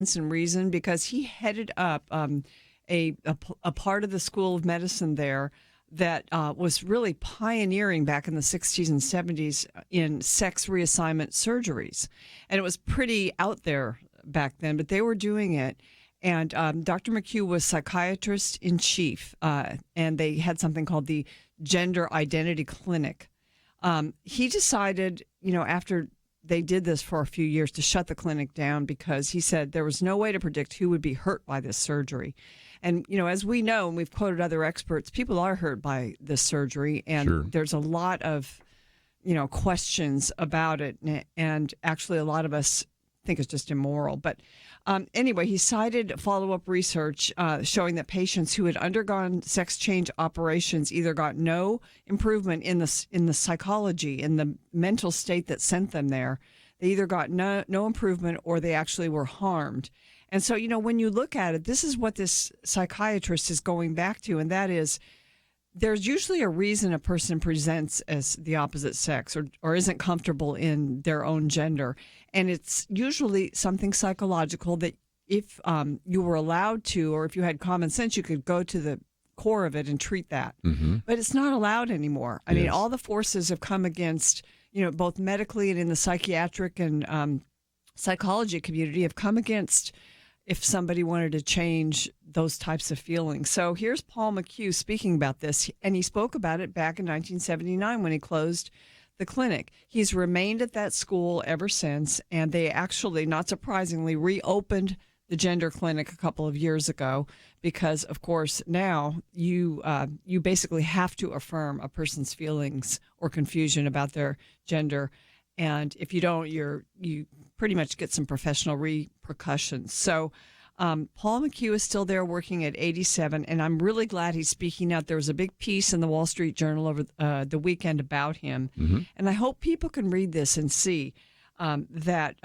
and reason because he headed up a part of the School of Medicine there that was really pioneering back in the 60s and 70s in sex reassignment surgeries. And it was pretty out there back then, but they were doing it. And Dr. McHugh was psychiatrist in chief, and they had something called the Gender Identity Clinic. He decided, after they did this for a few years, to shut the clinic down because he said there was no way to predict who would be hurt by this surgery. And, as we know, and we've quoted other experts, people are hurt by this surgery, and Sure. there's a lot of, questions about it. And actually, a lot of us think it's just immoral. But anyway, he cited follow-up research showing that patients who had undergone sex change operations either got no improvement in the psychology, in the mental state that sent them there. They either got no improvement or they actually were harmed. And so, when you look at it, this is what this psychiatrist is going back to, and that is there's usually a reason a person presents as the opposite sex or isn't comfortable in their own gender. And it's usually something psychological that if you were allowed to, or if you had common sense, you could go to the core of it and treat that. Mm-hmm. But it's not allowed anymore. I mean, all the forces have come against, both medically and in the psychiatric and psychology community have come against if somebody wanted to change those types of feelings. So here's Paul McHugh speaking about this, and he spoke about it back in 1979 when he closed the clinic. He's remained at that school ever since, and they actually, not surprisingly, reopened the gender clinic a couple of years ago because, of course, now you basically have to affirm a person's feelings or confusion about their gender. And if you don't, you pretty much get some professional repercussions. So Paul McHugh is still there working at 87, and I'm really glad he's speaking out. There was a big piece in the Wall Street Journal over the weekend about him. Mm-hmm. And I hope people can read this and see that,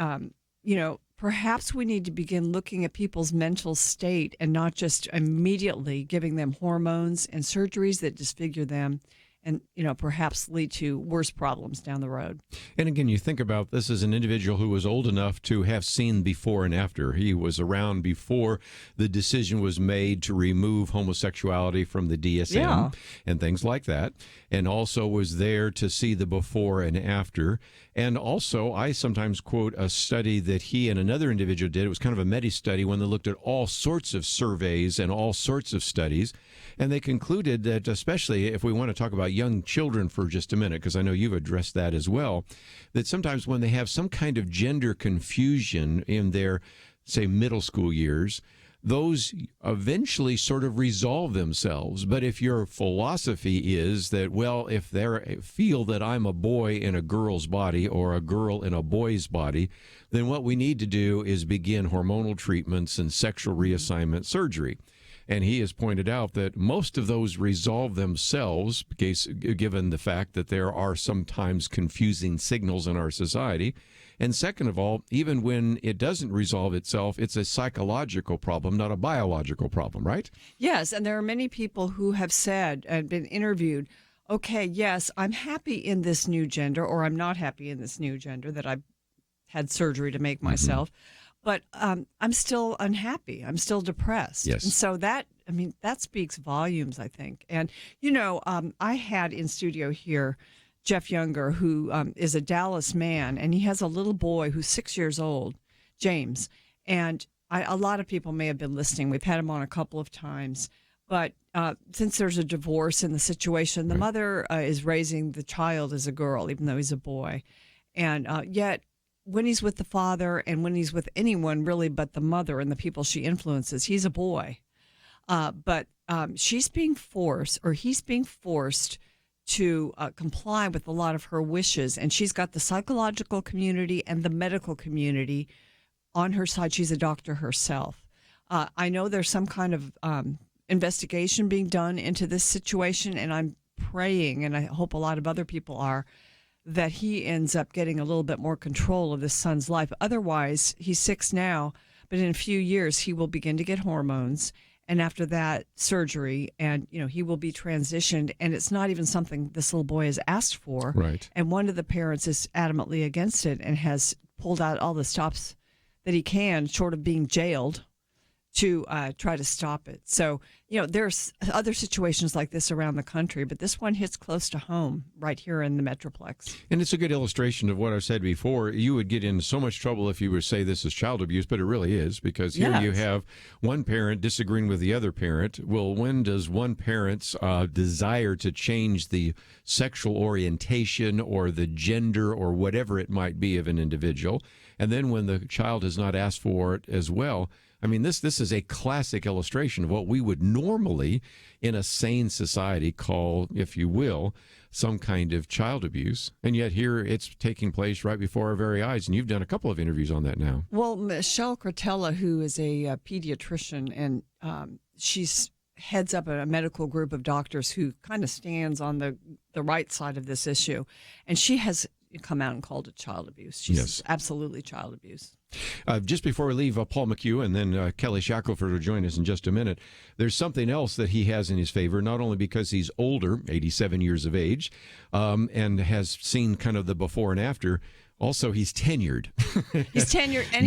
perhaps we need to begin looking at people's mental state and not just immediately giving them hormones and surgeries that disfigure them and, perhaps lead to worse problems down the road. And again, you think about this as an individual who was old enough to have seen before and after. He was around before the decision was made to remove homosexuality from the DSM and things like that, and also was there to see the before and after. And also, I sometimes quote a study that he and another individual did. It was kind of a meta-study when they looked at all sorts of surveys and all sorts of studies. And they concluded that, especially if we want to talk about young children for just a minute, because I know you've addressed that as well, that sometimes when they have some kind of gender confusion in their, say, middle school years, those eventually sort of resolve themselves. But if your philosophy is that, well, if they feel that I'm a boy in a girl's body or a girl in a boy's body, then what we need to do is begin hormonal treatments and sexual reassignment surgery. And he has pointed out that most of those resolve themselves, given the fact that there are sometimes confusing signals in our society. And second of all, even when it doesn't resolve itself, it's a psychological problem, not a biological problem, right? Yes, and there are many people who have said and been interviewed, okay, yes, I'm happy in this new gender, or I'm not happy in this new gender that I've had surgery to make myself. But I'm still unhappy. I'm still depressed. Yes. And so that speaks volumes, I think. And, I had in studio here Jeff Younger, who is a Dallas man, and he has a little boy who's 6 years old, James. And a lot of people may have been listening. We've had him on a couple of times. But since there's a divorce in the situation, the mother is raising the child as a girl, even though he's a boy. And yet, when he's with the father and when he's with anyone really but the mother and the people she influences, he's a boy. But he's being forced to comply with a lot of her wishes. And she's got the psychological community and the medical community on her side. She's a doctor herself. I know there's some kind of investigation being done into this situation, and I'm praying, and I hope a lot of other people are, that he ends up getting a little bit more control of this son's life. Otherwise, he's 6 now, but in a few years, he will begin to get hormones. And after that, surgery, and, he will be transitioned. And it's not even something this little boy has asked for. Right. And one of the parents is adamantly against it and has pulled out all the stops that he can, short of being jailed, to try to stop it. So, there's other situations like this around the country, but this one hits close to home right here in the Metroplex. And it's a good illustration of what I've said before. You would get in so much trouble if you were to say this is child abuse, but it really is, because here you have one parent disagreeing with the other parent. Well, when does one parent's desire to change the sexual orientation or the gender or whatever it might be of an individual, and then when the child has not asked for it as well? I mean, this is a classic illustration of what we would normally, in a sane society, call, if you will, some kind of child abuse. And yet here it's taking place right before our very eyes. And you've done a couple of interviews on that now. Well, Michelle Cretella, who is a pediatrician, and she's heads up a medical group of doctors who kind of stands on the right side of this issue. And she has come out and called it child abuse. She's absolutely child abuse. Just before we leave, Paul McHugh and then Kelly Shackelford will join us in just a minute. There's something else that he has in his favor, not only because he's older, 87 years of age, and has seen kind of the before and after. Also, he's tenured. He's tenured, and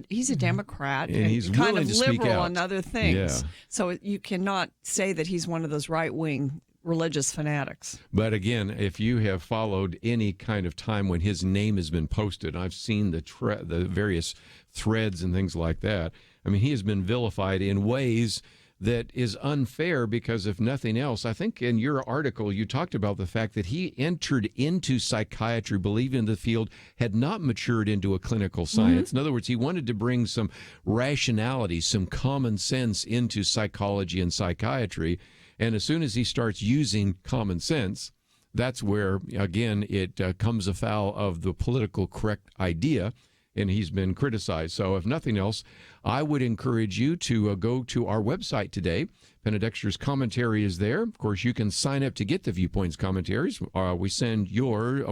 he's a Democrat, and he's kind of willing to speak liberal out on other things. Yeah. So you cannot say that he's one of those right-wing religious fanatics. But again, if you have followed any kind of time when his name has been posted, I've seen the various threads and things like that. I mean, he has been vilified in ways that is unfair, because if nothing else, I think in your article you talked about the fact that he entered into psychiatry believing the field had not matured into a clinical science. In other words, he wanted to bring some rationality, some common sense into psychology and psychiatry. And as soon as he starts using common sense, that's where, again, it comes afoul of the political correct idea, and he's been criticized. So if nothing else, I would encourage you to go to our website today. Penna Dexter's commentary is there. Of course, you can sign up to get the Viewpoints commentaries. We send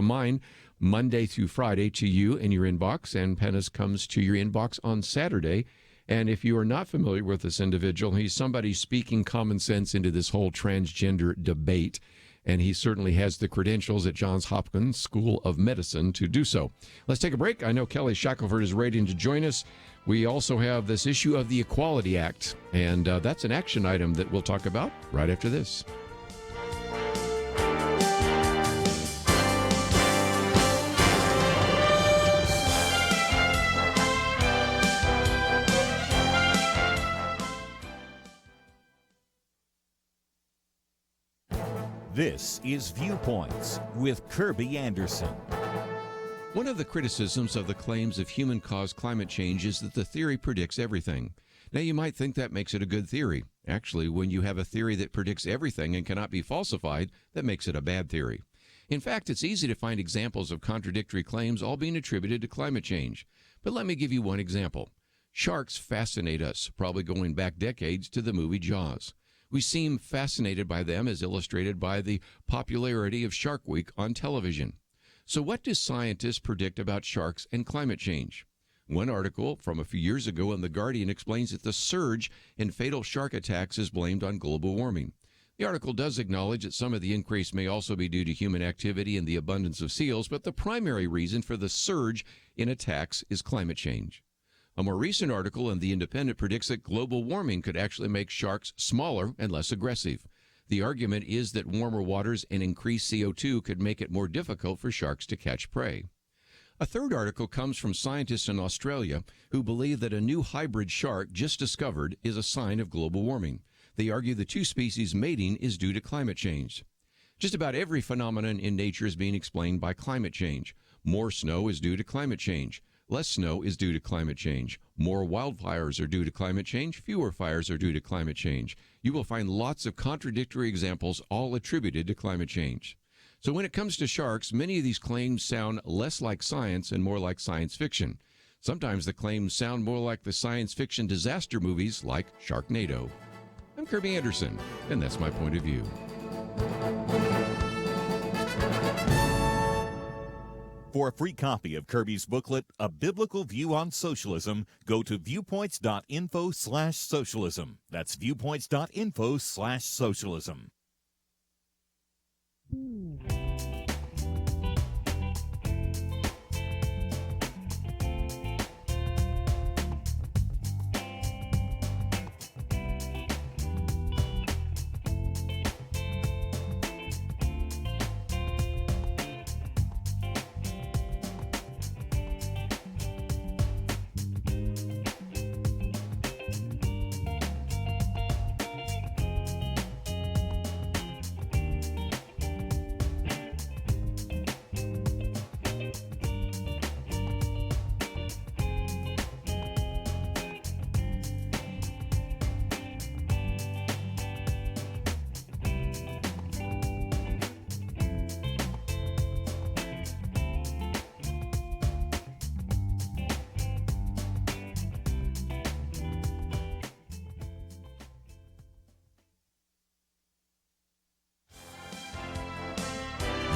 mine Monday through Friday to you in your inbox, and Penna's comes to your inbox on Saturday. And if you are not familiar with this individual, he's somebody speaking common sense into this whole transgender debate. And he certainly has the credentials at Johns Hopkins School of Medicine to do so. Let's take a break. I know Kelly Shackelford is waiting to join us. We also have this issue of the Equality Act, and that's an action item that we'll talk about right after this. This is Viewpoints with Kerby Anderson. One of the criticisms of the claims of human-caused climate change is that the theory predicts everything. Now, you might think that makes it a good theory. Actually, when you have a theory that predicts everything and cannot be falsified, that makes it a bad theory. In fact, it's easy to find examples of contradictory claims all being attributed to climate change. But let me give you one example. Sharks fascinate us, probably going back decades to the movie Jaws. We seem fascinated by them, as illustrated by the popularity of Shark Week on television. So what do scientists predict about sharks and climate change? One article from a few years ago in The Guardian explains that the surge in fatal shark attacks is blamed on global warming. The article does acknowledge that some of the increase may also be due to human activity and the abundance of seals, but the primary reason for the surge in attacks is climate change. A more recent article in The Independent predicts that global warming could actually make sharks smaller and less aggressive. The argument is that warmer waters and increased CO2 could make it more difficult for sharks to catch prey. A third article comes from scientists in Australia who believe that a new hybrid shark just discovered is a sign of global warming. They argue the two species mating is due to climate change. Just about every phenomenon in nature is being explained by climate change. More snow is due to climate change. Less snow is due to climate change. More wildfires are due to climate change. Fewer fires are due to climate change. You will find lots of contradictory examples, all attributed to climate change. So when it comes to sharks, many of these claims sound less like science and more like science fiction. Sometimes the claims sound more like the science fiction disaster movies like Sharknado. I'm Kerby Anderson, and that's my point of view. For a free copy of Kerby's booklet, A Biblical View on Socialism, go to viewpoints.info/socialism. That's viewpoints.info/socialism.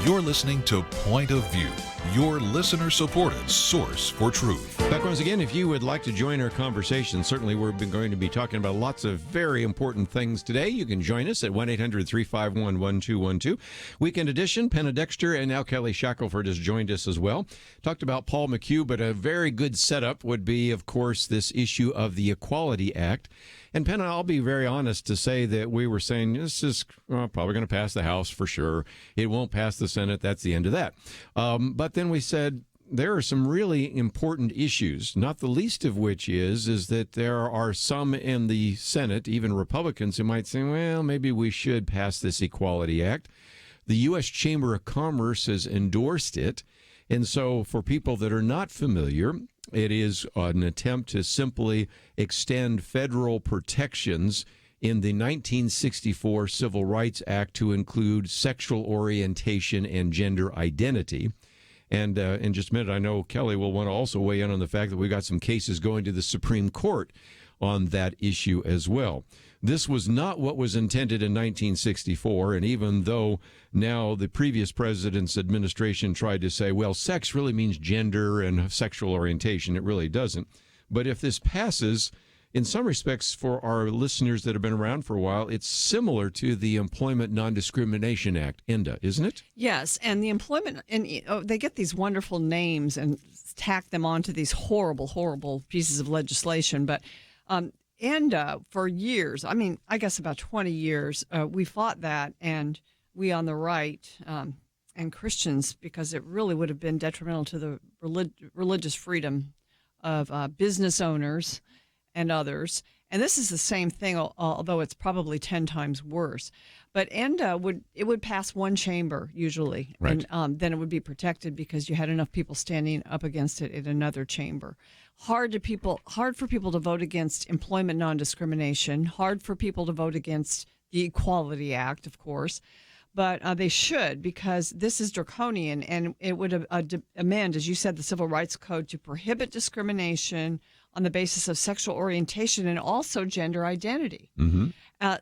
You're listening to Point of View, your listener-supported source for truth. Back once again, if you would like to join our conversation, certainly we're going to be talking about lots of very important things today. You can join us at 1-800-351-1212. Weekend edition, Penna, Dexter, and now Kelly Shackelford has joined us as well. Talked about Paul McHugh, but a very good setup would be, of course, this issue of the Equality Act. And Penna, I'll be very honest to say that we were saying this is probably going to pass the House for sure. It won't pass the Senate. That's the end of that. But then we said there are some really important issues, not the least of which is that there are some in the Senate, even Republicans, who might say, well, maybe we should pass this Equality Act. The U.S. Chamber of Commerce has endorsed it. And so for people that are not familiar, it is an attempt to simply extend federal protections in the 1964 Civil Rights Act to include sexual orientation and gender identity. And in just a minute, I know Kelly will want to also weigh in on the fact that we got some cases going to the Supreme Court on that issue as well. This was not what was intended in 1964, and even though now the previous president's administration tried to say, well, sex really means gender and sexual orientation, it really doesn't. But if this passes, in some respects, for our listeners that have been around for a while, it's similar to the Employment Non-Discrimination Act, ENDA, isn't it? Yes, and the employment, and they get these wonderful names and tack them onto these horrible, horrible pieces of legislation, but ENDA, for years, I mean, I guess about 20 years, we fought that, and we on the right and Christians, because it really would have been detrimental to the religious freedom of business owners and others. And this is the same thing, although it's probably 10 times worse. But ENDA would pass one chamber usually, right. And then it would be protected because you had enough people standing up against it in another chamber. Hard for people to vote against employment non-discrimination. Hard for people to vote against the Equality Act, of course. But they should, because this is draconian, and it would amend, as you said, the Civil Rights Code to prohibit discrimination on the basis of sexual orientation and also gender identity. Mm-hmm.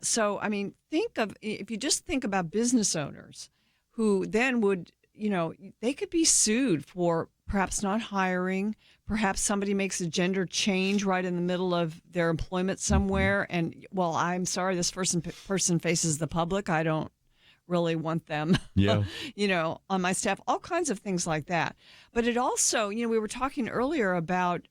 So, I mean, if you just think about business owners who then would, they could be sued for perhaps not hiring, perhaps somebody makes a gender change right in the middle of their employment somewhere, and, well, I'm sorry, this person faces the public. I don't really want them, on my staff, all kinds of things like that. But it also, we were talking earlier about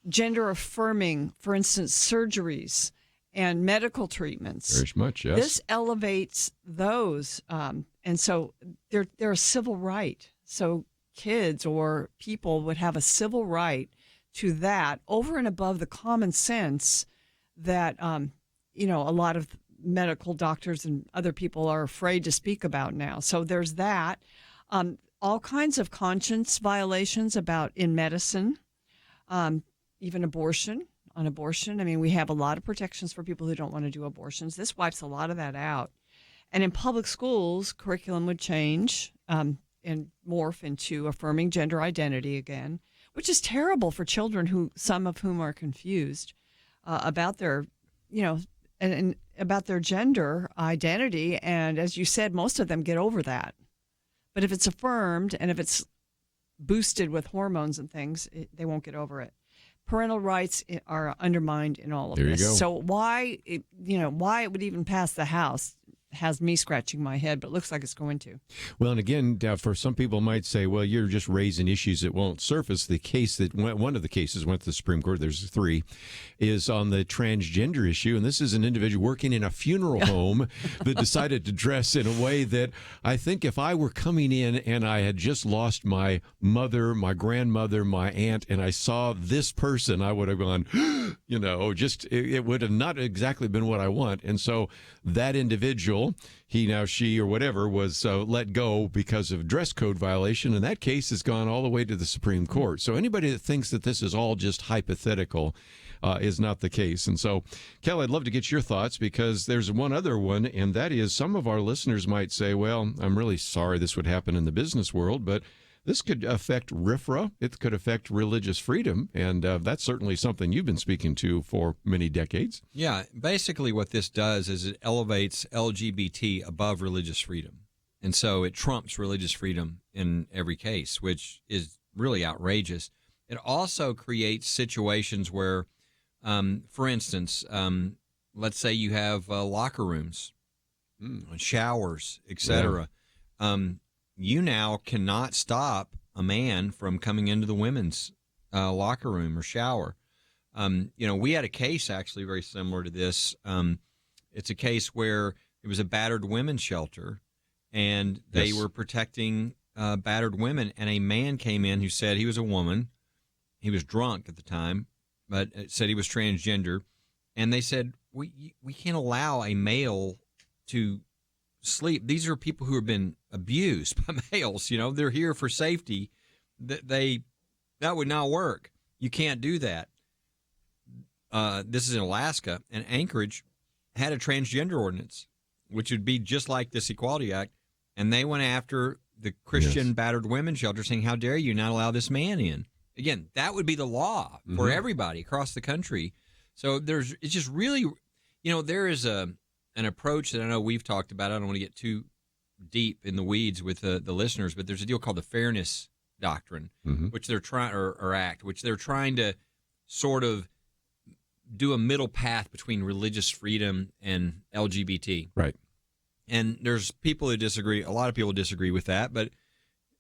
gender affirming, for instance, surgeries and medical treatments. Very much, yes. This elevates those. And so they're a civil right. So kids or people would have a civil right to that over and above the common sense that, a lot of medical doctors and other people are afraid to speak about now. So there's that. All kinds of conscience violations in medicine, even abortion. On abortion, I mean, we have a lot of protections for people who don't want to do abortions. This wipes a lot of that out. And in public schools, curriculum would change and morph into affirming gender identity again, which is terrible for children some of whom are confused about their, and about their gender identity. And as you said, most of them get over that. But if it's affirmed and if it's boosted with hormones and things, they won't get over it. Parental rights are undermined in all of there this. You go. So why it would even pass the House has me scratching my head, but it looks like it's going to. Well, and again, for some people might say, well, you're just raising issues that won't surface. The case one of the cases went to the Supreme Court, there's 3, is on the transgender issue. And this is an individual working in a funeral home that decided to dress in a way that I think if I were coming in and I had just lost my mother, my grandmother, my aunt, and I saw this person, I would have gone, it would have not exactly been what I want. And so that individual, he, now, she, or whatever, was let go because of dress code violation, and that case has gone all the way to the Supreme Court. So anybody that thinks that this is all just hypothetical is not the case. And so, Kelly, I'd love to get your thoughts, because there's one other one, and that is some of our listeners might say, well, I'm really sorry this would happen in the business world, but this could affect RFRA. It could affect religious freedom, and that's certainly something you've been speaking to for many decades. Yeah, basically what this does is it elevates LGBT above religious freedom. And so it trumps religious freedom in every case, which is really outrageous. It also creates situations where, for instance, let's say you have locker rooms, showers, etc. You now cannot stop a man from coming into the women's locker room or shower. We had a case actually very similar to this. It's a case where it was a battered women's shelter, and they were protecting battered women, and a man came in who said he was a woman. He was drunk at the time, but said he was transgender, and they said, we can't allow a male to sleep. These are people who have been abused by males. They're here for safety. That would not work. You can't do that. This is in Alaska, and Anchorage had a transgender ordinance, which would be just like this Equality Act, and they went after the Christian battered women's shelter saying, how dare you not allow this man in? Again, that would be the law for everybody across the country. So it's just really, there is an approach that I know we've talked about. I don't want to get too deep in the weeds with the listeners, but there's a deal called the Fairness Doctrine, which they're trying, or Act, which they're trying to sort of do a middle path between religious freedom and LGBT. Right. And there's people who disagree. A lot of people disagree with that, but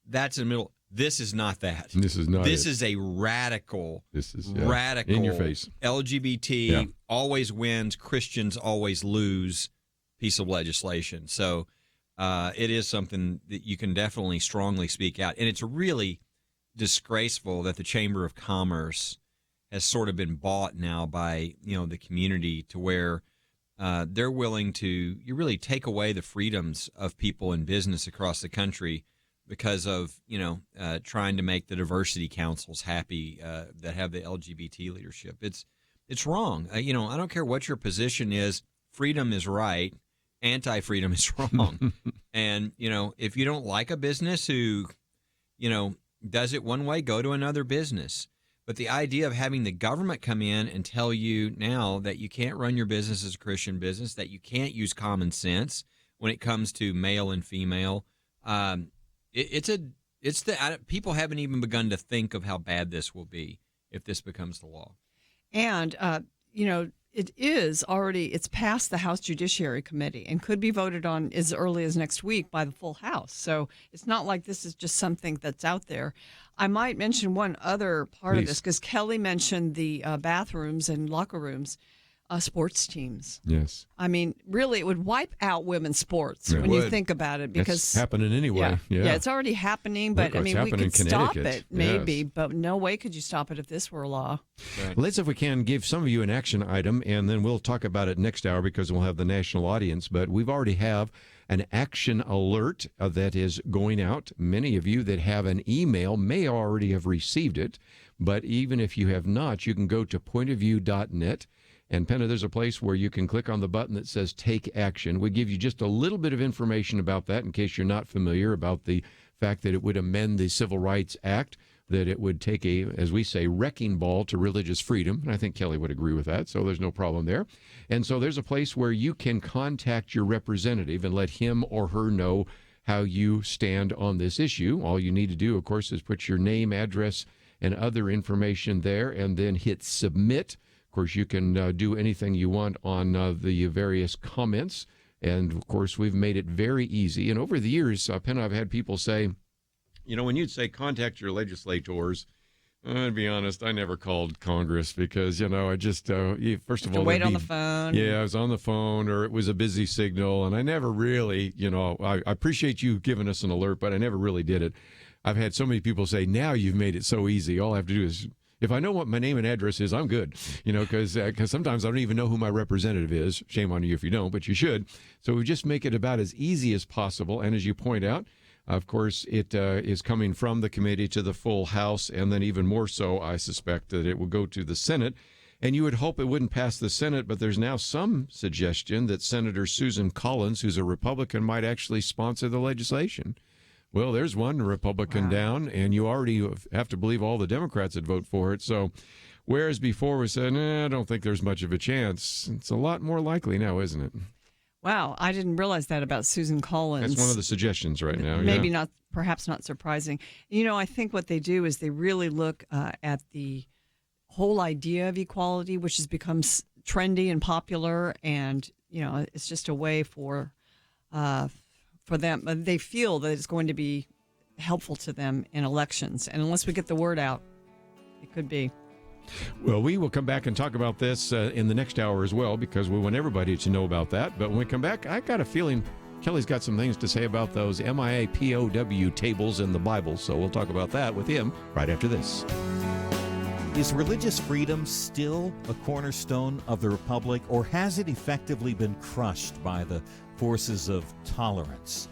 that's in the middle. This is not that. This is not. This is a radical. This is radical in your face. LGBT always wins, Christians always lose piece of legislation. So it is something that you can definitely strongly speak out. And it's really disgraceful that the Chamber of Commerce has sort of been bought now by the community to where they're willing to really take away the freedoms of people in business across the country because of trying to make the diversity councils happy that have the LGBT leadership. It's wrong. I don't care what your position is. Freedom is right. Anti-freedom is wrong. And if you don't like a business who does it one way, go to another business. But the idea of having the government come in and tell you now that you can't run your business as a Christian business, that you can't use common sense when it comes to male and female, people haven't even begun to think of how bad this will be if this becomes the law. And it's passed the House Judiciary Committee and could be voted on as early as next week by the full House. So it's not like this is just something that's out there. I might mention one other part of this because Kelly mentioned the bathrooms and locker rooms, sports teams. Yes. I mean, really, it would wipe out women's sports when you think about it. Because it's happening anyway. Yeah, it's already happening, but Look, we could stop it maybe, yes. But no way could you stop it if this were a law. Right. Let's, if we can, give some of you an action item, and then we'll talk about it next hour because we'll have the national audience. But we've already have an action alert that is going out. Many of you that have an email may already have received it, but even if you have not, you can go to pointofview.net. And Penna, there's a place where you can click on the button that says Take Action. We give you just a little bit of information about that in case you're not familiar about the fact that it would amend the Civil Rights Act, that it would take a, as we say, wrecking ball to religious freedom. And I think Kelly would agree with that, so there's no problem there. And so there's a place where you can contact your representative and let him or her know how you stand on this issue. All you need to do, of course, is put your name, address, and other information there, and then hit Submit. Of course, you can do anything you want on the various comments. And, of course, we've made it very easy. And over the years, Penna, I've had people say, when you'd say contact your legislators, to be honest, I never called Congress because, I just, first of all, wait on the phone. Yeah, I was on the phone or it was a busy signal. And I never really, I appreciate you giving us an alert, but I never really did it. I've had so many people say, now you've made it so easy. All I have to do is, if I know what my name and address is, I'm good, because sometimes I don't even know who my representative is. Shame on you if you don't, but you should. So we just make it about as easy as possible. And as you point out, of course, it is coming from the committee to the full House, and then even more so, I suspect that it will go to the Senate. And you would hope it wouldn't pass the Senate, but there's now some suggestion that Senator Susan Collins, who's a Republican, might actually sponsor the legislation. Well, there's one Republican down, and you already have to believe all the Democrats would vote for it. So, whereas before we said, I don't think there's much of a chance, it's a lot more likely now, isn't it? Wow, I didn't realize that about Susan Collins. That's one of the suggestions right now. Maybe yeah. not, perhaps not surprising. You know, I think what they do is they really look at the whole idea of equality, which has become trendy and popular, and you know, it's just a way for them. They feel that it's going to be helpful to them in elections, and unless we get the word out, it could be. Well, we will come back and talk about this in the next hour as well, because we want everybody to know about that. But when we come back, I got a feeling Kelly's got some things to say about those MIA-POW tables in the Bible. So we'll talk about that with him right after this. Is religious freedom still a cornerstone of the Republic, or has it effectively been crushed by the forces of tolerance?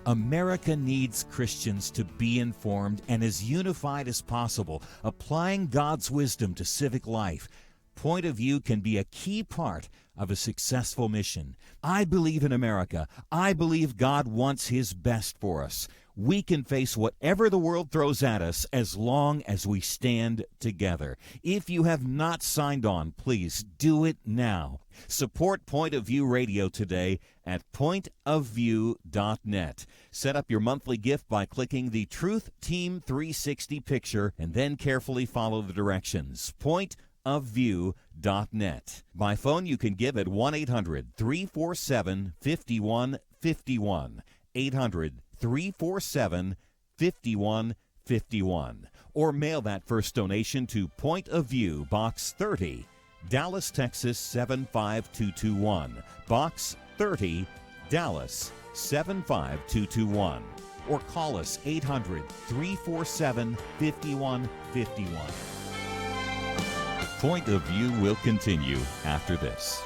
America needs Christians to be informed and as unified as possible, applying God's wisdom to civic life. Point of view can be a key part of a successful mission. I believe in America. I believe God wants His best for us. We can face whatever the world throws at us as long as we stand together. If you have not signed on, please do it now. Support Point of View Radio today at pointofview.net. Set up your monthly gift by clicking the Truth Team 360 picture and then carefully follow the directions. Pointofview.net. By phone, you can give at 1-800-347-5151. 800-347-5151. Or mail that first donation to Point of View, Box 30, Dallas, Texas 75221. Box 30, Dallas 75221. Or call us 800-347-5151. Point of View will continue after this.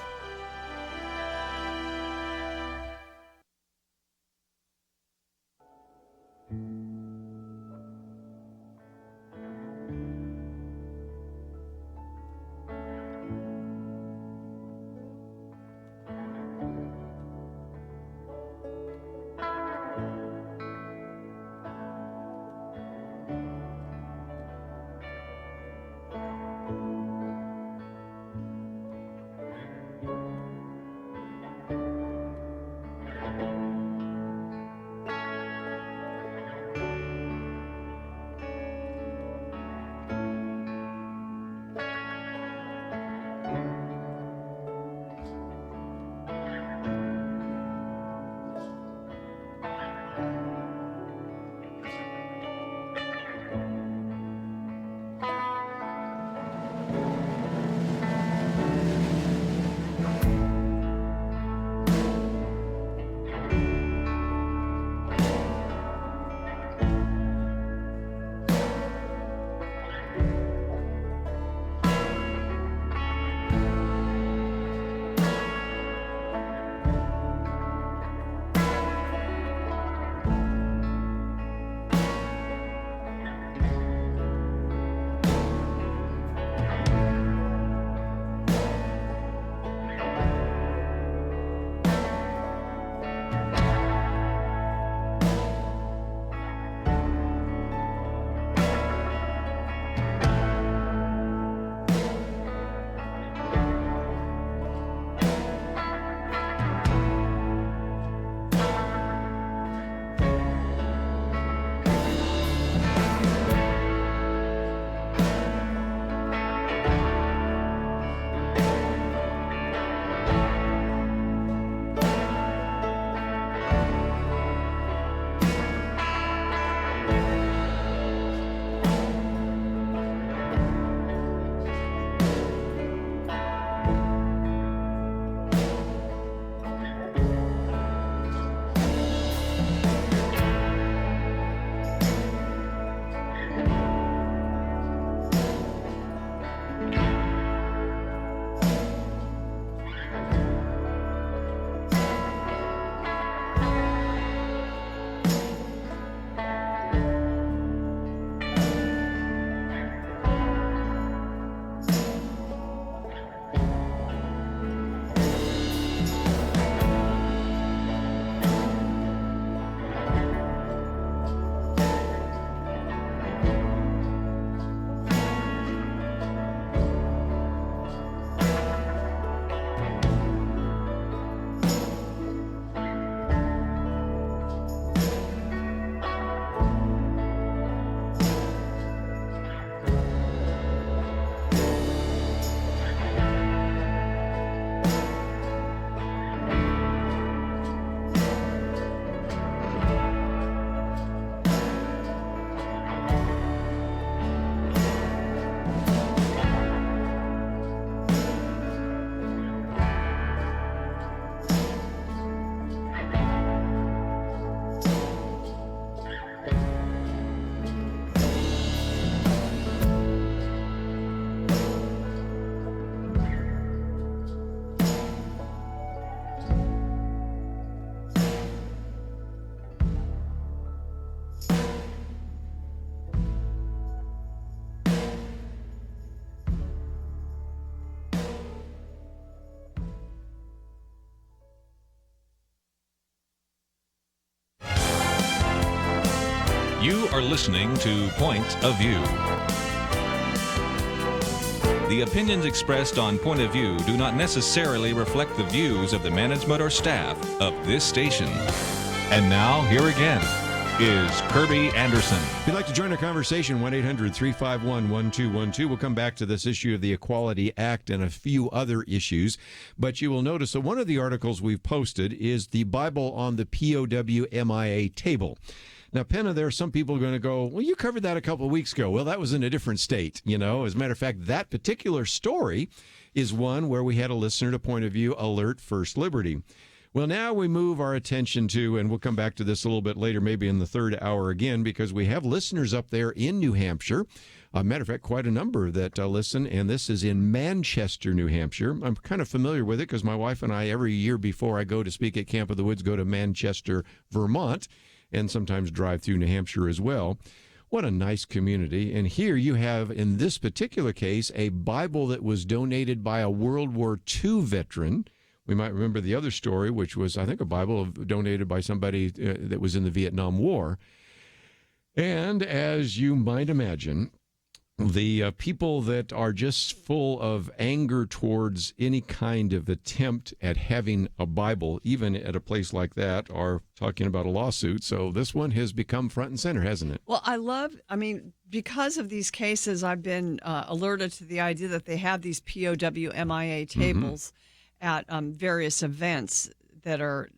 are listening to Point of View. The opinions expressed on Point of View do not necessarily reflect the views of the management or staff of this station. And now, here again is Kerby Anderson. If you'd like to join our conversation, 1-800-351-1212. We'll come back to this issue of the Equality Act and a few other issues. But you will notice that one of the articles we've posted is the Bible on the POW MIA table. Now, Penna, there are some people going to go, well, you covered that a couple of weeks ago. Well, that was in a different state, you know. As a matter of fact, that particular story is one where we had a listener to Point of View alert First Liberty. Well, now we move our attention to, and we'll come back to this a little bit later, maybe in the third hour again, because we have listeners up there in New Hampshire. Matter of fact, quite a number that listen, and this is in Manchester, New Hampshire. I'm kind of familiar with it because my wife and I, every year before I go to speak at Camp of the Woods, go to Manchester, Vermont, and sometimes drive through New Hampshire as well. What a nice community. And here you have, in this particular case, a Bible that was donated by a World War II veteran. We might remember the other story, which was, I think, a Bible donated by somebody that was in the Vietnam War. And as you might imagine, the people that are just full of anger towards any kind of attempt at having a Bible, even at a place like that, are talking about a lawsuit. So this one has become front and center, hasn't it? Well, because of these cases, I've been alerted to the idea that they have these POW MIA tables at various events that are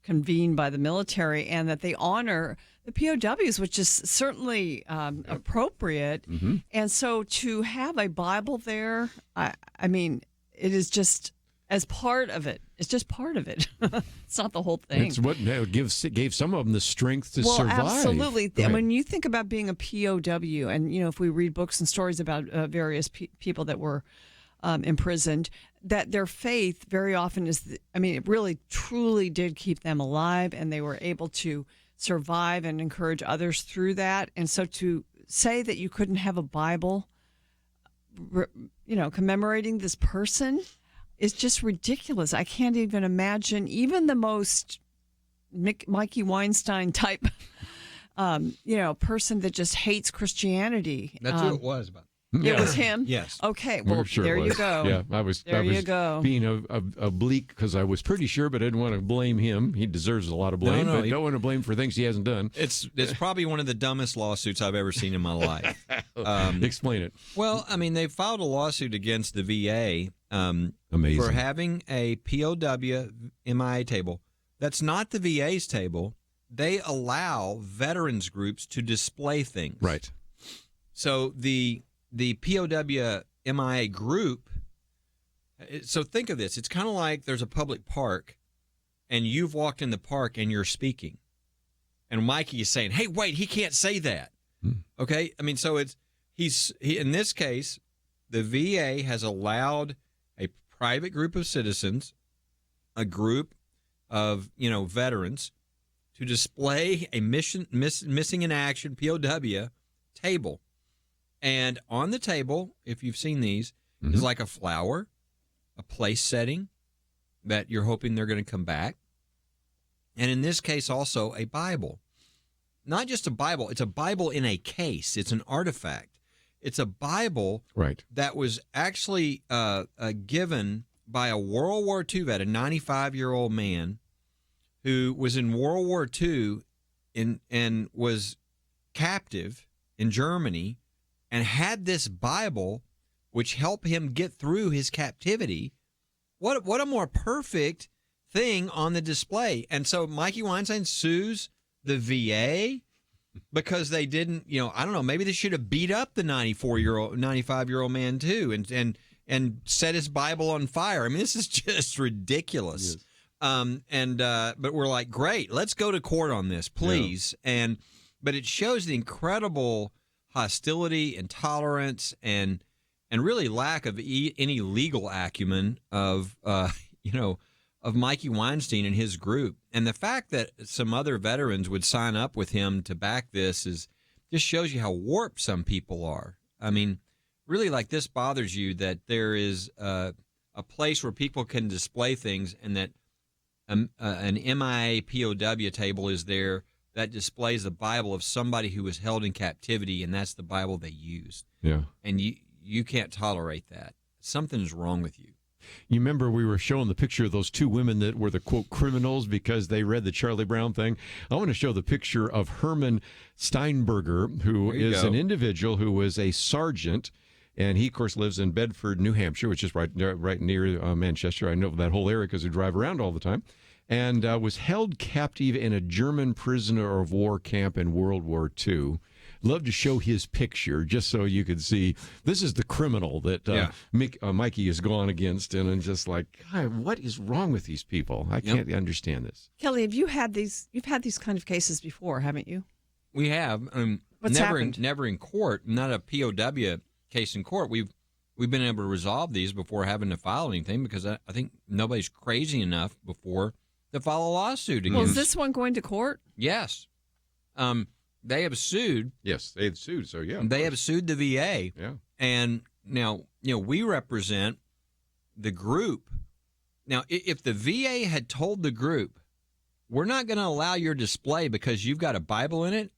convened by the military, and that they honor the POWs, which is certainly appropriate. And so to have a Bible there, I mean, it is just as part of it. It's just part of it. It's not the whole thing. It's what gave some of them the strength to survive. Absolutely. Right. When you think about being a POW, and if we read books and stories about various people that were imprisoned, that their faith very often is, it really truly did keep them alive, and they were able to survive and encourage others through that. And so to say that you couldn't have a Bible, commemorating this person is just ridiculous. I can't even imagine even the most Mikey Weinstein type, person that just hates Christianity. That's who it was, but it was him? Yes. Okay, well, sure there you go. Yeah, I was being oblique because I was pretty sure, but I didn't want to blame him. He deserves a lot of blame, but don't want to blame for things he hasn't done. It's probably one of the dumbest lawsuits I've ever seen in my life. Explain it. Well, they filed a lawsuit against the VA Amazing. for having a POW MIA table. That's not the VA's table. They allow veterans groups to display things. Right. So the POW MIA group, so think of this. It's kind of like there's a public park, and you've walked in the park and you're speaking. And Mikey is saying, hey, wait, he can't say that. Okay? So he in this case, the VA has allowed a private group of citizens, a group of, veterans, to display a missing in action POW table. And on the table, if you've seen these, is like a flower, a place setting that you're hoping they're going to come back. And in this case, also a Bible. Not just a Bible, it's a Bible in a case. It's an artifact. It's a Bible that was actually given by a World War II vet, a 95-year-old man who was in World War II and was captive in Germany, and had this Bible, which helped him get through his captivity. What a more perfect thing on the display. And so Mikey Weinstein sues the VA because they didn't, I don't know, maybe they should have beat up the 95-year-old man too, and set his Bible on fire. This is just ridiculous. Yes. But we're like, great, let's go to court on this, please. Yeah. But it shows the incredible hostility, intolerance, and really lack of any legal acumen of Mikey Weinstein and his group. And the fact that some other veterans would sign up with him to back this just shows you how warped some people are. Really, like, this bothers you that there is a place where people can display things, and that an MIA POW table is there that displays the Bible of somebody who was held in captivity, and that's the Bible they used. Yeah. And you can't tolerate that. Something's wrong with you. You remember we were showing the picture of those two women that were the, quote, criminals because they read the Charlie Brown thing. I want to show the picture of Herman Steinberger, who is an individual who was a sergeant, and he, of course, lives in Bedford, New Hampshire, which is right near Manchester. I know that whole area because we drive around all the time, and was held captive in a German prisoner of war camp in World War II. Love to show his picture just so you could see this is the criminal that Mikey has gone against, and I'm just like, God, what is wrong with these people? I can't understand this. Kelly, you've had these kind of cases before, haven't you? We have. What's happened? Never in court, not a POW case in court. We've been able to resolve these before having to file anything because I think nobody's crazy enough before to file a lawsuit against. Well, is this one going to court? Yes. They have sued. Yes, they have sued, so yeah. They have sued the VA. Yeah. And now, we represent the group. Now, if the VA had told the group, we're not going to allow your display because you've got a Bible in it,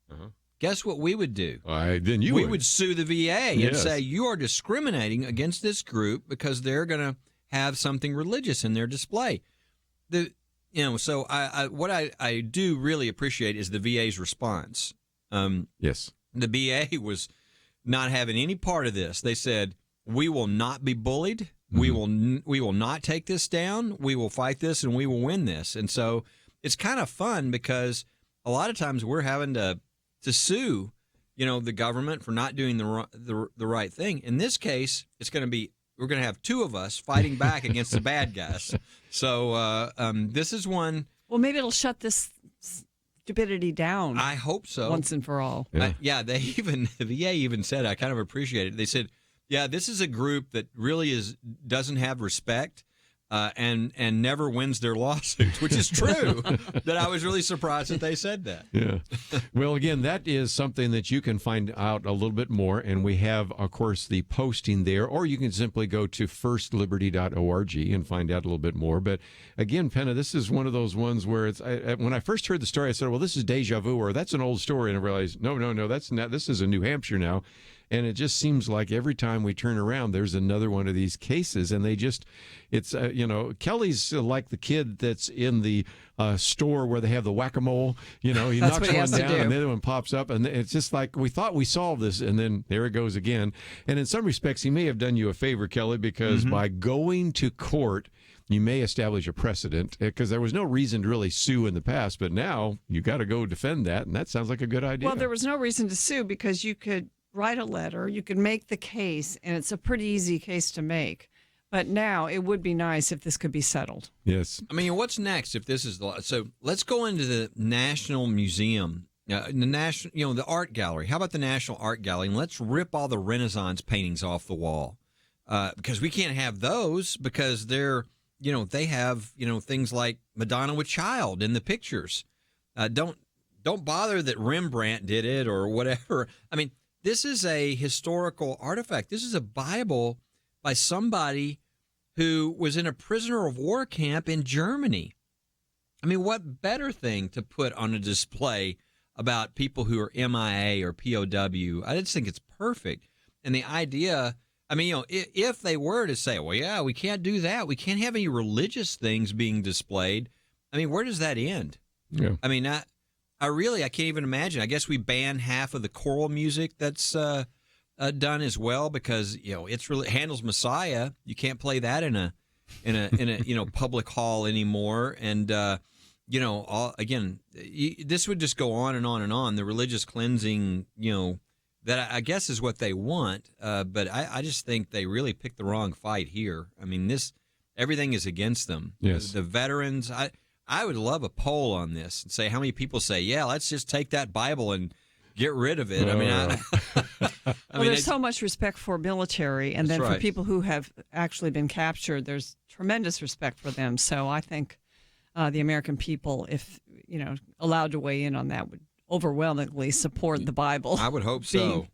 guess what we would do? Then we would sue the VA and say, you are discriminating against this group because they're going to have something religious in their display. So what I do really appreciate is the VA's response. Yes. The VA was not having any part of this. They said, we will not be bullied. We will not take this down. We will fight this and we will win this. And so it's kind of fun because a lot of times we're having to sue, the government for not doing the right thing. In this case, we're going to have two of us fighting back against the bad guys. So this is one. Well, maybe it'll shut this stupidity down. I hope so. Once and for all. Yeah, the VA even said, I kind of appreciate it. They said, yeah, this is a group that really doesn't have respect and never wins their lawsuits, which is true. That I was really surprised that they said that. Yeah. Well, again, that is something that you can find out a little bit more, and we have, of course, the posting there, or you can simply go to firstliberty.org and find out a little bit more. But again, Penna, this is one of those ones where when I first heard the story, I said, well, this is deja vu, or that's an old story, and I realized, no, that's not. This is in New Hampshire now. And it just seems like every time we turn around, there's another one of these cases. And Kelly's like the kid that's in the store where they have the whack-a-mole. He knocks one down and the other one pops up. And it's just like we thought we solved this, and then there it goes again. And in some respects, he may have done you a favor, Kelly, because by going to court, you may establish a precedent because there was no reason to really sue in the past. But now you got to go defend that. And that sounds like a good idea. Well, there was no reason to sue because you could write a letter, you could make the case, and it's a pretty easy case to make. But now it would be nice if this could be settled. Yes. I mean, what's next if this is so? Let's go into the National Museum, the art gallery. How about the National Art Gallery? And let's rip all the Renaissance paintings off the wall because we can't have those because they're, they have, things like Madonna with Child in the pictures. Don't bother that Rembrandt did it or whatever. I mean, this is a historical artifact. This is a Bible by somebody who was in a prisoner of war camp in Germany. I mean, what better thing to put on a display about people who are MIA or POW? I just think it's perfect. And the idea, I mean, if they were to say, well, yeah, we can't do that. We can't have any religious things being displayed. I mean, where does that end? Yeah. I mean, I can't even imagine. I guess we ban half of the choral music that's done as well because it's really Handel's Messiah. You can't play that in a public hall anymore. And this would just go on and on and on. The religious cleansing, that I guess is what they want. But I just think they really picked the wrong fight here. I mean, everything is against them. Yes. The veterans. I would love a poll on this and say how many people say, yeah, let's just take that Bible and get rid of it. I mean, there's so much respect for military, and then for right. people who have actually been captured, there's tremendous respect for them. So I think the American people, if allowed to weigh in on that, would overwhelmingly support the Bible. I would hope so.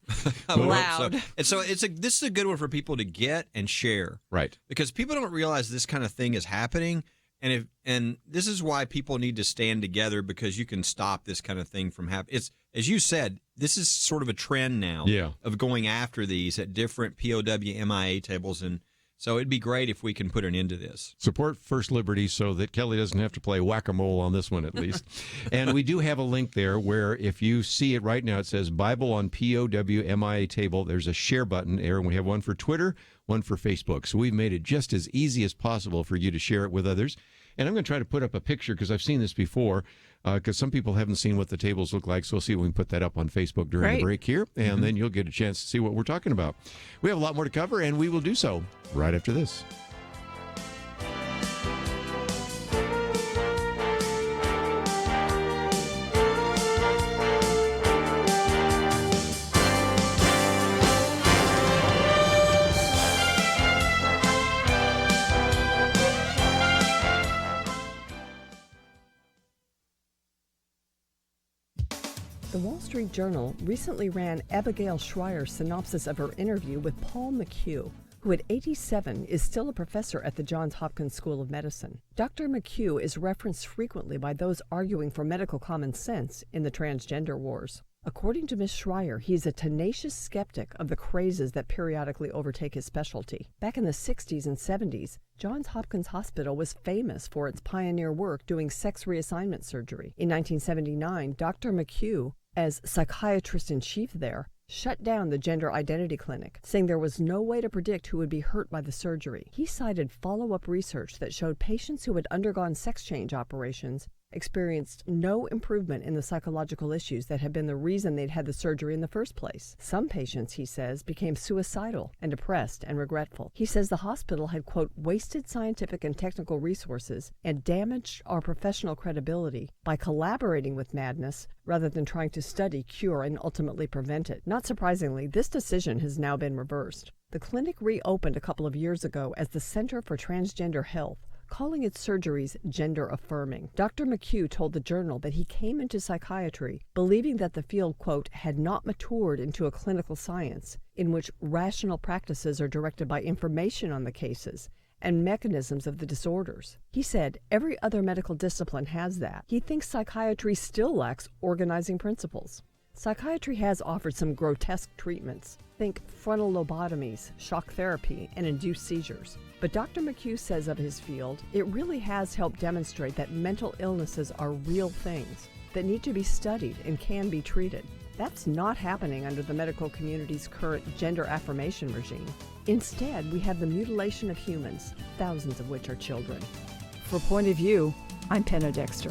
I would loud. Hope so. And so this is a good one for people to get and share. Right. Because people don't realize this kind of thing is happening. And this is why people need to stand together, because you can stop this kind of thing from happening. It's, as you said, this is sort of a trend now of going after these at different POW MIA tables. And so it'd be great if we can put an end to this. Support First Liberty so that Kelly doesn't have to play whack-a-mole on this one, at least. And we do have a link there where if you see it right now, it says Bible on POW MIA table. There's a share button there, and we have one for Twitter, one for Facebook. So we've made it just as easy as possible for you to share it with others. And I'm going to try to put up a picture because I've seen this before, because some people haven't seen what the tables look like. So we'll see if we can put that up on Facebook during the break here, and then you'll get a chance to see what we're talking about. We have a lot more to cover, and we will do so right after this. The Wall Street Journal recently ran Abigail Schreier's synopsis of her interview with Paul McHugh, who at 87 is still a professor at the Johns Hopkins School of Medicine. Dr. McHugh is referenced frequently by those arguing for medical common sense in the transgender wars. According to Ms. Schreier, he's a tenacious skeptic of the crazes that periodically overtake his specialty. Back in the 60s and 70s, Johns Hopkins Hospital was famous for its pioneer work doing sex reassignment surgery. In 1979, Dr. McHugh, as psychiatrist-in-chief there, shut down the gender identity clinic, saying there was no way to predict who would be hurt by the surgery. He cited follow-up research that showed patients who had undergone sex change operations experienced no improvement in the psychological issues that had been the reason they'd had the surgery in the first place. Some patients, he says, became suicidal and depressed and regretful. He says the hospital had, quote, wasted scientific and technical resources and damaged our professional credibility by collaborating with madness rather than trying to study, cure, and ultimately prevent it. Not surprisingly, this decision has now been reversed. The clinic reopened a couple of years ago as the Center for Transgender Health, calling its surgeries gender-affirming. Dr. McHugh told the Journal that he came into psychiatry believing that the field, quote, had not matured into a clinical science in which rational practices are directed by information on the cases and mechanisms of the disorders. He said every other medical discipline has that. He thinks psychiatry still lacks organizing principles. Psychiatry has offered some grotesque treatments. Think frontal lobotomies, shock therapy, and induced seizures. But Dr. McHugh says of his field, it really has helped demonstrate that mental illnesses are real things that need to be studied and can be treated. That's not happening under the medical community's current gender affirmation regime. Instead, we have the mutilation of humans, thousands of which are children. For Point of View, I'm Penna Dexter.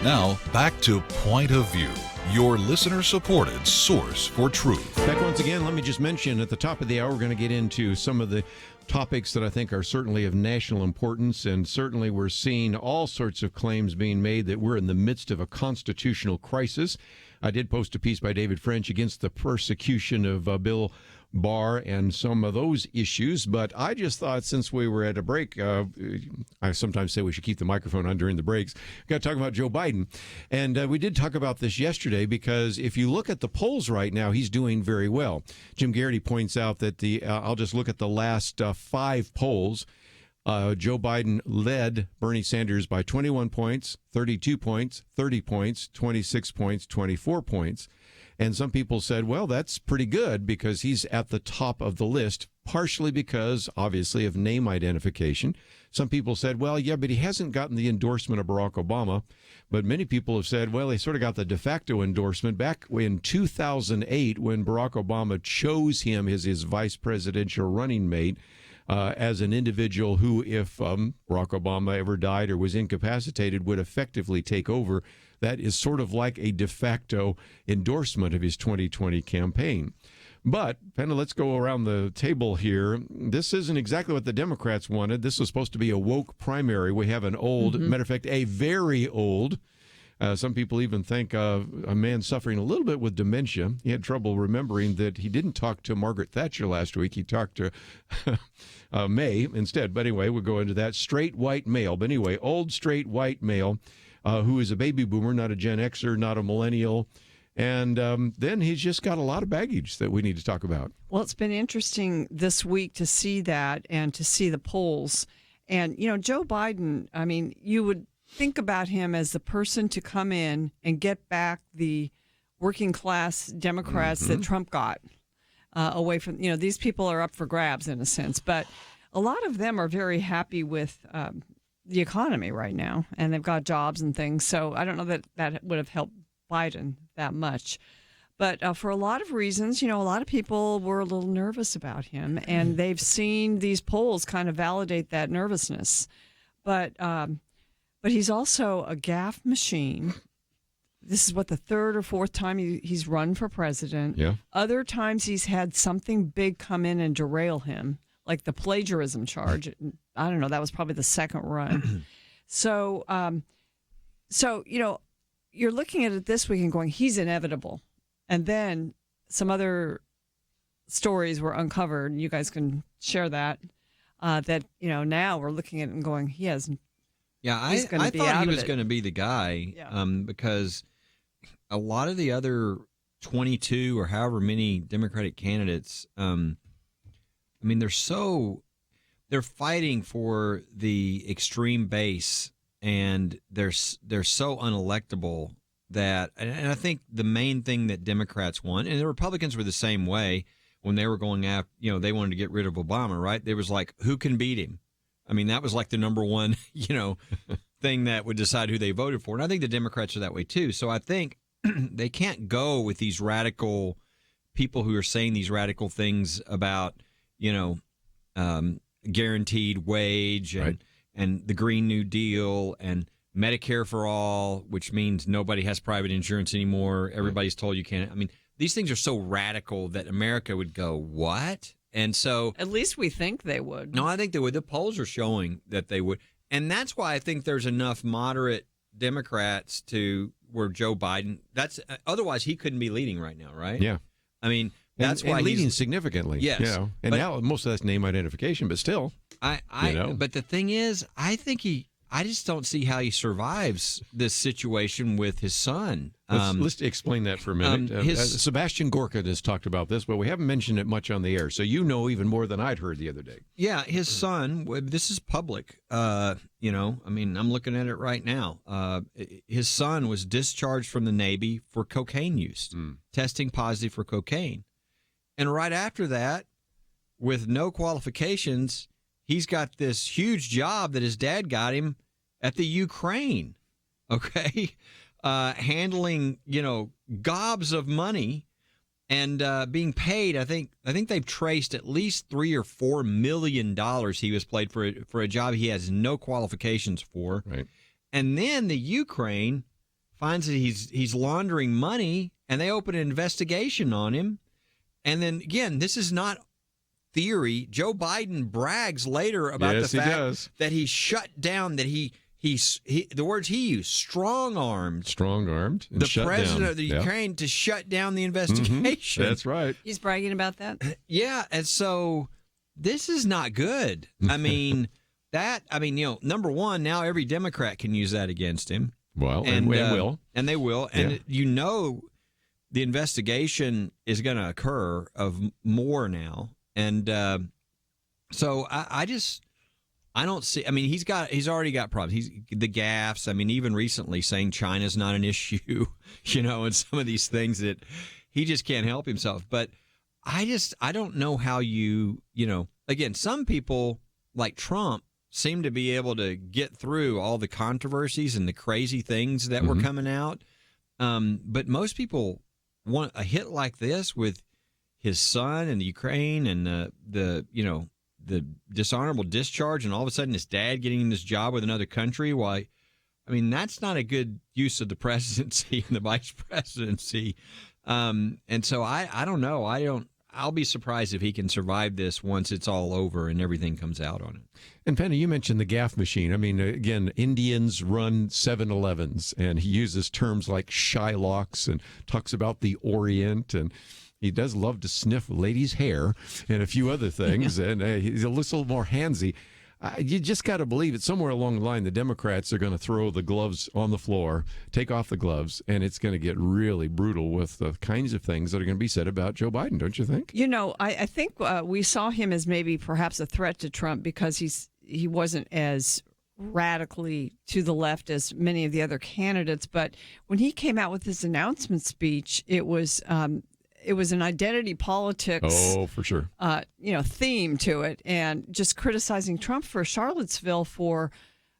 Now, back to Point of View, your listener-supported source for truth. Back once again, let me just mention at the top of the hour, we're going to get into some of the topics that I think are certainly of national importance, and certainly we're seeing all sorts of claims being made that we're in the midst of a constitutional crisis. I did post a piece by David French against the persecution of Bill Barr and some of those issues, but I just thought since we were at a break, I sometimes say we should keep the microphone on during the breaks. We've got to talk about Joe Biden, and we did talk about this yesterday because if you look at the polls right now, he's doing very well. Jim Garrity points out that I'll just look at the last 5 polls. Joe Biden led Bernie Sanders by 21 points, 32 points, 30 points, 26 points, 24 points. And some people said, well, that's pretty good because he's at the top of the list, partially because, obviously, of name identification. Some people said, well, yeah, but he hasn't gotten the endorsement of Barack Obama. But many people have said, well, he sort of got the de facto endorsement back in 2008 when Barack Obama chose him as his vice presidential running mate. As an individual who, if Barack Obama ever died or was incapacitated, would effectively take over. That is sort of like a de facto endorsement of his 2020 campaign. But, Penna, let's go around the table here. This isn't exactly what the Democrats wanted. This was supposed to be a woke primary. We have an old, matter of fact, a very old, some people even think a man suffering a little bit with dementia. He had trouble remembering that he didn't talk to Margaret Thatcher last week. He talked to May instead. But anyway, we'll go into that. Straight white male. But anyway, old straight white male who is a baby boomer, not a Gen Xer, not a millennial. And then he's just got a lot of baggage that we need to talk about. Well, it's been interesting this week to see that and to see the polls. And, you know, Joe Biden, I mean, you would think about him as the person to come in and get back the working class Democrats that Trump got away from, you know, these people are up for grabs in a sense. But a lot of them are very happy with the economy right now, and they've got jobs and things. So I don't know that that would have helped Biden that much. But for a lot of reasons, you know, a lot of people were a little nervous about him, and they've seen these polls kind of validate that nervousness. But he's also a gaffe machine. This is what, the third or fourth time he's run for president. Yeah. Other times he's had something big come in and derail him, like the plagiarism charge. I don't know. That was probably the second run. So you know, you're looking at it this week and going, he's inevitable. And then some other stories were uncovered, and you guys can share that. That, you know, now we're looking at it and going, he has. Yeah, I thought he was going to be the guy because a lot of the other 22 or however many Democratic candidates, I mean, they're fighting for the extreme base, and they're so unelectable that, and I think the main thing that Democrats want, and the Republicans were the same way when they were going after, you know, they wanted to get rid of Obama, right? There was like, who can beat him? I mean, that was like the number one, you know, thing that would decide who they voted for. And I think the Democrats are that way too. So I think they can't go with these radical people who are saying these radical things about, you know, guaranteed wage and the Green New Deal and Medicare for all, which means nobody has private insurance anymore. Everybody's told you can't. I mean, these things are so radical that America would go, what? And so, at least we think they would. No, I think they would. The polls are showing that they would. And that's why I think there's enough moderate Democrats to where Joe Biden, otherwise he couldn't be leading right now, right? Yeah. I mean, that's why leading significantly. Yes. You know, and now most of that's name identification, but still. You know. But the thing is, I just don't see how he survives this situation with his son. Let's explain that for a minute. Sebastian Gorka has talked about this, but we haven't mentioned it much on the air. So you know even more than I'd heard the other day. Yeah, his son, this is public. You know, I mean, I'm looking at it right now. His son was discharged from the Navy for cocaine use, testing positive for cocaine. And right after that, with no qualifications, he's got this huge job that his dad got him at the Ukraine, okay, handling, you know, gobs of money and being paid. I think they've traced at least $3 or $4 million he was paid for a job he has no qualifications for. Right. And then the Ukraine finds that he's laundering money, and they open an investigation on him. And then again, this is not theory. Joe Biden brags later about the fact that he shut down, that he the words he used, strong-armed the president of the Ukraine to shut down the investigation. That's right. He's bragging about that. Yeah, and so this is not good. I mean, you know, number one, now every Democrat can use that against him. Well, and will. And they will. And you know, the investigation is going to occur of more now. And so I don't see. I mean, he's already got problems. He's the gaffes. I mean, even recently saying China's not an issue, you know, and some of these things that he just can't help himself. But I don't know how again, some people like Trump seem to be able to get through all the controversies and the crazy things that were coming out. But most people want a hit like this with his son and the Ukraine and the dishonorable discharge, and all of a sudden his dad getting this job with another country. Why? I mean, that's not a good use of the presidency and the vice presidency. And so I don't know. I'll be surprised if he can survive this once it's all over and everything comes out on it. And Penna, you mentioned the gaff machine. I mean, again, Indians run 7-Elevens, and he uses terms like Shylocks and talks about the Orient, and he does love to sniff ladies' hair and a few other things, and he's a little more handsy. You just got to believe it. Somewhere along the line, the Democrats are going to throw the gloves on the floor, take off the gloves, and it's going to get really brutal with the kinds of things that are going to be said about Joe Biden, don't you think? I think we saw him as maybe perhaps a threat to Trump because he wasn't as radically to the left as many of the other candidates. But when he came out with his announcement speech, it was an identity politics, for sure, theme to it, and just criticizing Trump for Charlottesville for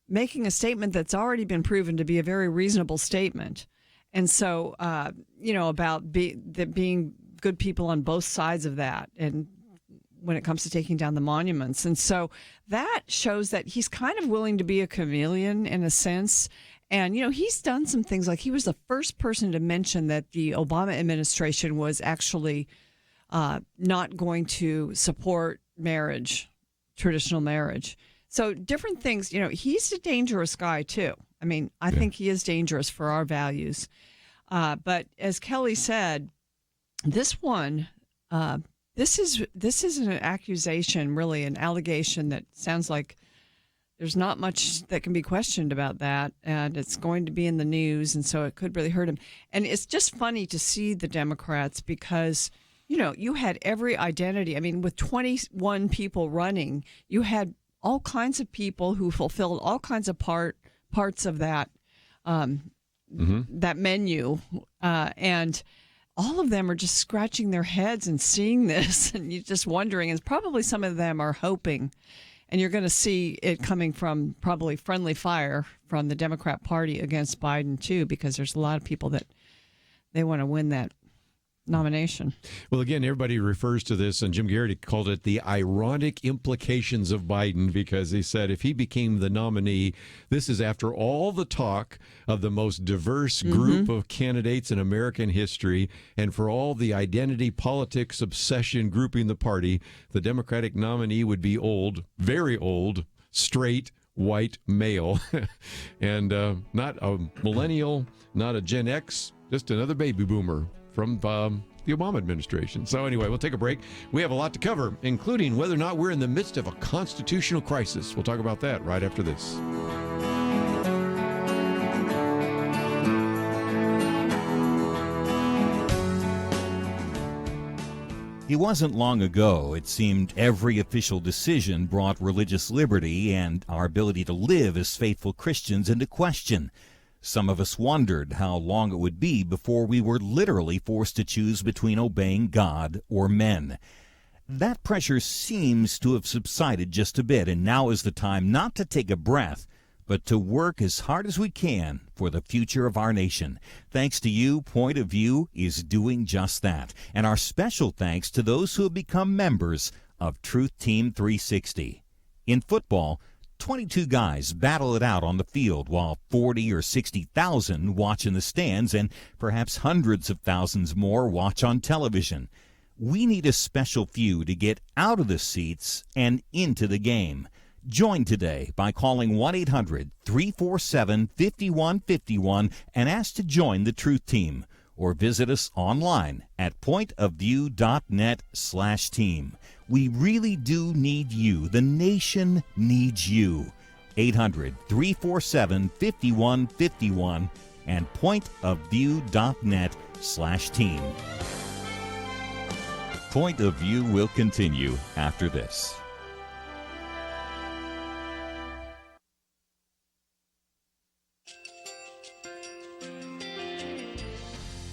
making a statement that's already been proven to be a very reasonable statement. And so, about being good people on both sides of that, and when it comes to taking down the monuments. And so that shows that he's kind of willing to be a chameleon in a sense. And, he's done some things, like he was the first person to mention that the Obama administration was actually not going to support marriage, traditional marriage. So different things, he's a dangerous guy, too. I mean, I think he is dangerous for our values. But as Kelly said, this is an accusation, really, an allegation that sounds like there's not much that can be questioned about that, and it's going to be in the news, and so it could really hurt him. And it's just funny to see the Democrats because, you had every identity. I mean, with 21 people running, you had all kinds of people who fulfilled all kinds of parts of that that menu, and all of them are just scratching their heads and seeing this, and you're just wondering, and probably some of them are hoping. And you're going to see it coming from probably friendly fire from the Democrat Party against Biden, too, because there's a lot of people that they want to win that nomination. Well, again, everybody refers to this, and Jim Garrity called it the ironic implications of Biden, because he said if he became the nominee, this is after all the talk of the most diverse group of candidates in American history, and for all the identity politics obsession grouping the party, the Democratic nominee would be old, very old, straight, white male, and not a millennial, not a Gen X, just another baby boomer from the Obama administration. So anyway, we'll take a break. We have a lot to cover, including whether or not we're in the midst of a constitutional crisis. We'll talk about that right after this. It wasn't long ago, it seemed, every official decision brought religious liberty and our ability to live as faithful Christians into question. Some of us wondered how long it would be before we were literally forced to choose between obeying God or men. That pressure seems to have subsided just a bit, and now is the time not to take a breath, but to work as hard as we can for the future of our nation. Thanks to you, Point of View is doing just that. And our special thanks to those who have become members of Truth Team 360. In football, 22 guys battle it out on the field while 40 or 60,000 watch in the stands, and perhaps hundreds of thousands more watch on television. We need a special few to get out of the seats and into the game. Join today by calling 1-800-347-5151 and ask to join the Truth Team, or visit us online at pointofview.net/team. We really do need you. The nation needs you. 800-347-5151 and pointofview.net/team. Point of View will continue after this.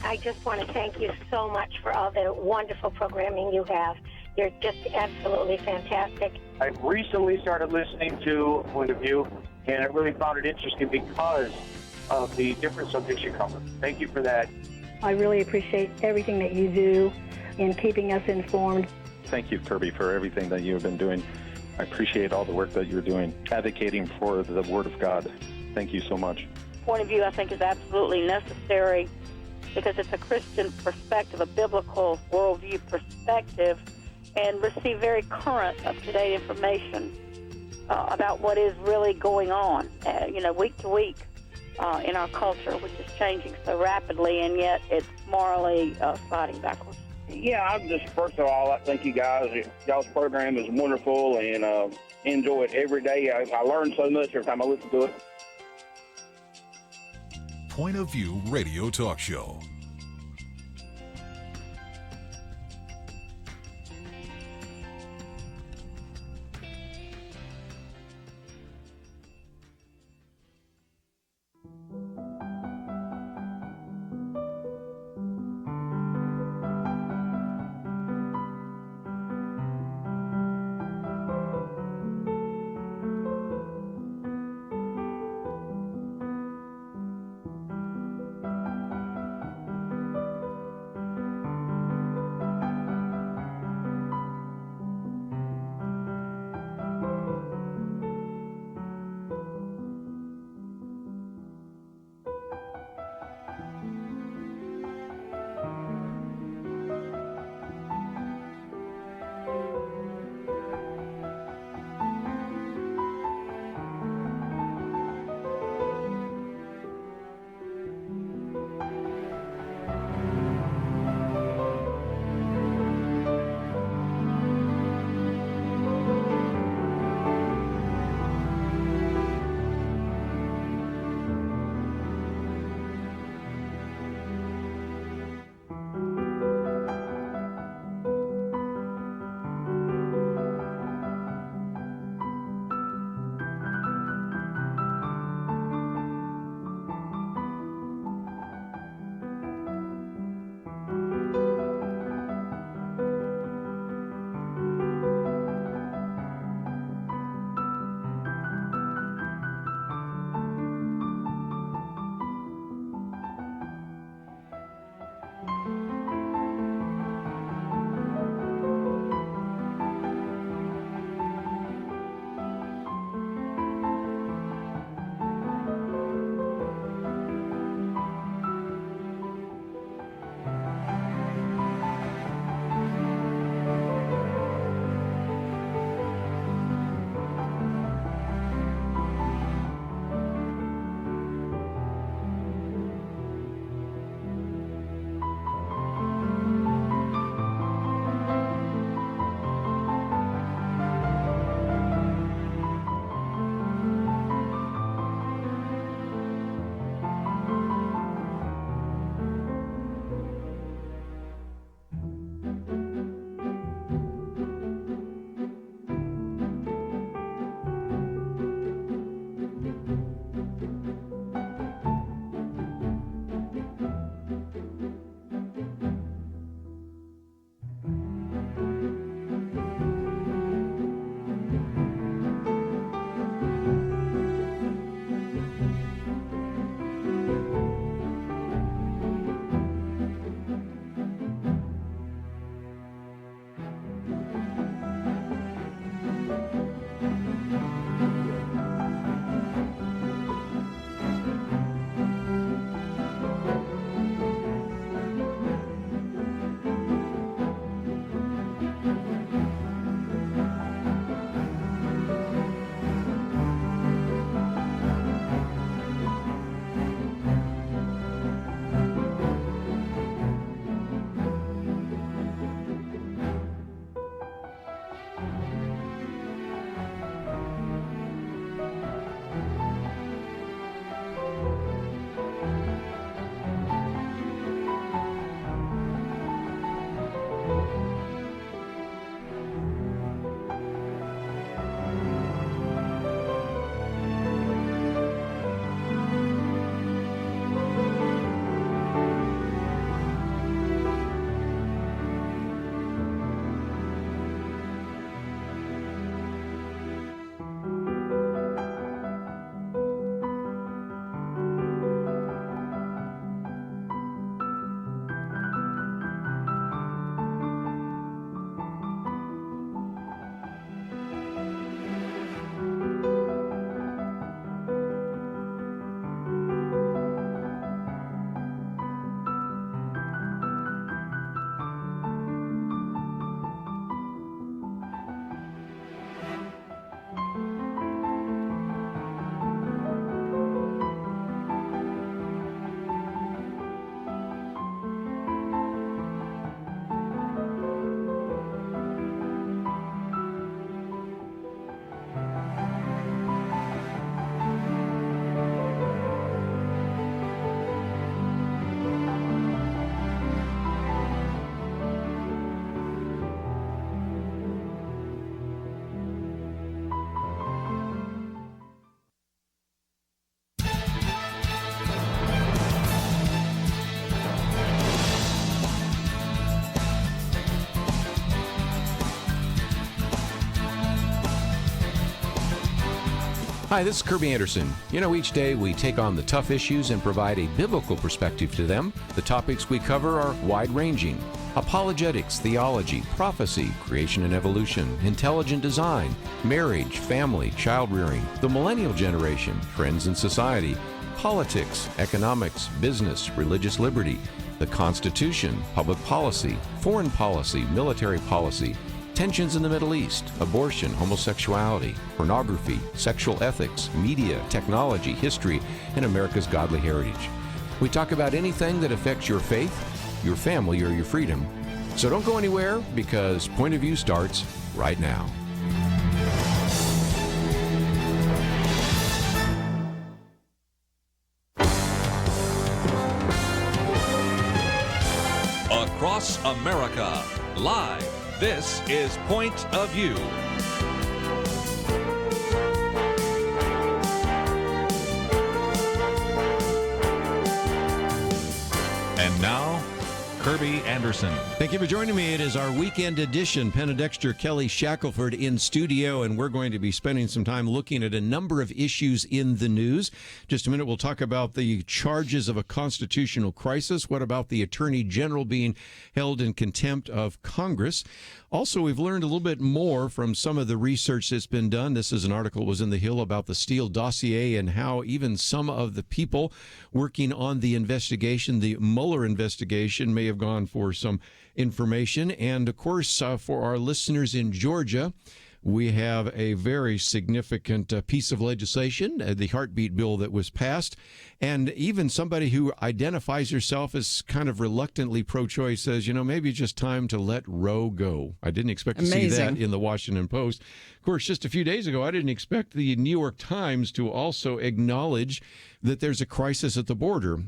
I just want to thank you so much for all the wonderful programming you have. You're just absolutely fantastic. I recently started listening to Point of View, and I really found it interesting because of the different subjects you cover. Thank you for that. I really appreciate everything that you do in keeping us informed. Thank you, Kerby, for everything that you have been doing. I appreciate all the work that you're doing, advocating for the Word of God. Thank you so much. Point of View, I think, is absolutely necessary because it's a Christian perspective, a biblical worldview perspective, and receive very current, up-to-date information about what is really going on, week to week in our culture, which is changing so rapidly, and yet it's morally sliding backwards. Yeah, I'm just, first of all, I thank you guys. Y'all's program is wonderful, and enjoy it every day. I learn so much every time I listen to it. Point of View Radio Talk Show. Hi, this is Kerby Anderson. You know, each day we take on the tough issues and provide a biblical perspective to them. The topics we cover are wide-ranging: apologetics, theology, prophecy, creation and evolution, intelligent design, marriage, family, child-rearing, the millennial generation, trends in society, politics, economics, business, religious liberty, the Constitution, public policy, foreign policy, military policy, tensions in the Middle East, abortion, homosexuality, pornography, sexual ethics, media, technology, history, and America's godly heritage. We talk about anything that affects your faith, your family, or your freedom. So don't go anywhere, because Point of View starts right now. Across America, live. This is Point of View. And now, Kerby Anderson. Thank you for joining me. It is our weekend edition. Penna, Dexter, Kelly, Shackelford in studio, and we're going to be spending some time looking at a number of issues in the news. Just a minute, we'll talk about the charges of a constitutional crisis. What about the Attorney General being held in contempt of Congress? Also, we've learned a little bit more from some of the research that's been done. This is an article that was in The Hill about the Steele dossier and how even some of the people working on the investigation, the Mueller investigation, may have gone for some information. And, of course, for our listeners in Georgia, we have a very significant piece of legislation, the heartbeat bill that was passed. And even somebody who identifies herself as kind of reluctantly pro-choice says, you know, maybe it's just time to let Roe go. I didn't expect to see that in the Washington Post. Of course, just a few days ago, I didn't expect the New York Times to also acknowledge that there's a crisis at the border.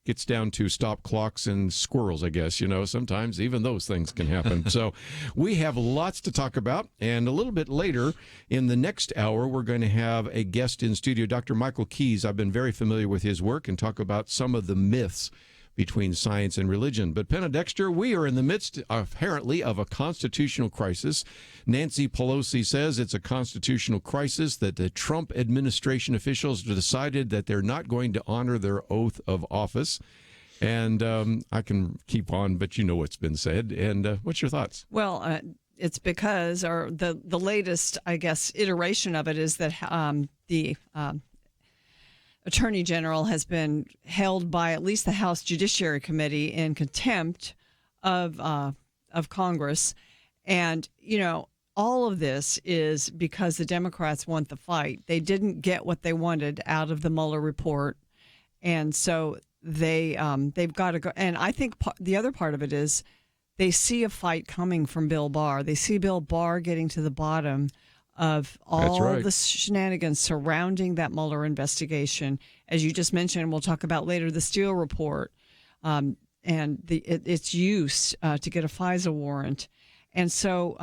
Gets down to stop clocks and squirrels, I guess. You know, sometimes even those things can happen. So we have lots to talk about. And a little bit later in the next hour, we're going to have a guest in studio, Dr. Michael Keas. I've been very familiar with his work and talk about some of the myths between science and religion. But Penna, Dexter, we are in the midst, apparently, of a constitutional crisis. Nancy Pelosi says it's a constitutional crisis, that the Trump administration officials have decided that they're not going to honor their oath of office. And I can keep on, but you know what's been said. And what's your thoughts? Well, it's because, or the latest, I guess, iteration of it is that the Attorney General has been held by at least the House Judiciary Committee in contempt of Congress. And, you know, all of this is because the Democrats want the fight. They didn't get what they wanted out of the Mueller report. And so they've got to go. And I think the other part of it is they see a fight coming from Bill Barr. They see Bill Barr getting to the bottom of all the shenanigans surrounding that Mueller investigation. As you just mentioned, we'll talk about later, the Steele report and its use to get a FISA warrant. And so,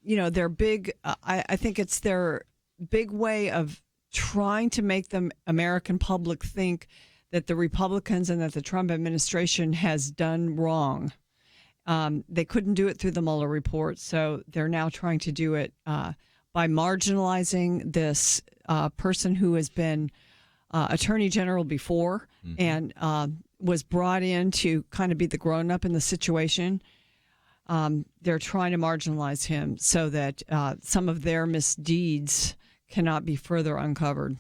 you know, their big, I think it's their big way of trying to make the American public think that the Republicans and that the Trump administration has done wrong. They couldn't do it through the Mueller report, so they're now trying to do it by marginalizing this person who has been Attorney General before and was brought in to kind of be the grown-up in the situation. They're trying to marginalize him so that some of their misdeeds cannot be further uncovered.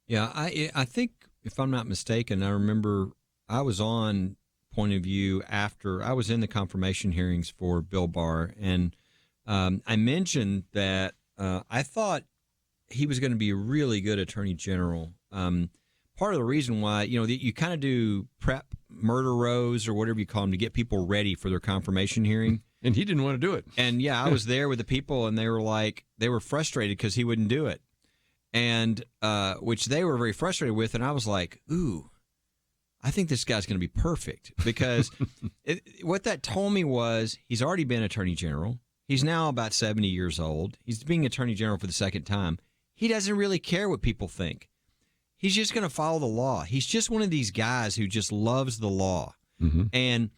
Yeah, I think, if I'm not mistaken, I remember I was on Point of View after I was in the confirmation hearings for Bill Barr, and I mentioned that I thought he was going to be a really good Attorney General. Part of the reason why, you know, you kind of do prep murder rows or whatever you call them to get people ready for their confirmation hearing. And he didn't want to do it. And yeah, I was there with the people, and they were frustrated because he wouldn't do it, and which they were very frustrated with. And I was like, ooh, I think this guy's going to be perfect, because what that told me was he's already been Attorney General. He's now about 70 years old. He's being Attorney General for the second time. He doesn't really care what people think. He's just going to follow the law. He's just one of these guys who just loves the law. Mm-hmm. And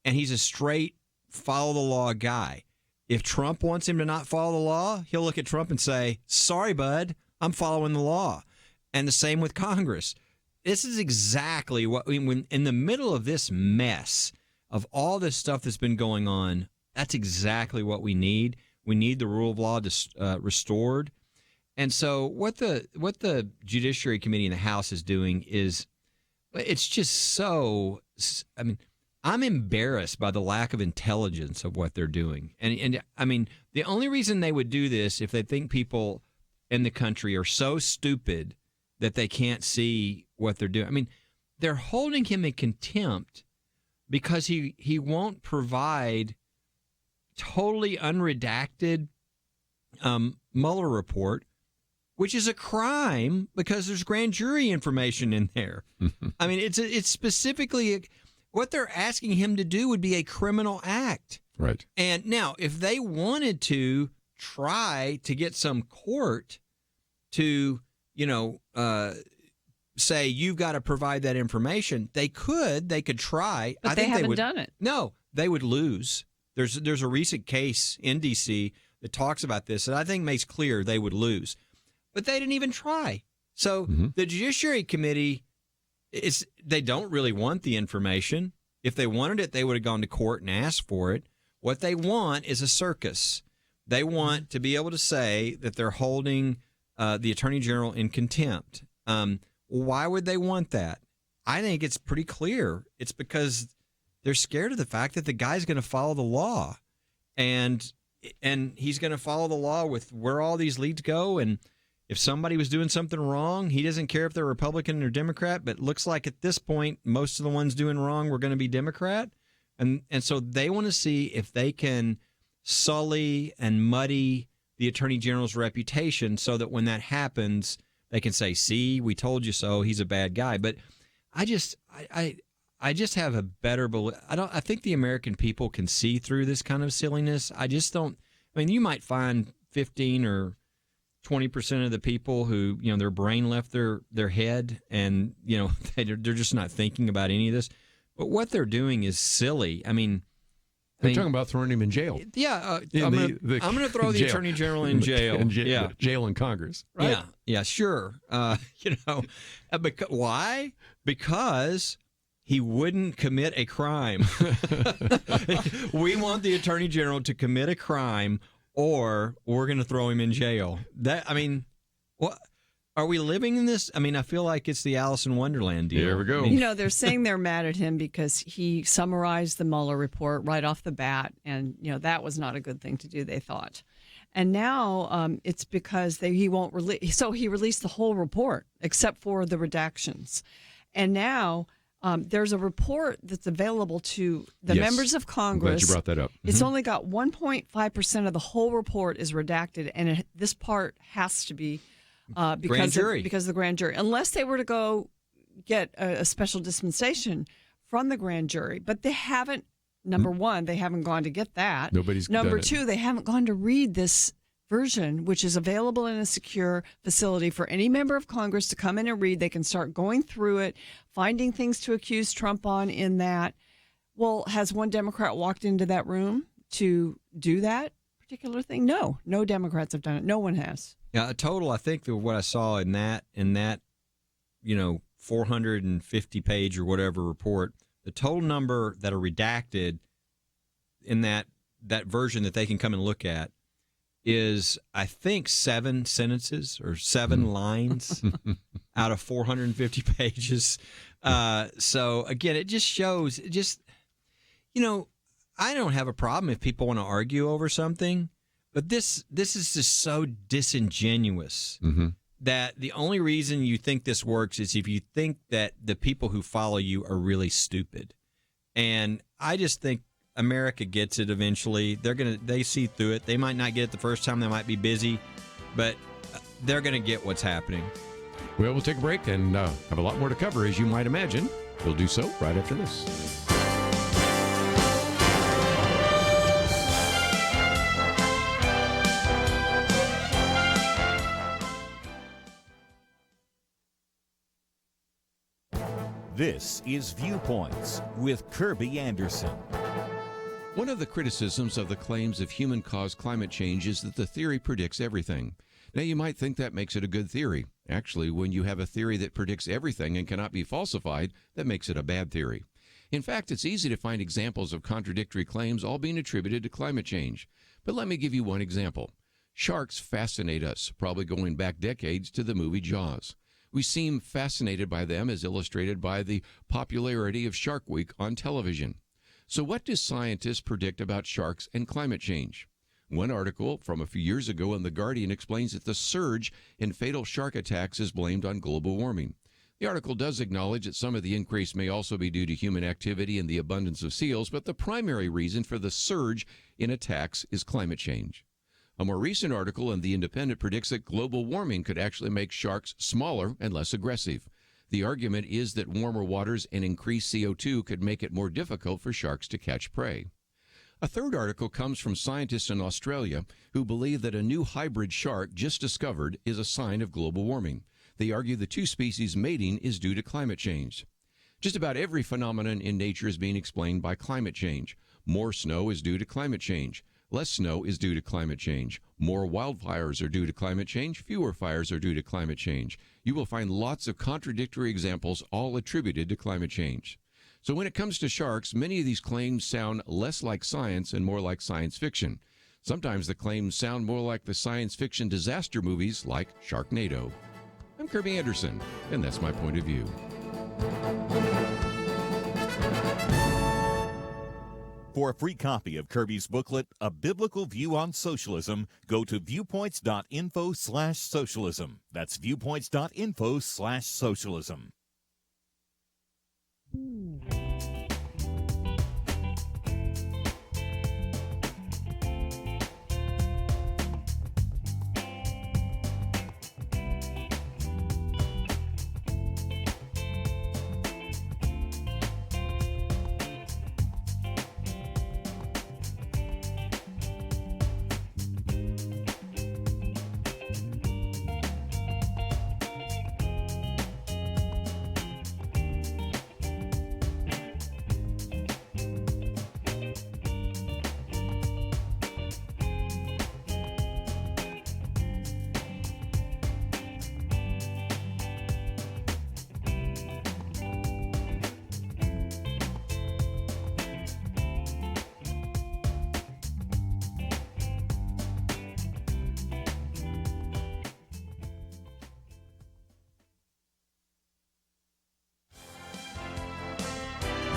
he's a straight follow the law guy. If Trump wants him to not follow the law, he'll look at Trump and say, sorry, bud, I'm following the law. And the same with Congress. This is exactly what when in the middle of this mess of all this stuff that's been going on, that's exactly what we need. We need the rule of law restored. And so what the Judiciary Committee in the House is doing is, it's just so, I mean, I'm embarrassed by the lack of intelligence of what they're doing. And I mean, the only reason they would do this if they think people in the country are so stupid that they can't see what they're doing. I mean, they're holding him in contempt because he won't provide totally unredacted Mueller report, which is a crime because there's grand jury information in there. I mean, it's specifically what they're asking him to do would be a criminal act. Right. And now, if they wanted to try to get some court to, say you've got to provide that information, they could try. But they haven't done it. No, they would lose. There's a recent case in D.C. that talks about this, and I think makes clear they would lose. But they didn't even try. So the Judiciary Committee, they don't really want the information. If they wanted it, they would have gone to court and asked for it. What they want is a circus. They want to be able to say that they're holding the Attorney General in contempt. Why would they want that? I think it's pretty clear. It's because they're scared of the fact that the guy's going to follow the law. And he's going to follow the law with where all these leads go. And if somebody was doing something wrong, he doesn't care if they're Republican or Democrat, but looks like at this point, most of the ones doing wrong were going to be Democrat. And so they want to see if they can sully and muddy the Attorney General's reputation so that when that happens, they can say, see, we told you so, he's a bad guy. But I just have a better belief. I think the American people can see through this kind of silliness. I just don't. I mean, you might find 15 or 20% of the people who, their brain left their head and, they're just not thinking about any of this. But what they're doing is silly. I mean, they're talking about throwing him in jail. Yeah, I'm going to throw the Attorney General in jail. Jail in Congress. Right? Yeah, sure. Why? Because he wouldn't commit a crime. We want the Attorney General to commit a crime, or we're going to throw him in jail. What? Are we living in this? I mean, I feel like it's the Alice in Wonderland deal. There we go. They're saying they're mad at him because he summarized the Mueller report right off the bat, and that was not a good thing to do, they thought. And now it's because he won't release. So he released the whole report except for the redactions, and now there's a report that's available to the members of Congress. I'm glad you brought that up. It's only got 1.5% of the whole report is redacted, and this part has to be. Because of the grand jury, unless they were to go get a special dispensation from the grand jury, but they haven't. Number one, they haven't gone to get that. Nobody's Number done it. two, they haven't gone to read this version, which is available in a secure facility for any member of Congress to come in and read. They can start going through it, finding things to accuse Trump on in that. Well, has one Democrat walked into that room to do that particular thing? No Democrats have done it. No one has. Yeah, a total, I think what I saw in that 450 page or whatever report, the total number that are redacted in that version that they can come and look at is, I think, 7 sentences or 7 lines out of 450 pages. So again, it just shows, I don't have a problem if people want to argue over something. But this is just so disingenuous that the only reason you think this works is if you think that the people who follow you are really stupid. And I just think America gets it eventually. They see through it. They might not get it the first time. They might be busy, but they're going to get what's happening. Well, we'll take a break and have a lot more to cover, as you might imagine. We'll do so right after this. This is Viewpoints with Kerby Anderson. One of the criticisms of the claims of human-caused climate change is that the theory predicts everything. Now, you might think that makes it a good theory. Actually, when you have a theory that predicts everything and cannot be falsified, that makes it a bad theory. In fact, it's easy to find examples of contradictory claims all being attributed to climate change. But let me give you one example. Sharks fascinate us, probably going back decades to the movie Jaws. We seem fascinated by them as illustrated by the popularity of Shark Week on television. So what do scientists predict about sharks and climate change? One article from a few years ago in The Guardian explains that the surge in fatal shark attacks is blamed on global warming. The article does acknowledge that some of the increase may also be due to human activity and the abundance of seals, but the primary reason for the surge in attacks is climate change. A more recent article in The Independent predicts that global warming could actually make sharks smaller and less aggressive. The argument is that warmer waters and increased CO2 could make it more difficult for sharks to catch prey. A third article comes from scientists in Australia who believe that a new hybrid shark just discovered is a sign of global warming. They argue the two species mating is due to climate change. Just about every phenomenon in nature is being explained by climate change. More snow is due to climate change. Less snow is due to climate change. More wildfires are due to climate change. Fewer fires are due to climate change. You will find lots of contradictory examples, all attributed to climate change. So when it comes to sharks, many of these claims sound less like science and more like science fiction. Sometimes the claims sound more like the science fiction disaster movies like Sharknado. I'm Kerby Anderson, and that's my point of view. For a free copy of Kerby's booklet, A Biblical View on Socialism, go to viewpoints.info/socialism. That's viewpoints.info/socialism.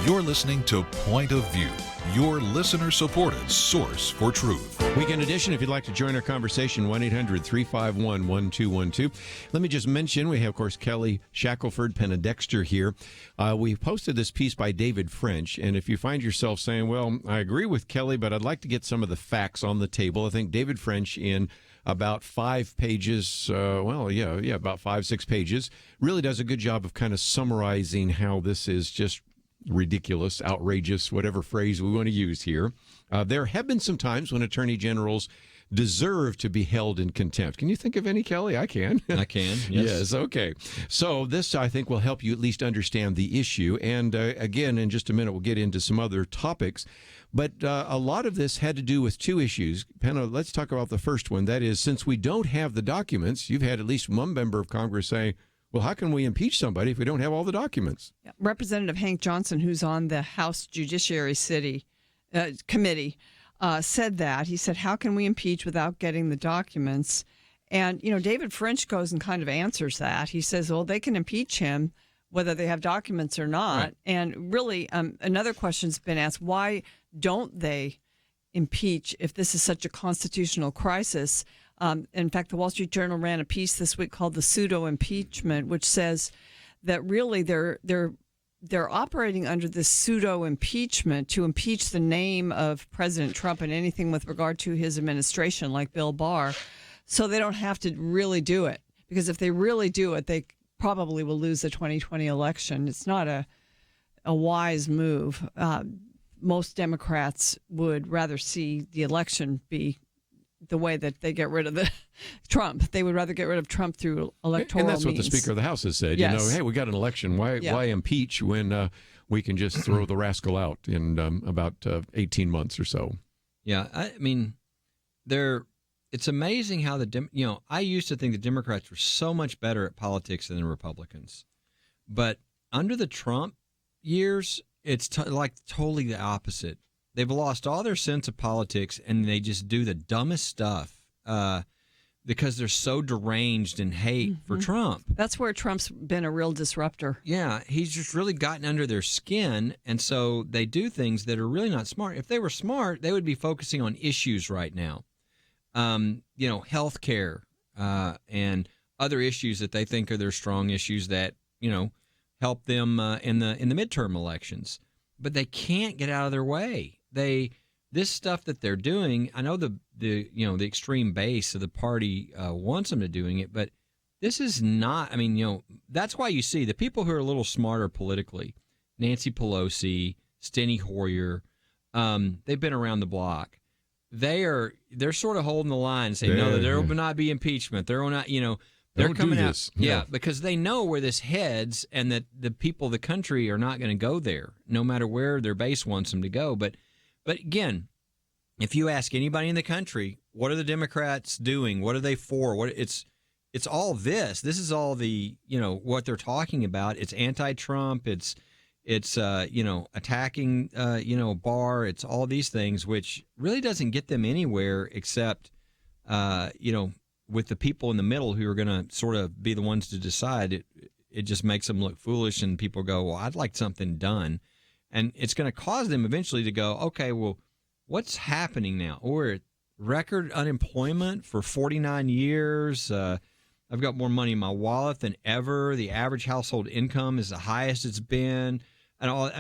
You're listening to Point of View, your listener-supported source for truth. Weekend edition, if you'd like to join our conversation, 1-800-351-1212. Let me just mention, we have, of course, Kelly Shackelford, Penna, Dexter here. We posted this piece by David French, and if you find yourself saying, well, I agree with Kelly, but I'd like to get some of the facts on the table, I think David French in about 5 pages, about 5-6 pages, really does a good job of kind of summarizing how this is just ridiculous, outrageous, whatever phrase we want to use here. There have been some times when attorney generals deserve to be held in contempt. Can you think of any, Kelly? I can. I can, yes. Yes, okay. So this, I think, will help you at least understand the issue. And again, in just a minute, we'll get into some other topics. But a lot of this had to do with two issues. Penna, let's talk about the first one. That is, since we don't have the documents, you've had at least one member of Congress say, well, how can we impeach somebody if we don't have all the documents? Yeah. Representative Hank Johnson, who's on the House Judiciary Committee, said that. He said, how can we impeach without getting the documents? And, David French goes and kind of answers that. He says, well, they can impeach him whether they have documents or not. Right. And really, another question's been asked, why don't they impeach if this is such a constitutional crisis? In fact, the Wall Street Journal ran a piece this week called "The Pseudo Impeachment," which says that really they're operating under this pseudo impeachment to impeach the name of President Trump and anything with regard to his administration, like Bill Barr, so they don't have to really do it. Because if they really do it, they probably will lose the 2020 election. It's not a wise move. Most Democrats would rather see the election be the way that they get rid of the Trump. They would rather get rid of Trump through electoral means. And that's what the means. Speaker of the House has said. Yes. Hey, we got an election. Why impeach when we can just throw the rascal out in about 18 months or so? Yeah, I mean, it's it's amazing how I used to think the Democrats were so much better at politics than the Republicans. But under the Trump years, it's totally the opposite. They've lost all their sense of politics, and they just do the dumbest stuff because they're so deranged in hate for Trump. That's where Trump's been a real disruptor. Yeah, he's just really gotten under their skin, and so they do things that are really not smart. If they were smart, they would be focusing on issues right now. Health care and other issues that they think are their strong issues that, help them in the midterm elections. But they can't get out of their way. This stuff that they're doing, I know the extreme base of the party wants them to doing it, but this is not, that's why you see the people who are a little smarter politically, Nancy Pelosi, Steny Hoyer, they've been around the block. They're sort of holding the line and saying, no, that there will not be impeachment. There will not, they're coming out. Yeah, because they know where this heads and that the people of the country are not going to go there, no matter where their base wants them to go. But again, if you ask anybody in the country, what are the Democrats doing? What are they for? It's all this. This is all the, what they're talking about. It's anti-Trump. It's attacking, Barr. It's all these things, which really doesn't get them anywhere except, with the people in the middle who are going to sort of be the ones to decide. It just makes them look foolish, and people go, well, I'd like something done. And it's going to cause them eventually to go, okay, well, what's happening now? We're at record unemployment for 49 years. I've got more money in my wallet than ever. The average household income is the highest it's been. And all,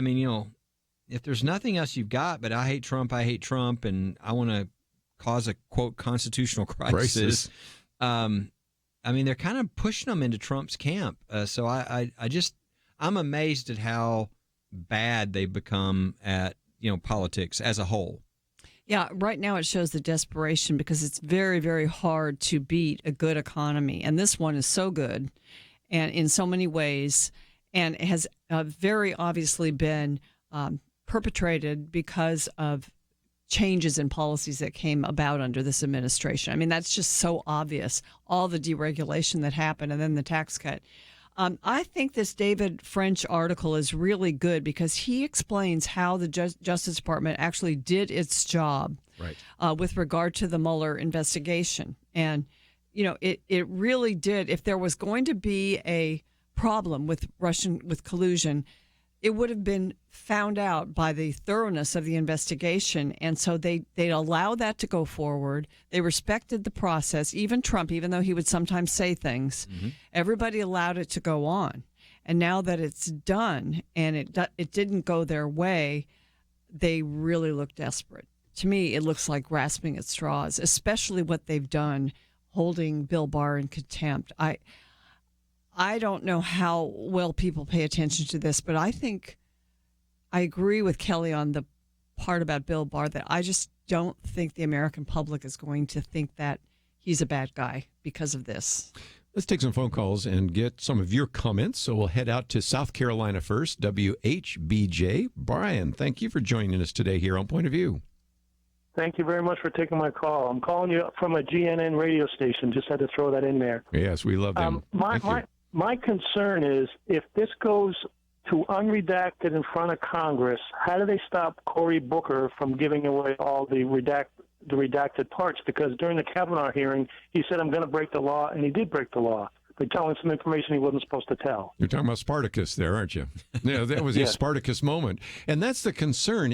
if there's nothing else you've got, but I hate Trump, and I want to cause a, quote, constitutional crisis. They're kind of pushing them into Trump's camp. So I'm amazed at how bad they've become at, politics as a whole. Yeah, right now it shows the desperation because it's very, very hard to beat a good economy. And this one is so good and in so many ways, and has very obviously been perpetrated because of changes in policies that came about under this administration. That's just so obvious, all the deregulation that happened and then the tax cut. I think this David French article is really good because he explains how the Justice Department actually did its job with regard to the Mueller investigation. And, it really did. If there was going to be a problem with collusion, it would have been found out by the thoroughness of the investigation. And so they allowed that to go forward. They respected the process. Even Trump, even though he would sometimes say things, everybody allowed it to go on. And now that it's done and it didn't go their way, they really look desperate. To me, it looks like grasping at straws, especially what they've done, holding Bill Barr in contempt. I don't know how well people pay attention to this, but I think I agree with Kelly on the part about Bill Barr that I just don't think the American public is going to think that he's a bad guy because of this. Let's take some phone calls and get some of your comments. So we'll head out to South Carolina first, WHBJ. Brian, thank you for joining us today here on Point of View. Thank you very much for taking my call. I'm calling you from a GNN radio station. Just had to throw that in there. Yes, we love them. My concern is if this goes to unredacted in front of Congress, how do they stop Cory Booker from giving away all the redacted parts? Because during the Kavanaugh hearing, he said, I'm going to break the law, and he did break the law. By telling some information he wasn't supposed to tell. You're talking about Spartacus there, aren't you? Yeah, that was a Spartacus moment. And that's the concern.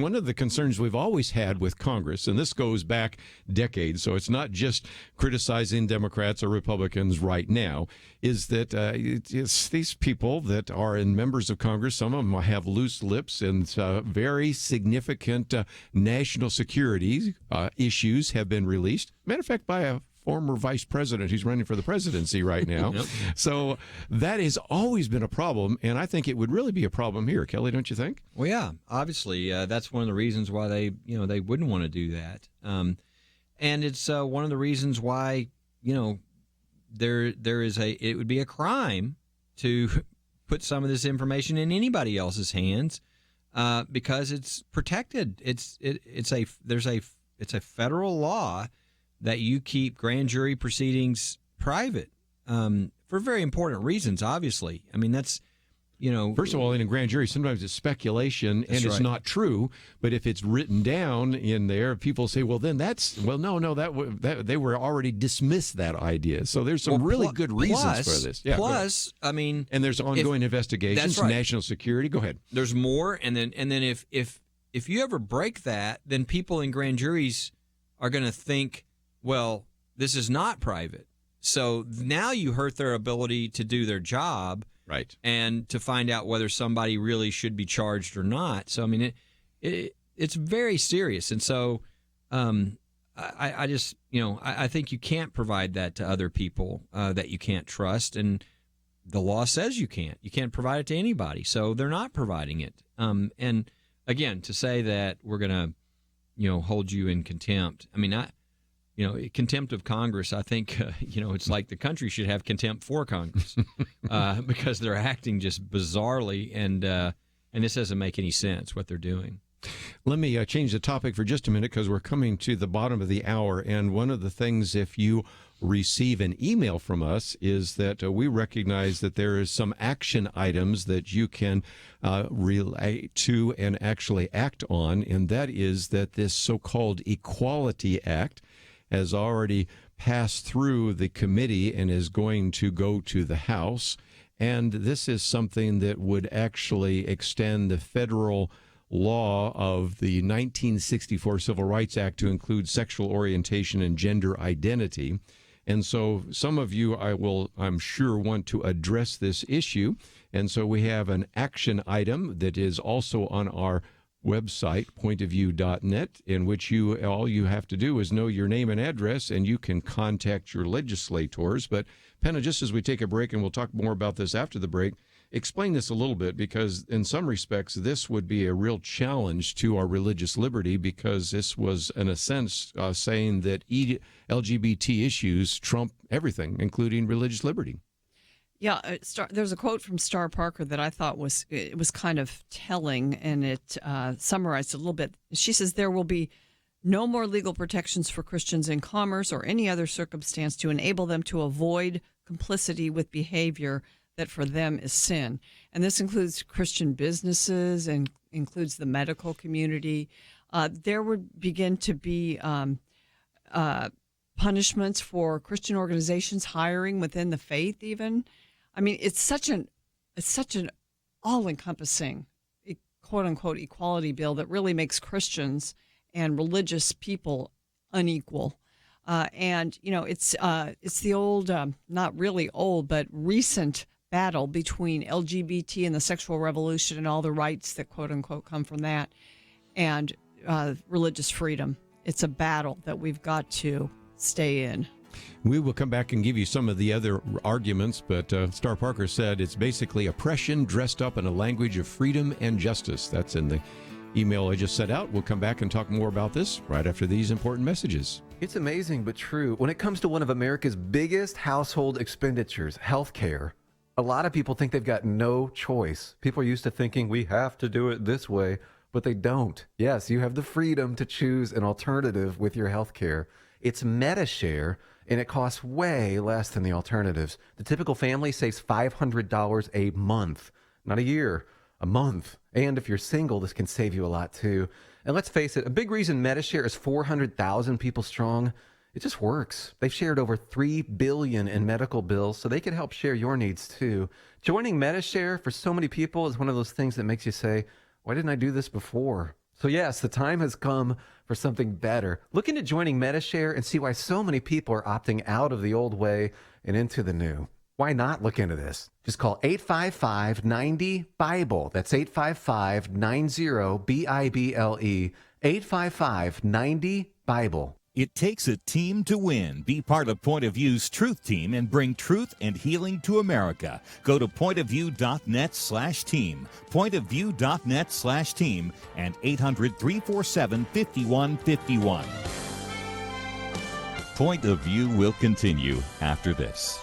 One of the concerns we've always had with Congress, and this goes back decades, so it's not just criticizing Democrats or Republicans right now, is that it's these people that are members of Congress. Some of them have loose lips, and very significant national security issues have been released. Matter of fact, by a former vice president who's running for the presidency right now. So that has always been a problem, and I think it would really be a problem here. Kelly, don't you think? Well, yeah, obviously that's one of the reasons why they wouldn't want to do that, and it's one of the reasons why it would be a crime to put some of this information in anybody else's hands because it's protected. It's a federal law that you keep grand jury proceedings private for very important reasons, obviously. I mean, that's, First of all, in a grand jury, sometimes it's speculation and it's not true. But if it's written down in there, people say, well, then they were already dismissed that idea. So there's some really good reasons for this. Yeah, plus, I mean, and there's ongoing investigations, national security. Go ahead. There's more, and then if you ever break that, then people in grand juries are going to think, well, this is not private. So now you hurt their ability to do their job. Right. And to find out whether somebody really should be charged or not. So, I mean, it's very serious. And so I just, I think you can't provide that to other people that you can't trust. And the law says you can't. You can't provide it to anybody. So they're not providing it. And, again, to say that we're going to, hold you in contempt, I mean, contempt of Congress, I think, it's like the country should have contempt for Congress because they're acting just bizarrely, and this doesn't make any sense, what they're doing. Let me change the topic for just a minute because we're coming to the bottom of the hour, and one of the things, if you receive an email from us, is that we recognize that there is some action items that you can relate to and actually act on, and that is that this so-called Equality Act has already passed through the committee and is going to go to the House. And this is something that would actually extend the federal law of the 1964 Civil Rights Act to include sexual orientation and gender identity. And so some of you, I'm sure, want to address this issue. And so we have an action item that is also on our website, pointofview.net, in which all you have to do is know your name and address, and you can contact your legislators. But Penna, just as we take a break, and we'll talk more about this after the break, explain this a little bit, because in some respects this would be a real challenge to our religious liberty, because this was, in a sense, saying that LGBT issues trump everything, including religious liberty. Yeah, there's a quote from Star Parker that I thought was kind of telling, and it summarized a little bit. She says there will be no more legal protections for Christians in commerce or any other circumstance to enable them to avoid complicity with behavior that for them is sin. And this includes Christian businesses and includes the medical community. There would begin to be punishments for Christian organizations hiring within the faith even. I mean, it's such an all-encompassing, quote-unquote, equality bill that really makes Christians and religious people unequal. And, it's the old, not really old, but recent battle between LGBT and the sexual revolution and all the rights that, quote-unquote, come from that, and religious freedom. It's a battle that we've got to stay in. We will come back and give you some of the other arguments, but Star Parker said it's basically oppression dressed up in a language of freedom and justice. That's in the email I just sent out. We'll come back and talk more about this right after these important messages. It's amazing but true. When it comes to one of America's biggest household expenditures, healthcare, a lot of people think they've got no choice. People are used to thinking we have to do it this way, but they don't. Yes, you have the freedom to choose an alternative with your healthcare. It's MediShare, and it costs way less than the alternatives. The typical family saves $500 a month, not a year, a month. And if you're single, this can save you a lot too. And let's face it, a big reason MediShare is 400,000 people strong, it just works. They've shared over $3 billion in medical bills, so they can help share your needs too. Joining MediShare for so many people is one of those things that makes you say, why didn't I do this before? So yes, the time has come for something better. Look into joining MediShare and see why so many people are opting out of the old way and into the new. Why not look into this? Just call 855-90-BIBLE. That's 855-90-BIBLE. 855-90-BIBLE. It takes a team to win. Be part of Point of View's Truth Team and bring truth and healing to America. Go to pointofview.net/team, pointofview.net/team, and 800-347-5151. Point of View will continue after this.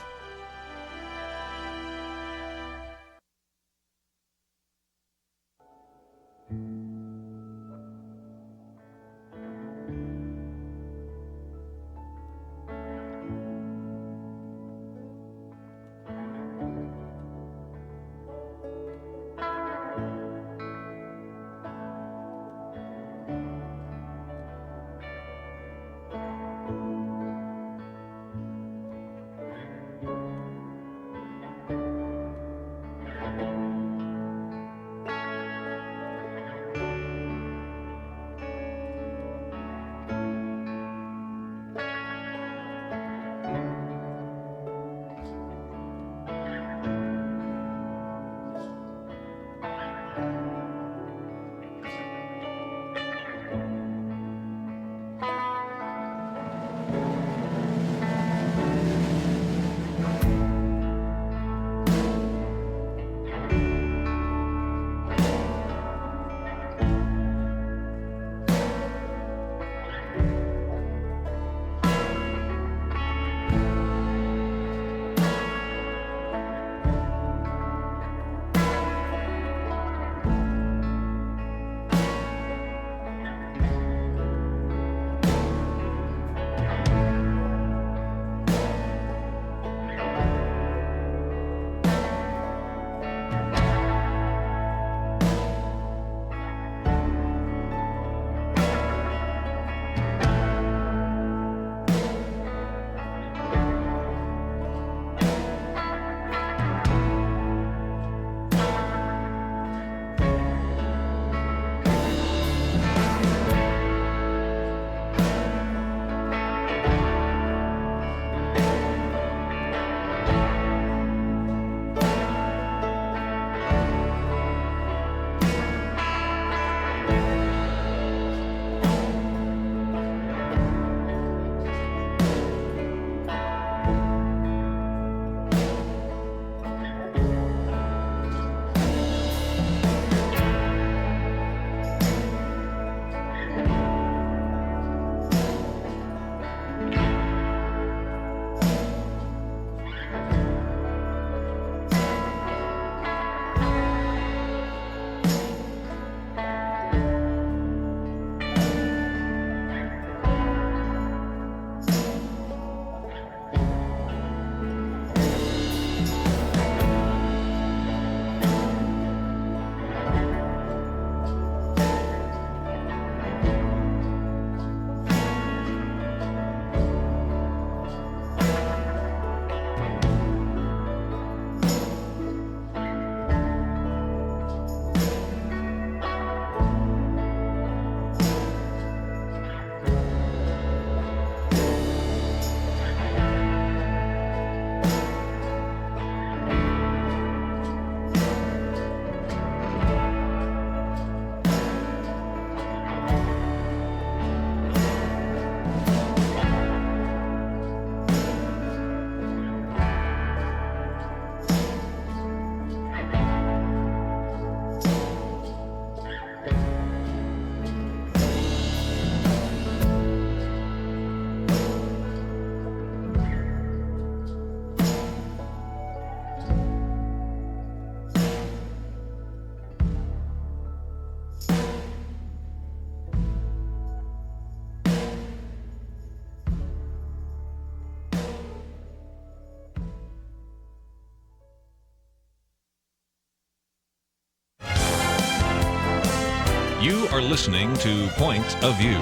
You are listening to Point of View.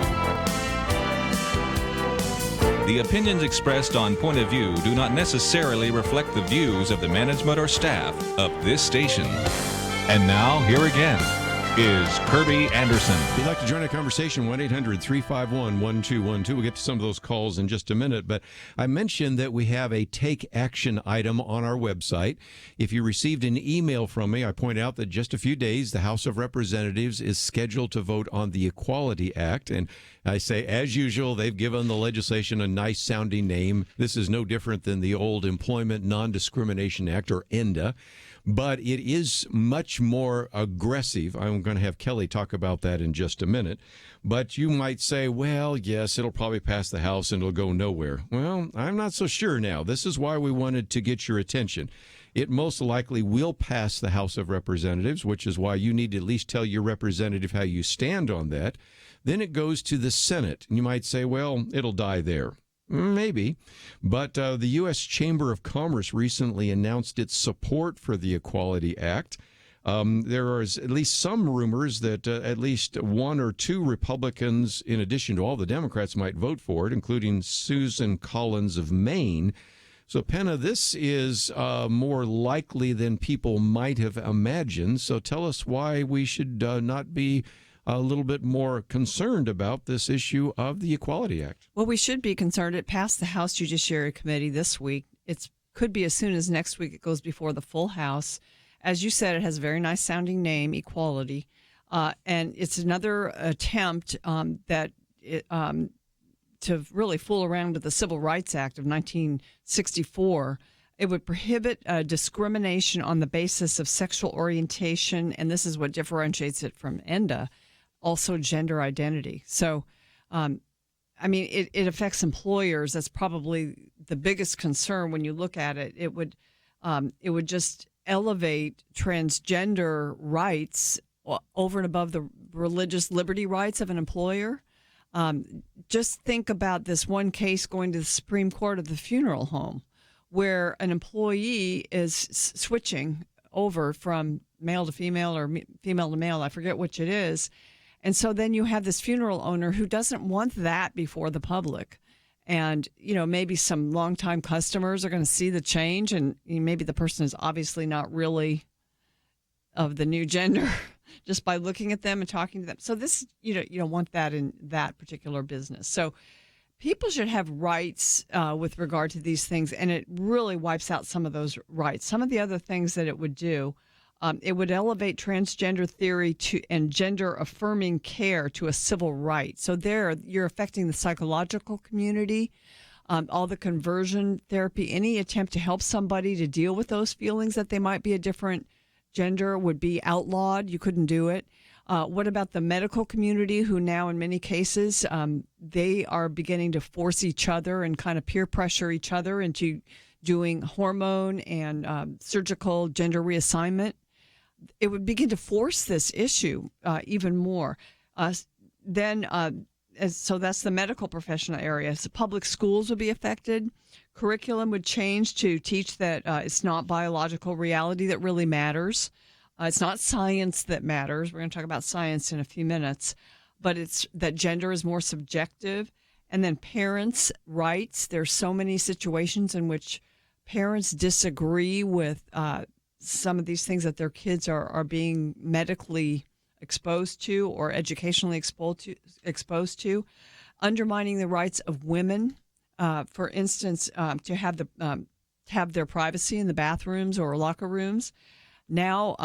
The opinions expressed on Point of View do not necessarily reflect the views of the management or staff of this station. And now, here again is Kerby Anderson. If you'd like to join our conversation, 1-800-351-1212. We'll get to some of those calls in just a minute, but I mentioned that we have a take action item on our website. If you received an email from me, I point out that just a few days, the House of Representatives is scheduled to vote on the Equality Act, and I say, as usual, they've given the legislation a nice-sounding name. This is no different than the old Employment Non-Discrimination Act, or ENDA. But it is much more aggressive. I'm going to have Kelly talk about that in just a minute. But you might say, well, yes, it'll probably pass the House and it'll go nowhere. Well, I'm not so sure now. This is why we wanted to get your attention. It most likely will pass the House of Representatives, which is why you need to at least tell your representative how you stand on that. Then it goes to the Senate. And you might say, well, it'll die there. Maybe, but the U.S. Chamber of Commerce recently announced its support for the Equality Act. There is at least some rumors that at least one or two Republicans, in addition to all the Democrats, might vote for it, including Susan Collins of Maine. So, Penna, this is more likely than people might have imagined. So tell us why we should not be a little bit more concerned about this issue of the Equality Act. Well, we should be concerned. It passed the House Judiciary Committee this week. It could be as soon as next week it goes before the full House. As you said, it has a very nice sounding name, Equality. And it's another attempt to really fool around with the Civil Rights Act of 1964. It would prohibit discrimination on the basis of sexual orientation, and this is what differentiates it from ENDA, also gender identity. So, it affects employers. That's probably the biggest concern when you look at it. It would just elevate transgender rights over and above the religious liberty rights of an employer. Just think about this one case going to the Supreme Court of the funeral home, where an employee is switching over from male to female or female to male. I forget which it is. And so then you have this funeral owner who doesn't want that before the public. And, maybe some longtime customers are going to see the change, and maybe the person is obviously not really of the new gender just by looking at them and talking to them. So this, you don't want that in that particular business. So people should have rights with regard to these things, and it really wipes out some of those rights. Some of the other things that it would do, it would elevate transgender theory and gender-affirming care to a civil right. So there, you're affecting the psychological community, all the conversion therapy, any attempt to help somebody to deal with those feelings that they might be a different gender would be outlawed. You couldn't do it. What about the medical community, who now in many cases, they are beginning to force each other and kind of peer pressure each other into doing hormone and surgical gender reassignment? It would begin to force this issue even more. So that's the medical professional area. So public schools would be affected. Curriculum would change to teach that it's not biological reality that really matters. It's not science that matters. We're going to talk about science in a few minutes, but it's that gender is more subjective. And then parents' rights. There's so many situations in which parents disagree with some of these things that their kids are being medically exposed to or educationally exposed to, undermining the rights of women, for instance, to have their privacy in the bathrooms or locker rooms. Now,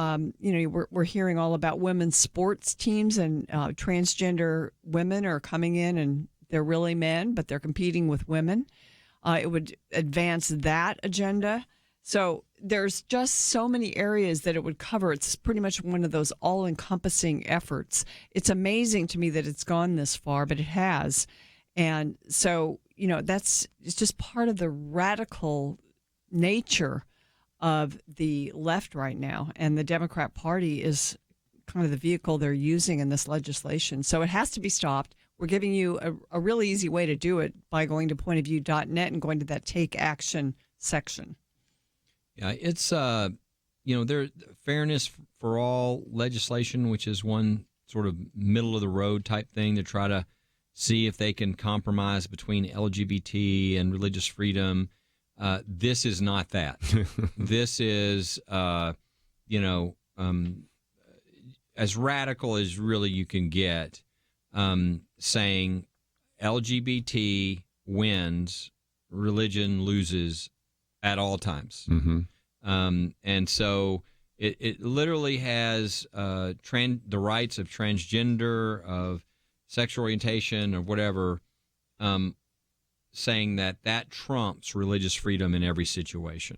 we're hearing all about women's sports teams, and transgender women are coming in and they're really men, but they're competing with women. It would advance that agenda. So there's just so many areas that it would cover. It's pretty much one of those all-encompassing efforts. It's amazing to me that it's gone this far, but it has. And so, it's just part of the radical nature of the left right now. And the Democrat Party is kind of the vehicle they're using in this legislation. So it has to be stopped. We're giving you a really easy way to do it by going to pointofview.net and going to that Take Action section. Yeah, it's, there fairness for all legislation, which is one sort of middle of the road type thing to try to see if they can compromise between LGBT and religious freedom. This is not that. This is, as radical as really you can get, saying LGBT wins, religion loses at all times. Mm-hmm. And so it literally has the rights of transgender, of sexual orientation, or whatever, saying that trumps religious freedom in every situation,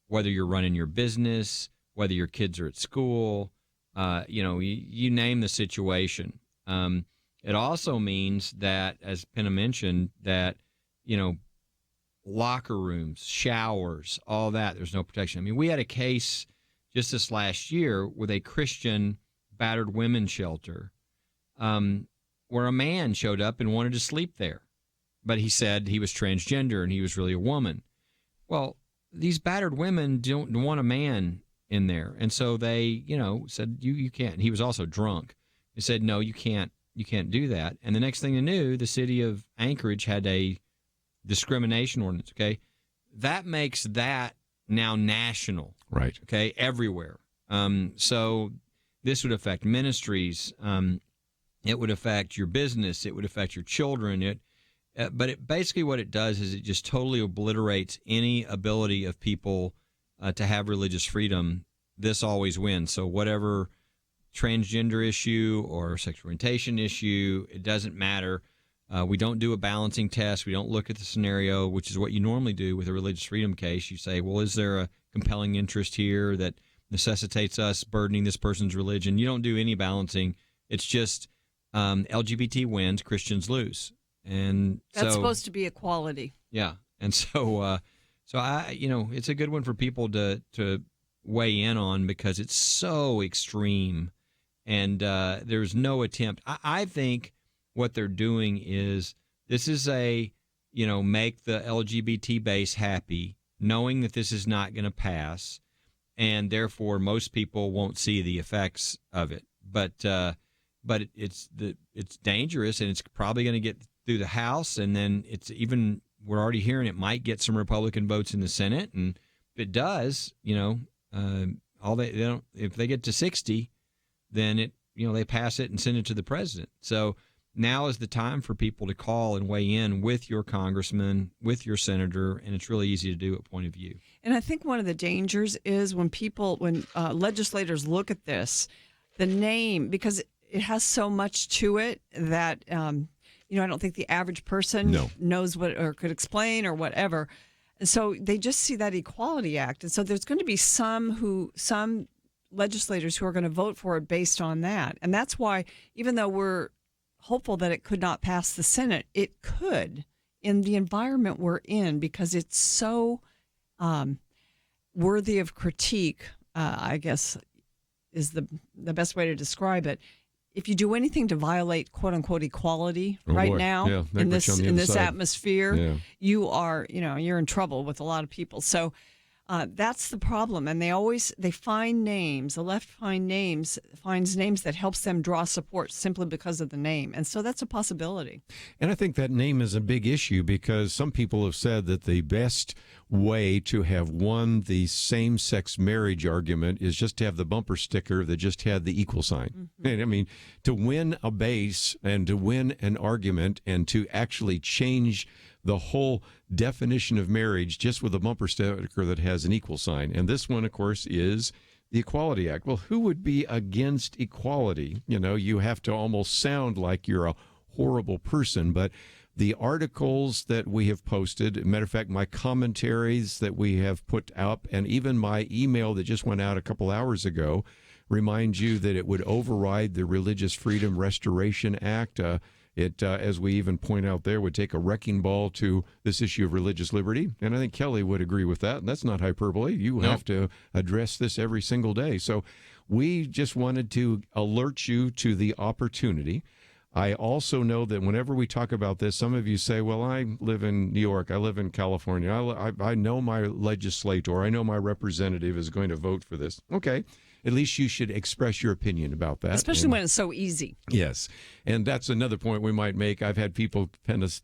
whether you're running your business, whether your kids are at school, you name the situation. It also means that, as Penna mentioned, that, locker rooms, showers, all that, there's no protection. I mean, we had a case just this last year with a Christian battered women's shelter where a man showed up and wanted to sleep there. But he said he was transgender and he was really a woman. Well, these battered women don't want a man in there. And so they, said, you can't. He was also drunk. They said, no, you can't do that. And the next thing they knew, the city of Anchorage had a discrimination ordinance, okay? That makes that now national. Right. Okay, everywhere. So this would affect ministries. It would affect your business. It would affect your children. But basically what it does is it just totally obliterates any ability of people to have religious freedom. This always wins. So whatever transgender issue or sexual orientation issue, it doesn't matter. We don't do a balancing test. We don't look at the scenario, which is what you normally do with a religious freedom case. You say, well, is there a compelling interest here that necessitates us burdening this person's religion? You don't do any balancing. It's just LGBT wins, Christians lose. And that's supposed to be equality. Yeah. And so it's a good one for people to weigh in on because it's so extreme and there's no attempt. I think what they're doing is this is make the LGBT base happy, knowing that this is not going to pass, and therefore most people won't see the effects of it. But it's dangerous, and it's probably going to get through the House, and then we're already hearing it might get some Republican votes in the Senate, and if it does, if they get to 60, then they pass it and send it to the president. So now is the time for people to call and weigh in with your congressman, with your senator, and it's really easy to do at Point of View. And I think one of the dangers is when legislators look at this, the name, because it has so much to it that I don't think the average person knows what or could explain or whatever. And so they just see that Equality Act. And so there's going to be some legislators who are going to vote for it based on that. And that's why, even though we're hopeful that it could not pass the Senate, it could in the environment we're in because it's so worthy of critique, I guess is the best way to describe it. If you do anything to violate "quote unquote" equality now in this atmosphere, you are you're in trouble with a lot of people. So that's the problem, and they find names. The left finds names that helps them draw support simply because of the name, and so that's a possibility. And I think that name is a big issue because some people have said that the best way to have won the same-sex marriage argument is just to have the bumper sticker that just had the equal sign. Mm-hmm. And I mean, to win a base and to win an argument and to actually change the whole definition of marriage just with a bumper sticker that has an equal sign. And this one, of course, is the Equality Act. Well, who would be against equality? You have to almost sound like you're a horrible person, but the articles that we have posted, matter of fact, my commentaries that we have put up, and even my email that just went out a couple hours ago, remind you that it would override the Religious Freedom Restoration Act. It, as we even point out there, would take a wrecking ball to this issue of religious liberty. And I think Kelly would agree with that. And that's not hyperbole. You have to address this every single day. So we just wanted to alert you to the opportunity. I also know that whenever we talk about this, some of you say, well, I live in New York, I live in California, I know my legislator, I know my representative is going to vote for this. Okay, at least you should express your opinion about that. Especially when it's so easy. Yes, and that's another point we might make. I've had people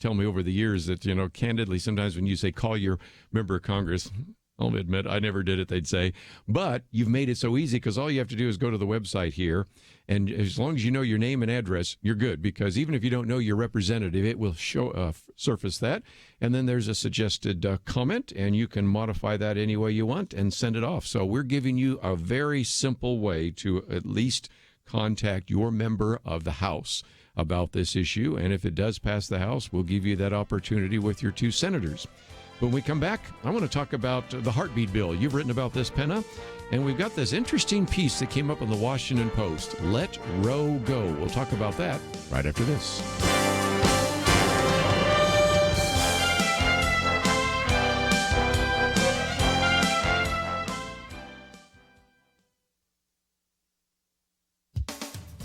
tell me over the years that, candidly, sometimes when you say call your member of Congress, I'll admit I never did it, they'd say. But you've made it so easy because all you have to do is go to the website here. And as long as you know your name and address, you're good. Because even if you don't know your representative, it will surface that. And then there's a suggested comment, and you can modify that any way you want and send it off. So we're giving you a very simple way to at least contact your member of the House about this issue. And if it does pass the House, we'll give you that opportunity with your 2 senators. When we come back, I want to talk about the heartbeat bill. You've written about this, Penna, and we've got this interesting piece that came up in the Washington Post. Let Roe go. We'll talk about that right after this.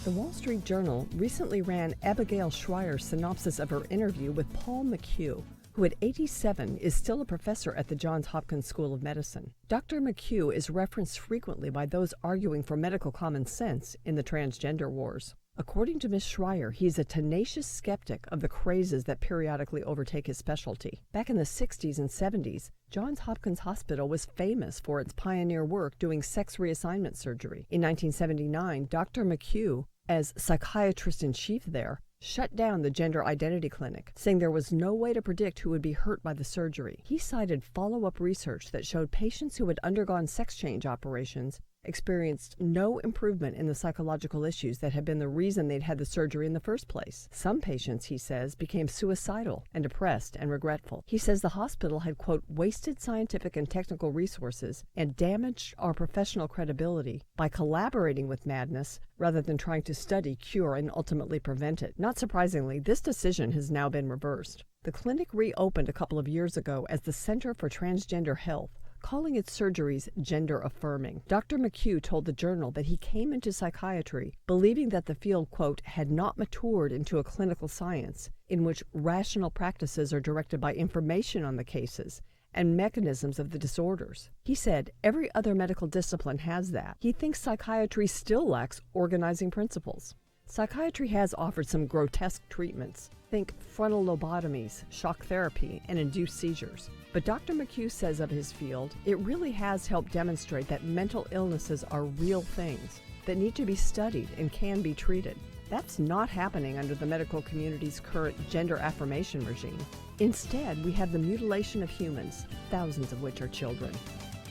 The Wall Street Journal recently ran Abigail Schreier's synopsis of her interview with Paul McHugh, who at 87 is still a professor at the Johns Hopkins School of Medicine. Dr. McHugh is referenced frequently by those arguing for medical common sense in the transgender wars. According to Ms. Schreier, he's a tenacious skeptic of the crazes that periodically overtake his specialty. Back in the 60s and 70s, Johns Hopkins Hospital was famous for its pioneer work doing sex reassignment surgery. In 1979, Dr. McHugh, as psychiatrist-in-chief there, shut down the gender identity clinic, saying there was no way to predict who would be hurt by the surgery. He cited follow-up research that showed patients who had undergone sex change operations experienced no improvement in the psychological issues that had been the reason they'd had the surgery in the first place. Some patients, he says, became suicidal and depressed and regretful. He says the hospital had, quote, wasted scientific and technical resources and damaged our professional credibility by collaborating with madness rather than trying to study, cure, and ultimately prevent it. Not surprisingly, this decision has now been reversed. The clinic reopened a couple of years ago as the Center for Transgender Health, calling its surgeries gender-affirming. Dr. McHugh told the Journal that he came into psychiatry believing that the field, quote, had not matured into a clinical science in which rational practices are directed by information on the cases and mechanisms of the disorders. He said every other medical discipline has that. He thinks psychiatry still lacks organizing principles. Psychiatry has offered some grotesque treatments. Think frontal lobotomies, shock therapy, and induced seizures. But Dr. McHugh says of his field, it really has helped demonstrate that mental illnesses are real things that need to be studied and can be treated. That's not happening under the medical community's current gender affirmation regime. Instead, we have the mutilation of humans, thousands of which are children.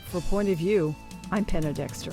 For Point of View, I'm Penna Dexter.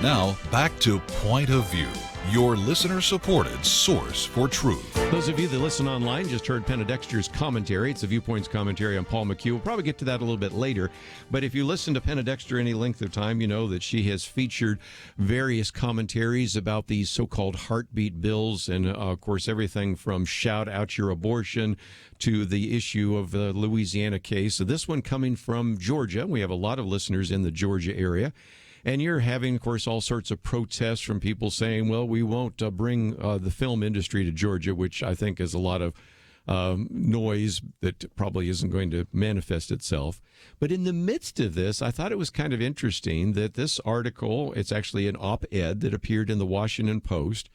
Now, back to Point of View, your listener-supported source for truth. Those of you that listen online just heard Penna Dexter's commentary. It's a Viewpoints commentary on Paul McHugh. We'll probably get to that a little bit later. But if you listen to Penna Dexter any length of time, you know that she has featured various commentaries about these so-called heartbeat bills. And, of course, everything from shout out your abortion to the issue of the Louisiana case. So this one coming from Georgia. We have a lot of listeners in the Georgia area. And you're having, of course, all sorts of protests from people saying, well, we won't bring the film industry to Georgia, which I think is a lot of noise that probably isn't going to manifest itself. But in the midst of this, I thought it was kind of interesting that this article, it's actually an op-ed that appeared in the Washington Post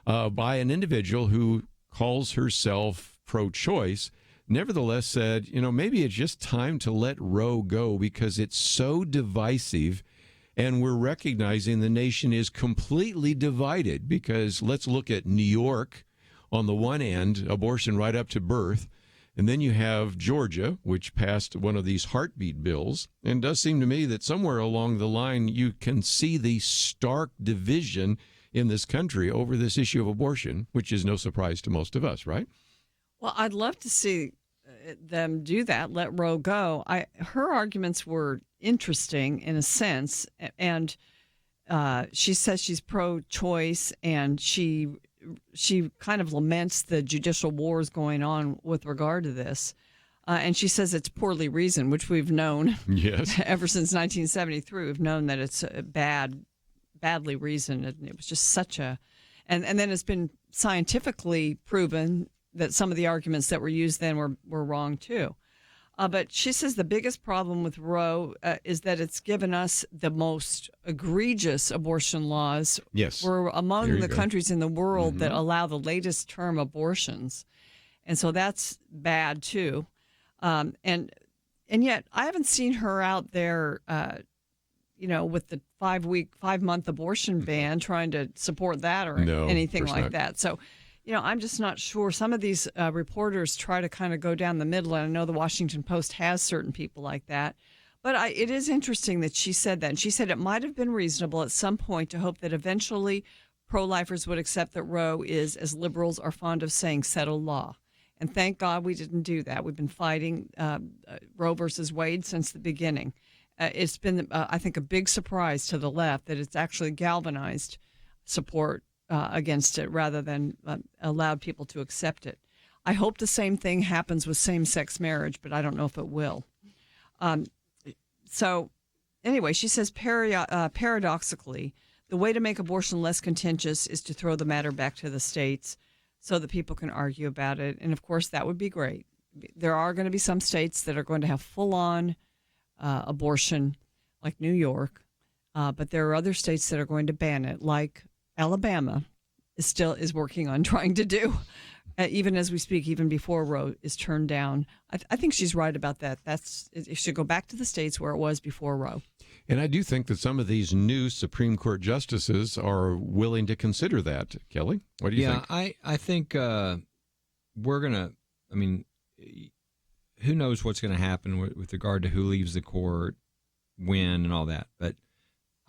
by an individual who calls herself pro-choice, nevertheless said, maybe it's just time to let Roe go because it's so divisive. And we're recognizing the nation is completely divided because let's look at New York on the one end, abortion right up to birth. And then you have Georgia, which passed one of these heartbeat bills. And it does seem to me that somewhere along the line, you can see the stark division in this country over this issue of abortion, which is no surprise to most of us, right? Well, I'd love to see them do that, let Roe go. Her arguments were interesting in a sense, and she says she's pro-choice, and she kind of laments the judicial wars going on with regard to this, and she says it's poorly reasoned, which we've known ever since 1973. We've known that it's badly reasoned, and it was just such a, and then it's been scientifically proven that some of the arguments that were used then were wrong too. But she says the biggest problem with Roe is that it's given us the most egregious abortion laws. Yes. We're among the countries in the world that allow the latest term abortions. And so that's bad too. And yet I haven't seen her out there, with the 5-month abortion ban trying to support that or anything like that. So, I'm just not sure. Some of these reporters try to kind of go down the middle, and I know the Washington Post has certain people like that. But it is interesting that she said that. And she said it might have been reasonable at some point to hope that eventually pro-lifers would accept that Roe is, as liberals are fond of saying, settled law. And thank God we didn't do that. We've been fighting Roe versus Wade since the beginning. It's been, I think, a big surprise to the left that it's actually galvanized support against it rather than allowed people to accept it. I hope the same thing happens with same-sex marriage, but I don't know if it will. So anyway, she says paradoxically, the way to make abortion less contentious is to throw the matter back to the states so that people can argue about it. And, of course, that would be great. There are going to be some states that are going to have full-on abortion, like New York, but there are other states that are going to ban it, like Alabama is working on trying to do, even as we speak, even before Roe is turned down. I think she's right about that. It should go back to the states where it was before Roe. And I do think that some of these new Supreme Court justices are willing to consider that. Kelly, what do you think? Yeah, I think we're going to, who knows what's going to happen with regard to who leaves the court, when, and all that. But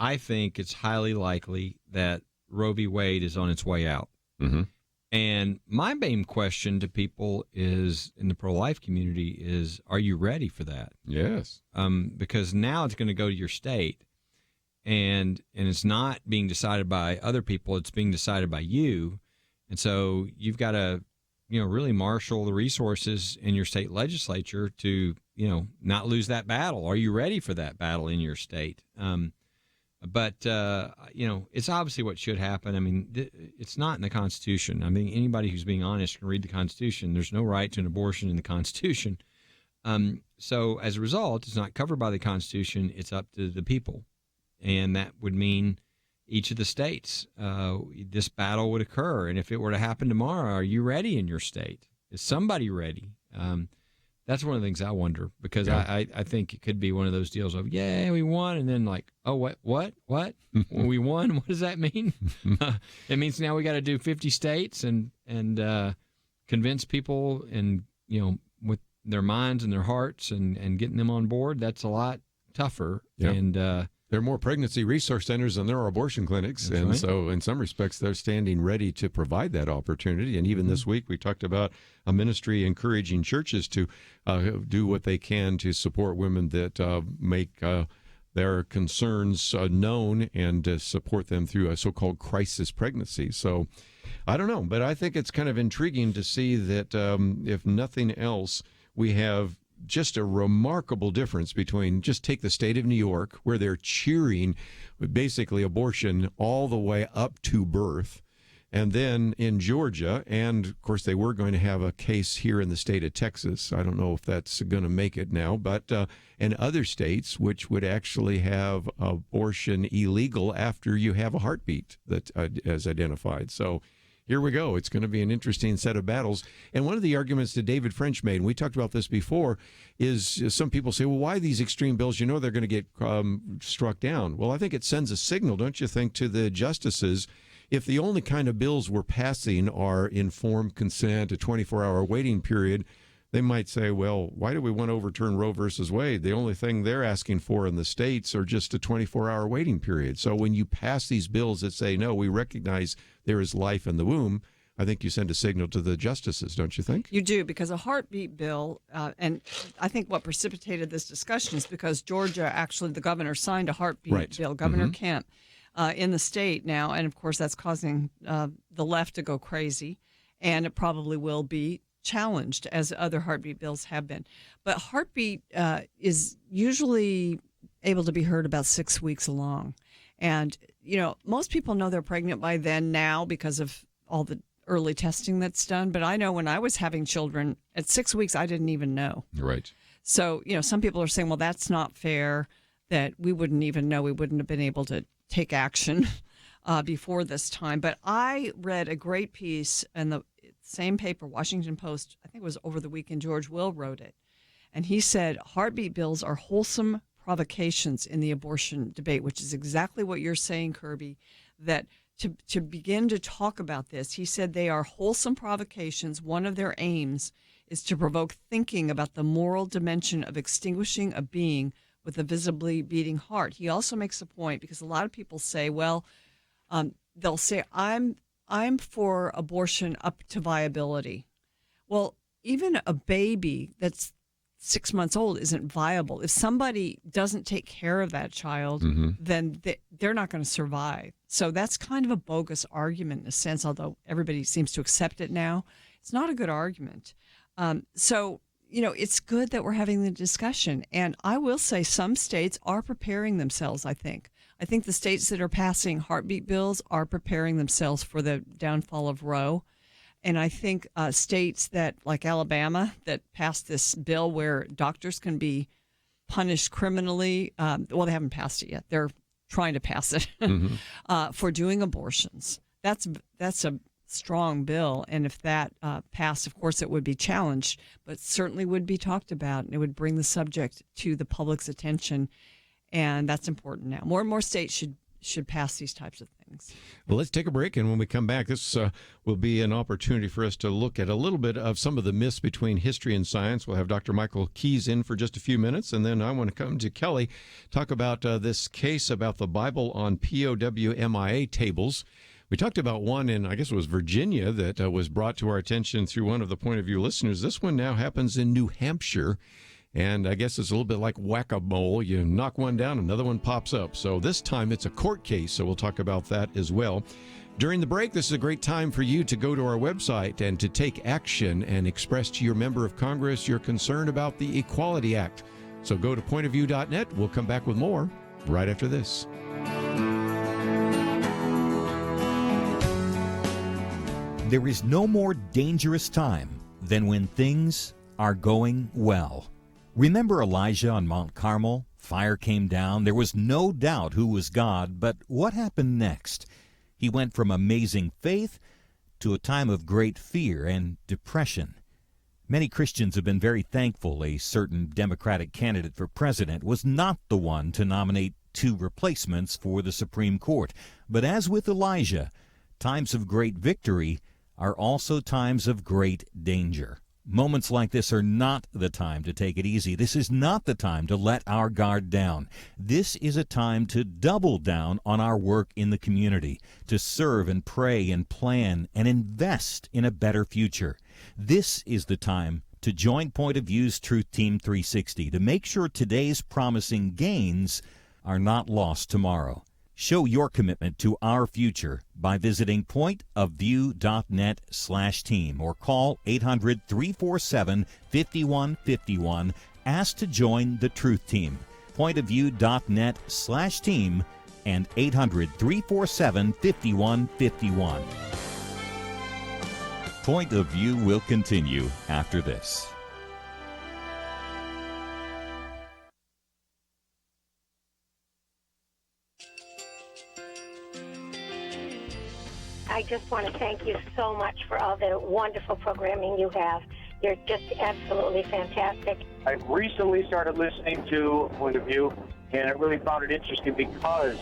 I think it's highly likely that Roe v. Wade is on its way out. Mm-hmm. And my main question to people is, in the pro-life community, is, are you ready for that? Yes. Because now it's going to go to your state, and it's not being decided by other people, it's being decided by you. And so you've got to, really marshal the resources in your state legislature to, not lose that battle. Are you ready for that battle in your state? But it's obviously what should happen. It's not in the Constitution. Anybody who's being honest can read the Constitution. There's no right to an abortion in the Constitution. So as a result, it's not covered by the Constitution. It's up to the people. And that would mean each of the states, this battle would occur. And if it were to happen tomorrow, are you ready in your state? Is somebody ready? That's one of the things I wonder, because I think it could be one of those deals of, yeah, we won, and then like, oh, what? We won? What does that mean? It means now we got to do 50 states and convince people, and with their minds and their hearts and getting them on board. That's a lot tougher. Yeah. And there are more pregnancy resource centers than there are abortion clinics. That's and right. So in some respects, they're standing ready to provide that opportunity. And even this week, we talked about a ministry encouraging churches to do what they can to support women that make their concerns known and support them through a so-called crisis pregnancy. So I don't know, but I think it's kind of intriguing to see that if nothing else, we have just a remarkable difference between, just take the state of New York, where they're cheering basically abortion all the way up to birth. and then in Georgia, and of course they were going to have a case here in the state of Texas. I don't know if that's going to make it now, but and other states which would actually have abortion illegal after you have a heartbeat that is identified. So here we go. It's going to be an interesting set of battles. And one of the arguments that David French made, and we talked about this before, is some people say, well, why these extreme bills? You know they're going to get struck down. Well, I think it sends a signal, don't you think, to the justices. If the only kind of bills we're passing are informed consent, a 24-hour waiting period, they might say, well, why do we want to overturn Roe versus Wade? The only thing they're asking for in the states are just a 24-hour waiting period. So when you pass these bills that say, no, we recognize there is life in the womb, I think you send a signal to the justices, don't you think? You do, because a heartbeat bill, and I think what precipitated this discussion is because Georgia, actually, the governor signed a heartbeat bill, Governor Kemp, in the state now. And, of course, that's causing the left to go crazy, and it probably will be challenged as other heartbeat bills have been. But heartbeat is usually able to be heard about 6 weeks along. And, you know, most people know they're pregnant by then now because of all the early testing that's done. But I know when I was having children at 6 weeks, I didn't even know. Right. So, you know, some people are saying, well, that's not fair, that we wouldn't even know. We wouldn't have been able to take action before this time. But I read a great piece in the same paper, Washington Post, I think it was over the weekend, George Will wrote it. And he said, heartbeat bills are wholesome provocations in the abortion debate, which is exactly what you're saying, Kerby, that to begin to talk about this, he said they are wholesome provocations. One of their aims is to provoke thinking about the moral dimension of extinguishing a being with a visibly beating heart. He also makes a point, because a lot of people say, well, they'll say, I'm for abortion up to viability. Well, even a baby that's 6 months old isn't viable. If somebody doesn't take care of that child, then they're not going to survive. So that's kind of a bogus argument in a sense, although everybody seems to accept it now. It's not a good argument. So, you know, it's good that we're having the discussion. And I will say some states are preparing themselves, I think. I think the states that are passing heartbeat bills are preparing themselves for the downfall of Roe. And I think states that, like Alabama, that passed this bill where doctors can be punished criminally. Well, they haven't passed it yet. They're trying to pass it for doing abortions. That's a strong bill. And if that passed, of course, it would be challenged, but certainly would be talked about. And it would bring the subject to the public's attention. And that's important now. More and more states should pass these types of things. Well, let's take a break, and when we come back, this will be an opportunity for us to look at a little bit of some of the myths between history and science. We'll have Dr. Michael Keas in for just a few minutes, and then I want to come to Kelly, talk about this case about the Bible on POW MIA tables. We talked about one in, I guess it was Virginia, that was brought to our attention through one of the Point of View listeners. This one now happens in New Hampshire. And I guess it's a little bit like whack-a-mole. You knock one down, another one pops up. So this time it's a court case, so we'll talk about that as well. During the break, this is a great time for you to go to our website and to take action and express to your member of Congress your concern about the Equality Act. So go to pointofview.net. We'll come back with more right after this. There is no more dangerous time than when things are going well. Remember Elijah on Mount Carmel? Fire came down. There was no doubt who was God, but what happened next? He went from amazing faith to a time of great fear and depression. Many Christians have been very thankful a certain Democratic candidate for president was not the one to nominate two replacements for the Supreme Court. But as with Elijah, times of great victory are also times of great danger. Moments like this are not the time to take it easy. This is not the time to let our guard down. This is a time to double down on our work in the community, to serve and pray and plan and invest in a better future. This is the time to join Point of View's Truth Team 360 to make sure today's promising gains are not lost tomorrow. Show your commitment to our future by visiting pointofview.net/team or call 800-347-5151. Ask to join the Truth Team. Pointofview.net/team and 800-347-5151. Point of View will continue after this. I just want to thank you so much for all the wonderful programming you have. You're just absolutely fantastic. I recently started listening to Point of View, and I really found it interesting because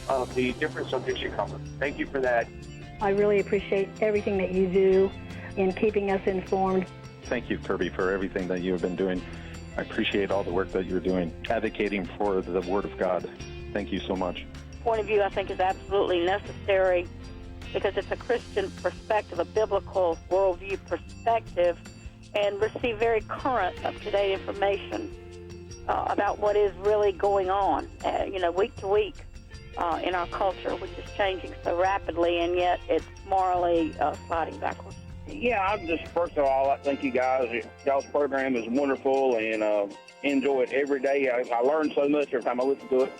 of the different subjects you cover. Thank you for that. I really appreciate everything that you do in keeping us informed. Thank you, Kerby, for everything that you have been doing. I appreciate all the work that you're doing, advocating for the Word of God. Thank you so much. Point of View, I think, is absolutely necessary because it's a Christian perspective, a biblical worldview perspective, and receive very current, up-to-date information about what is really going on, week to week in our culture, which is changing so rapidly, and yet it's morally sliding backwards. Yeah, I'm just, first of all, I thank you guys. Y'all's program is wonderful, and enjoy it every day. I learn so much every time I listen to it.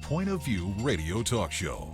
Point of View Radio Talk Show.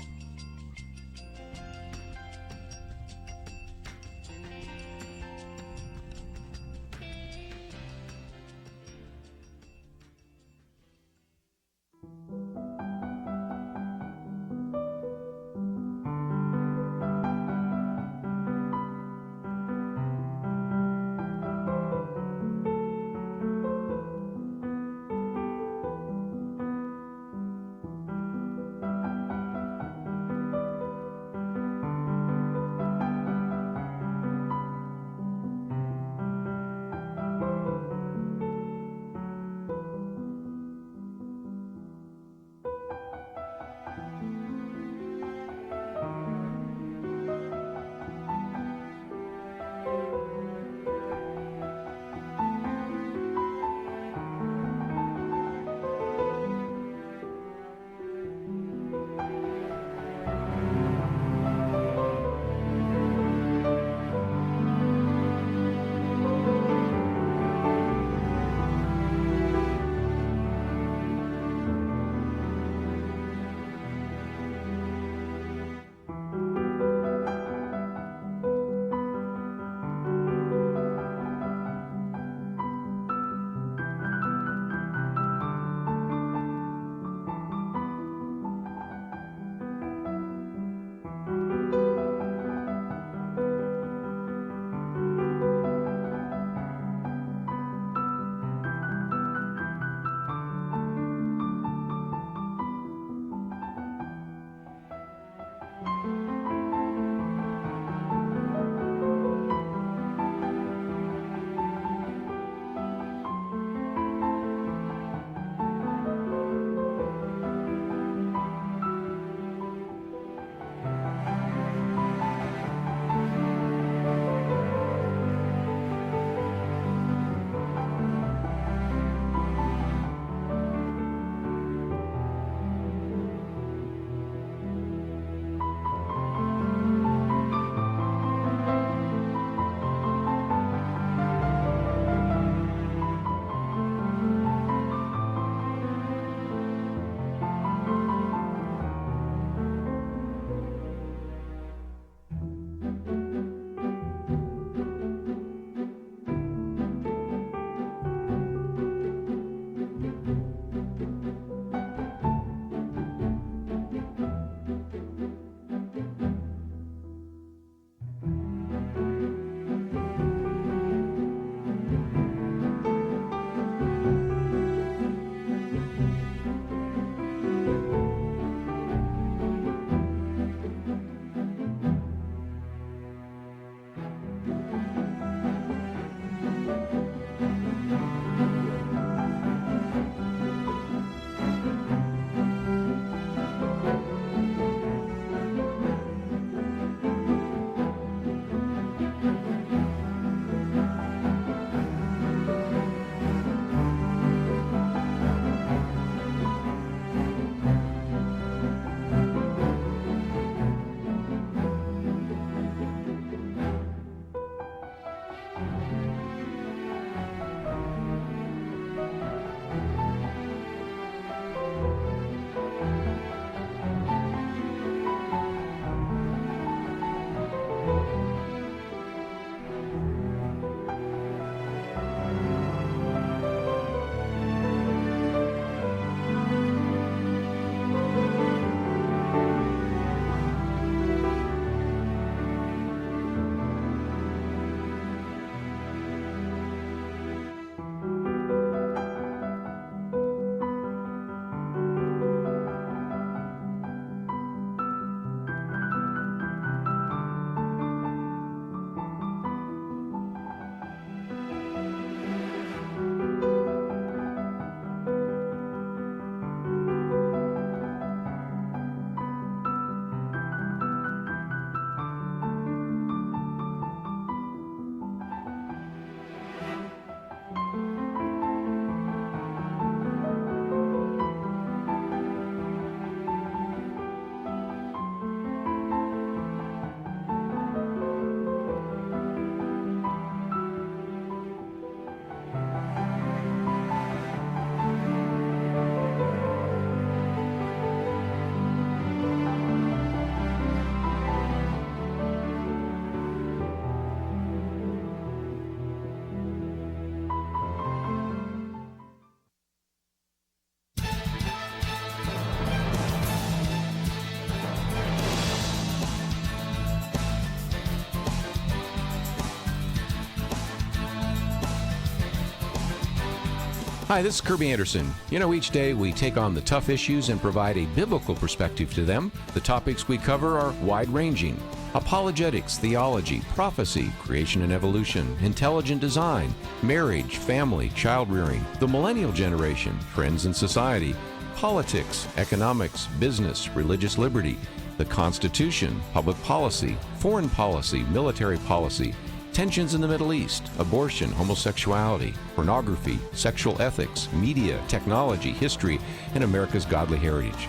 Hi, this is Kerby Anderson. Each day we take on the tough issues and provide a biblical perspective to them. The topics we cover are wide-ranging: apologetics, theology, prophecy, creation and evolution, intelligent design, marriage, family, child-rearing, the millennial generation, friends and society, politics, economics, business, religious liberty, the Constitution, public policy, foreign policy, military policy, tensions in the Middle East, abortion, homosexuality, pornography, sexual ethics, media, technology, history, and America's godly heritage.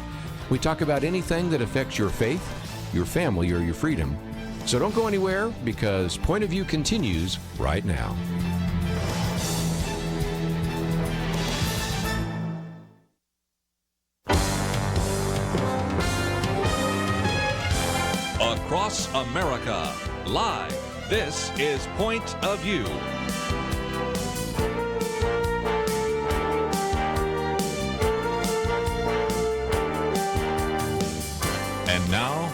We talk about anything that affects your faith, your family, or your freedom. So don't go anywhere, because Point of View continues right now. Across America, live. This is Point of View. And now,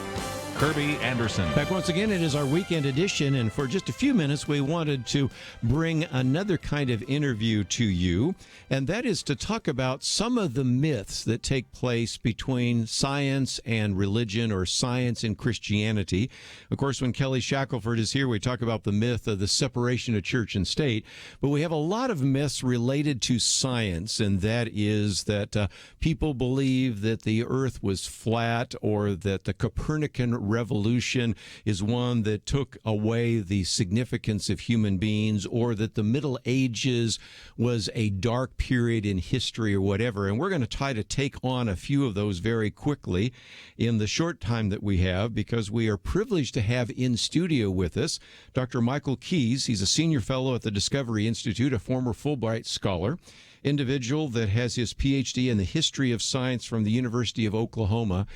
Kerby Anderson. Back once again, it is our weekend edition, and for just a few minutes, we wanted to bring another kind of interview to you, and that is to talk about some of the myths that take place between science and religion, or science and Christianity. Of course, when Kelly Shackelford is here, we talk about the myth of the separation of church and state, but we have a lot of myths related to science, and that is that people believe that the earth was flat, or that the Copernican revolution is one that took away the significance of human beings, or that the Middle Ages was a dark period in history, or whatever. And we're going to try to take on a few of those very quickly in the short time that we have, because we are privileged to have in studio with us Dr. Michael Keas. He's a senior fellow at the Discovery Institute, a former Fulbright scholar, individual that has his PhD in the history of science from the University of Oklahoma.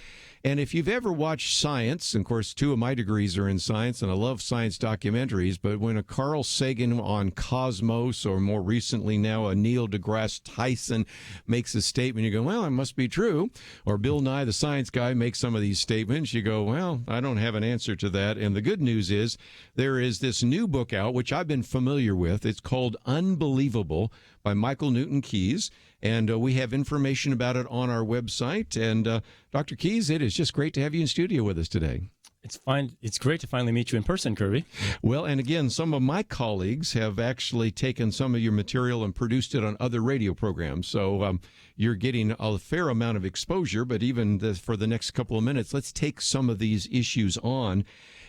And if you've ever watched science, and of course, 2 of my degrees are in science, and I love science documentaries, but when a Carl Sagan on Cosmos, or more recently now a Neil deGrasse Tyson makes a statement, you go, well, it must be true. Or Bill Nye, the science guy, makes some of these statements. You go, well, I don't have an answer to that. And the good news is there is this new book out, which I've been familiar with. It's called Unbelievable by Michael Newton Keas. And we have information about it on our website. And Dr. Keas, it is just great to have you in studio with us today. It's fine. It's great to finally meet you in person, Kerby. Well, and again, some of my colleagues have actually taken some of your material and produced it on other radio programs. So you're getting a fair amount of exposure. But even for the next couple of minutes, let's take some of these issues on.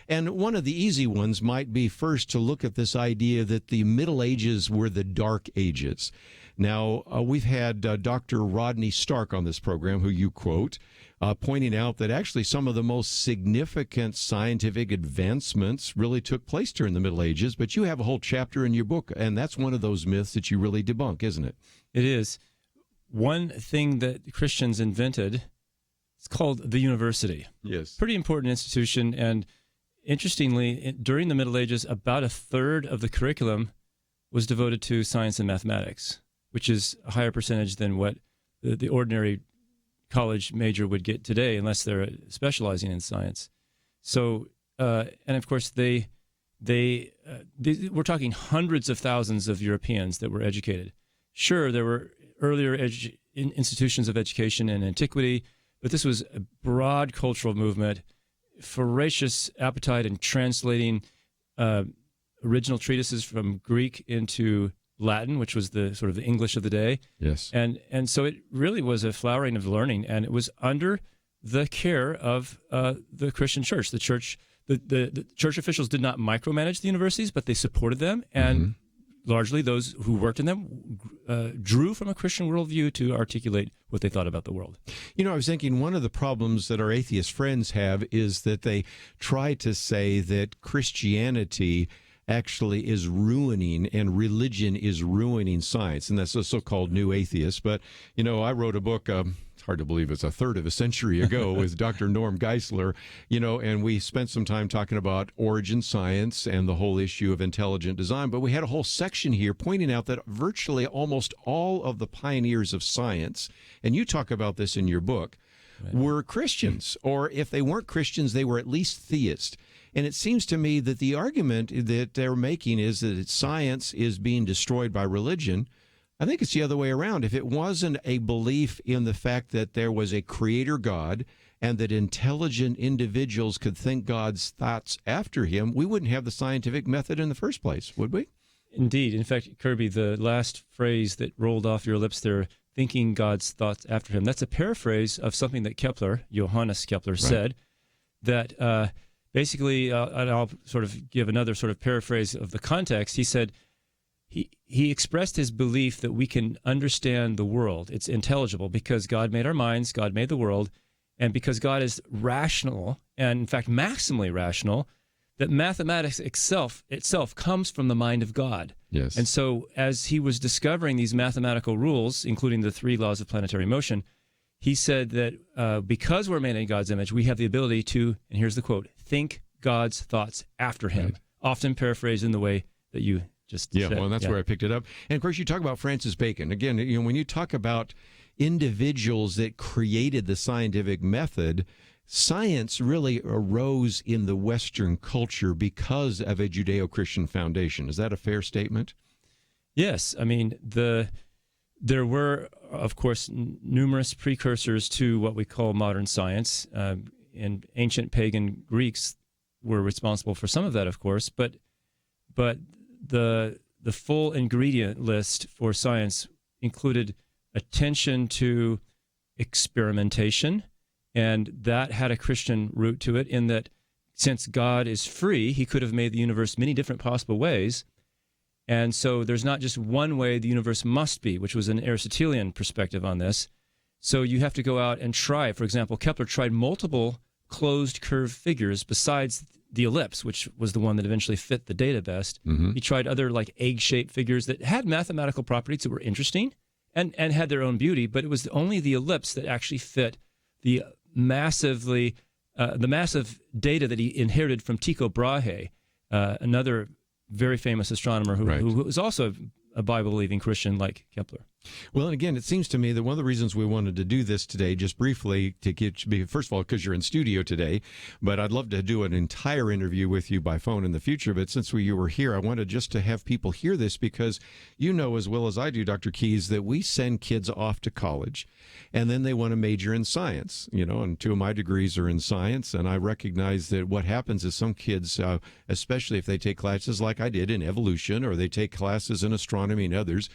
And one of the easy ones might be first to look at this idea that the Middle Ages were the Dark Ages. Now, we've had Dr. Rodney Stark on this program, who you quote, pointing out that actually some of the most significant scientific advancements really took place during the Middle Ages. But you have a whole chapter in your book, and that's one of those myths that you really debunk, isn't it? It is. One thing that Christians invented, it's called the university. Yes. Pretty important institution. And interestingly, during the Middle Ages, about a third of the curriculum was devoted to science and mathematics, which is a higher percentage than what the ordinary college major would get today, unless they're specializing in science. So, and of course, we're talking hundreds of thousands of Europeans that were educated. Sure, there were earlier institutions of education in antiquity, but this was a broad cultural movement, voracious appetite in translating original treatises from Greek into Latin, which was the sort of the English of the day. Yes. And so it really was a flowering of learning, and it was under the care of the Christian church. The church officials did not micromanage the universities, but they supported them, and largely those who worked in them drew from a Christian worldview to articulate what they thought about the world. You know, I was thinking one of the problems that our atheist friends have is that they try to say that Christianity actually is ruining, and religion is ruining science, and that's the so-called new atheists. But, you know, I wrote a book, it's hard to believe it's a third of a century ago, with Dr. Norm Geisler, you know, and we spent some time talking about origin science and the whole issue of intelligent design. But we had a whole section here pointing out that virtually almost all of the pioneers of science, and you talk about this in your book, were Christians, or if they weren't Christians, they were at least theists. And it seems to me that the argument that they're making is that science is being destroyed by religion. I think it's the other way around. If it wasn't a belief in the fact that there was a creator God and that intelligent individuals could think God's thoughts after him, we wouldn't have the scientific method in the first place, would we? Indeed. In fact, Kerby, the last phrase that rolled off your lips there, thinking God's thoughts after him, that's a paraphrase of something that Johannes Kepler, said, that basically, and I'll sort of give another sort of paraphrase of the context. He said, he expressed his belief that we can understand the world. It's intelligible because God made our minds, God made the world, and because God is rational, and in fact maximally rational, that mathematics itself comes from the mind of God. Yes. And so as he was discovering these mathematical rules, including the 3 laws of planetary motion, he said that because we're made in God's image, we have the ability to, and here's the quote, think God's thoughts after him, right. often paraphrased in the way that you just said. Well, that's where I picked it up. And of course, you talk about Francis Bacon. Again, when you talk about individuals that created the scientific method, science really arose in the Western culture because of a Judeo-Christian foundation. Is that a fair statement? Yes. I mean, there were, of course, numerous precursors to what we call modern science. And ancient pagan Greeks were responsible for some of that, of course. But the full ingredient list for science included attention to experimentation, and that had a Christian root to it, in that since God is free, he could have made the universe many different possible ways. And so there's not just one way the universe must be, which was an Aristotelian perspective on this. So you have to go out and try. For example, Kepler tried multiple closed curve figures besides the ellipse, which was the one that eventually fit the data best. Mm-hmm. He tried other like egg-shaped figures that had mathematical properties that were interesting and had their own beauty, but it was only the ellipse that actually fit the massive data that he inherited from Tycho Brahe, another very famous astronomer who was also a Bible-believing Christian like Kepler. Well, and again, it seems to me that one of the reasons we wanted to do this today, just briefly, first of all, because you're in studio today, but I'd love to do an entire interview with you by phone in the future. But since you were here, I wanted just to have people hear this, because you know as well as I do, Dr. Keas, that we send kids off to college, and then they want to major in science, and 2 of my degrees are in science, and I recognize that what happens is some kids, especially if they take classes like I did in evolution, or they take classes in astronomy and others,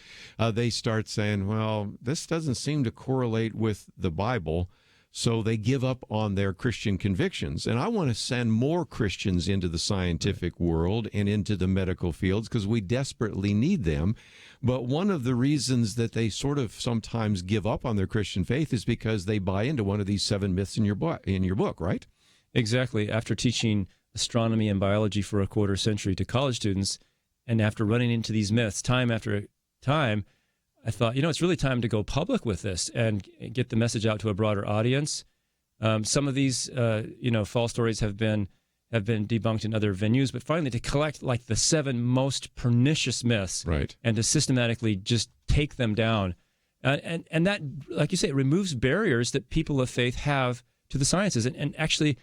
they start saying, well, this doesn't seem to correlate with the Bible, so they give up on their Christian convictions. And I want to send more Christians into the scientific world and into the medical fields, because we desperately need them. But one of the reasons that they sort of sometimes give up on their Christian faith is because they buy into one of these 7 myths in your book, right? Exactly. After teaching astronomy and biology for a quarter century to college students, and after running into these myths time after time, I thought, it's really time to go public with this and get the message out to a broader audience. Some of these, false stories have been debunked in other venues, but finally to collect like the 7 most pernicious myths, right, and to systematically just take them down, and that, like you say, it removes barriers that people of faith have to the sciences. And actually,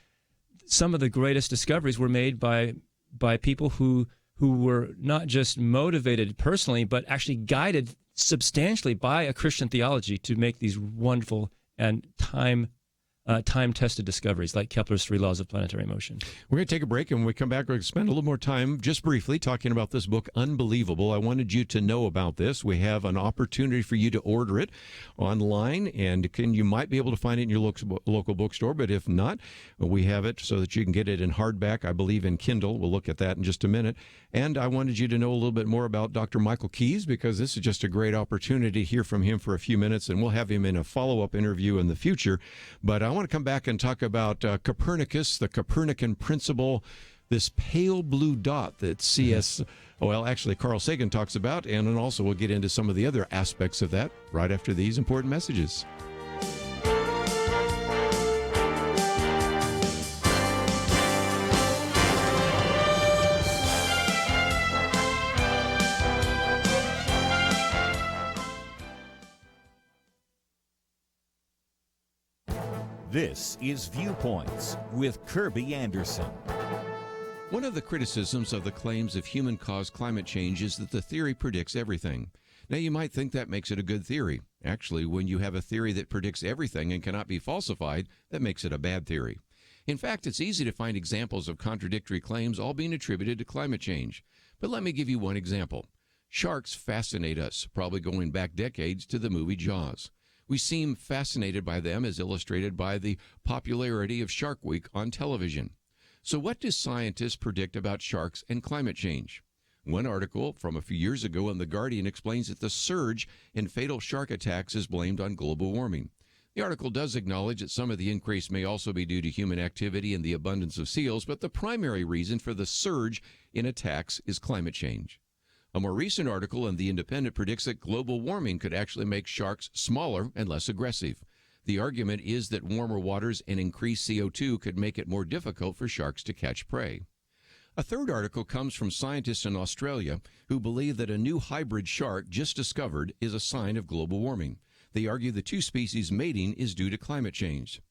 some of the greatest discoveries were made by people who were not just motivated personally, but actually guided substantially by a Christian theology to make these wonderful and time-tested discoveries like Kepler's 3 laws of planetary motion. We're going to take a break, and when we come back, we're going to spend a little more time just briefly talking about this book, Unbelievable. I wanted you to know about this. We have an opportunity for you to order it online, and you might be able to find it in your local bookstore, but if not, we have it so that you can get it in hardback, I believe in Kindle. We'll look at that in just a minute. And I wanted you to know a little bit more about Dr. Michael Keas, because this is just a great opportunity to hear from him for a few minutes, and we'll have him in a follow-up interview in the future. But I want to come back and talk about Copernicus, the Copernican principle, this pale blue dot that Carl Sagan talks about, and then also we'll get into some of the other aspects of that right after these important messages. This is Viewpoints with Kerby Anderson. One of the criticisms of the claims of human-caused climate change is that the theory predicts everything. Now, you might think that makes it a good theory. Actually, when you have a theory that predicts everything and cannot be falsified, that makes it a bad theory. In fact, it's easy to find examples of contradictory claims all being attributed to climate change. But let me give you one example. Sharks fascinate us, probably going back decades to the movie Jaws. We seem fascinated by them as illustrated by the popularity of Shark Week on television. So what do scientists predict about sharks and climate change? One article from a few years ago in The Guardian explains that the surge in fatal shark attacks is blamed on global warming. The article does acknowledge that some of the increase may also be due to human activity and the abundance of seals, but the primary reason for the surge in attacks is climate change. A more recent article in The Independent predicts that global warming could actually make sharks smaller and less aggressive. The argument is that warmer waters and increased CO2 could make it more difficult for sharks to catch prey. A third article comes from scientists in Australia who believe that a new hybrid shark just discovered is a sign of global warming. They argue the two species mating is due to climate change.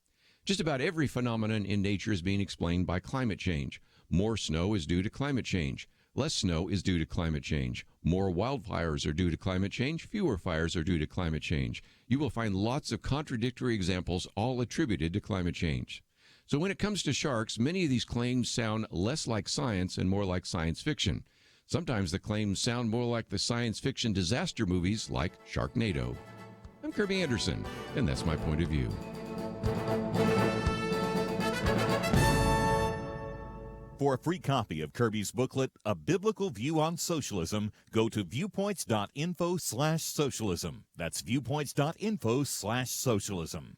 Just about every phenomenon in nature is being explained by climate change. More snow is due to climate change. Less snow is due to climate change. More wildfires are due to climate change. Fewer fires are due to climate change. You will find lots of contradictory examples all attributed to climate change. So when it comes to sharks, many of these claims sound less like science and more like science fiction. Sometimes the claims sound more like the science fiction disaster movies like Sharknado. I'm Kerby Anderson, and that's my point of view. For a free copy of Kerby's booklet, A Biblical View on Socialism, go to viewpoints.info/socialism. That's viewpoints.info/socialism.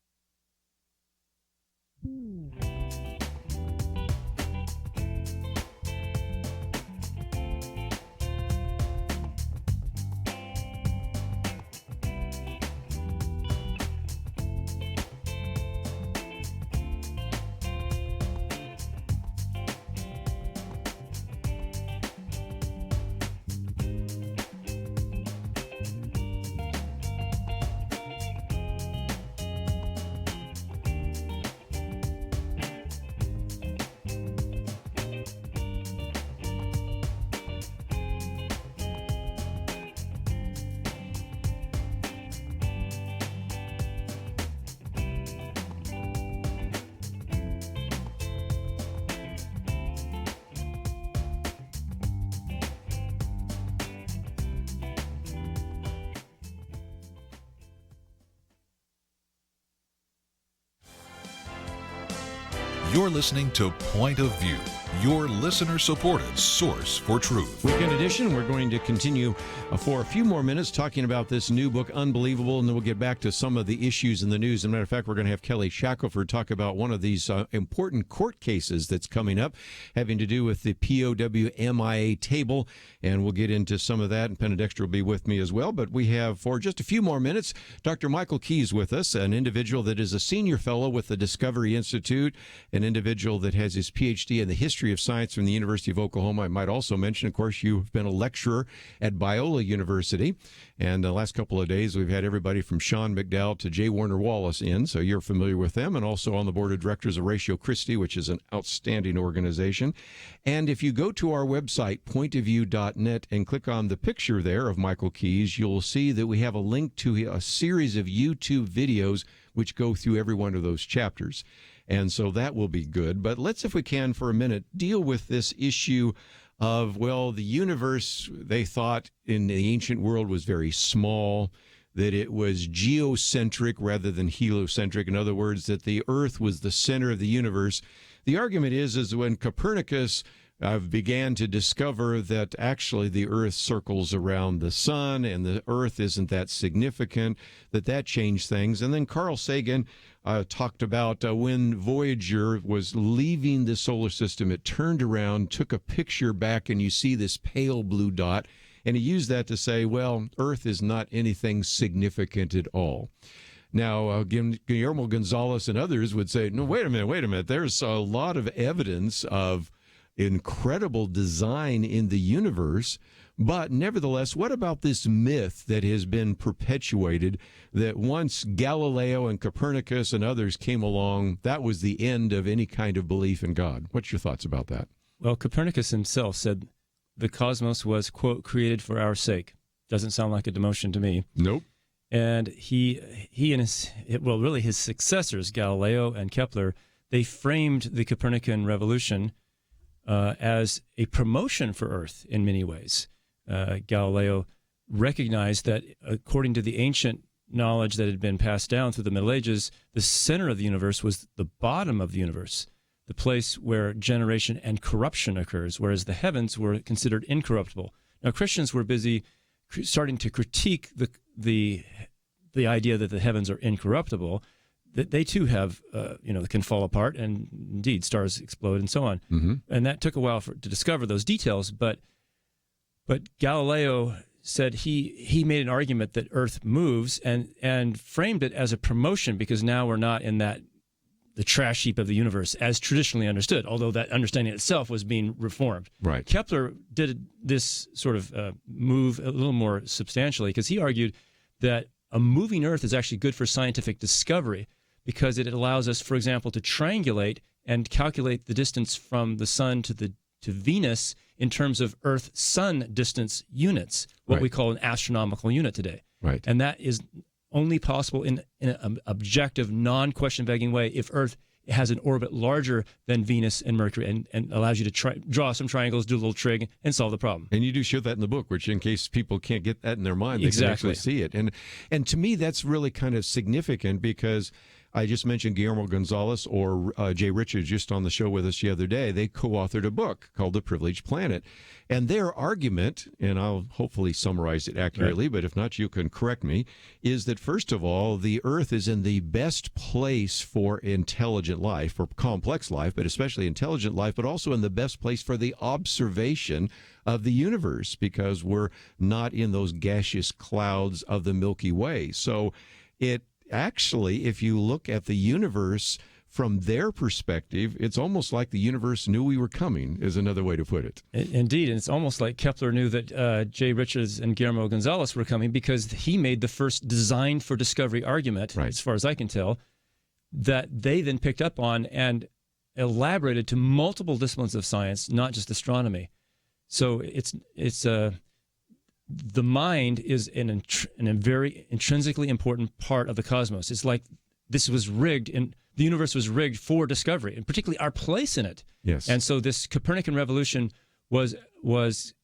You're listening to Point of View, your listener-supported source for truth. Weekend edition, we're going to continue for a few more minutes talking about this new book, Unbelievable, and then we'll get back to some of the issues in the news. As a matter of fact, we're going to have Kelly Shackelford talk about one of these important court cases that's coming up having to do with the POW-MIA table, and we'll get into some of that, and Penna Dexter will be with me as well. But we have, for just a few more minutes, Dr. Michael Keas with us, an individual that is a senior fellow with the Discovery Institute, an individual that has his PhD in the history of science from the University of Oklahoma. I might also mention, of course, you've been a lecturer at Biola University, and the last couple of days we've had everybody from Sean McDowell to J. Warner Wallace in, so you're familiar with them, and also on the board of directors of Ratio Christi, which is an outstanding organization. And if you go to our website, pointofview.net, and click on the picture there of Michael Keas, you'll see that we have a link to a series of YouTube videos which go through every one of those chapters. And so that will be good. But let's, if we can, for a minute, deal with this issue of, well, the universe, they thought in the ancient world was very small, that it was geocentric rather than heliocentric. In other words, that the Earth was the center of the universe. The argument is when Copernicus began to discover that actually the Earth circles around the sun and the Earth isn't that significant, that changed things. And then Carl Sagan talked about when Voyager was leaving the solar system, it turned around, took a picture back, and you see this pale blue dot. And he used that to say, well, Earth is not anything significant at all. Now, Guillermo Gonzalez and others would say, no, wait a minute. There's a lot of evidence of incredible design in the universe. But nevertheless, what about this myth that has been perpetuated that once Galileo and Copernicus and others came along, that was the end of any kind of belief in God? What's your thoughts about that? Well, Copernicus himself said the cosmos was, quote, created for our sake. doesn't sound like a demotion to me. Nope. And he and his successors, Galileo and Kepler, they framed the Copernican revolution as a promotion for Earth in many ways. Galileo recognized that according to the ancient knowledge that had been passed down through the Middle Ages, the center of the universe was the bottom of the universe, the place where generation and corruption occurs, whereas the heavens were considered incorruptible. Now, Christians were busy starting to critique the idea that the heavens are incorruptible, that they too have, can fall apart, and indeed stars explode and so on. Mm-hmm. And that took a while to discover those details, but Galileo said he made an argument that Earth moves and framed it as a promotion, because now we're not in the trash heap of the universe as traditionally understood, although that understanding itself was being reformed. Right. Kepler did this sort of move a little more substantially, because he argued that a moving Earth is actually good for scientific discovery, because it allows us, for example, to triangulate and calculate the distance from the sun to Venus in terms of Earth-Sun distance units, what we call an astronomical unit today. Right. And that is only possible in an objective, non-question begging way if Earth has an orbit larger than Venus and Mercury, and allows you to draw some triangles, do a little trig, and solve the problem. And you do show that in the book, which in case people can't get that in their mind, they can actually see it. And to me, that's really kind of significant, because I just mentioned Guillermo Gonzalez or Jay Richards just on the show with us the other day. They co-authored a book called The Privileged Planet. And their argument, and I'll hopefully summarize it accurately, but if not, you can correct me, is that first of all, the Earth is in the best place for intelligent life, for complex life, but especially intelligent life, but also in the best place for the observation of the universe, because we're not in those gaseous clouds of the Milky Way. So it actually, if you look at the universe from their perspective, it's almost like the universe knew we were coming, is another way to put it. Indeed, and it's almost like Kepler knew that Jay Richards and Guillermo Gonzalez were coming, because he made the first design for discovery argument, as far as I can tell, that they then picked up on and elaborated to multiple disciplines of science, not just astronomy. So it's the mind is a very intrinsically important part of the cosmos. It's like this was rigged, and the universe was rigged for discovery, and particularly our place in it. Yes. And so this Copernican revolution was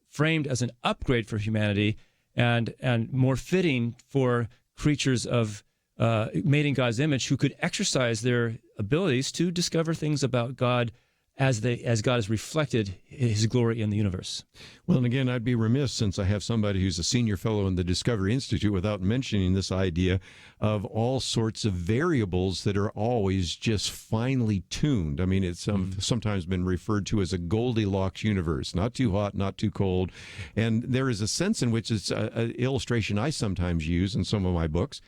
framed as an upgrade for humanity, and more fitting for creatures of made in God's image, who could exercise their abilities to discover things about God as God has reflected His glory in the universe. Well, and again, I'd be remiss, since I have somebody who's a senior fellow in the Discovery Institute, without mentioning this idea of all sorts of variables that are always just finely tuned. I mean, it's sometimes been referred to as a Goldilocks universe, not too hot, not too cold. And there is a sense in which it's an illustration I sometimes use in some of my books,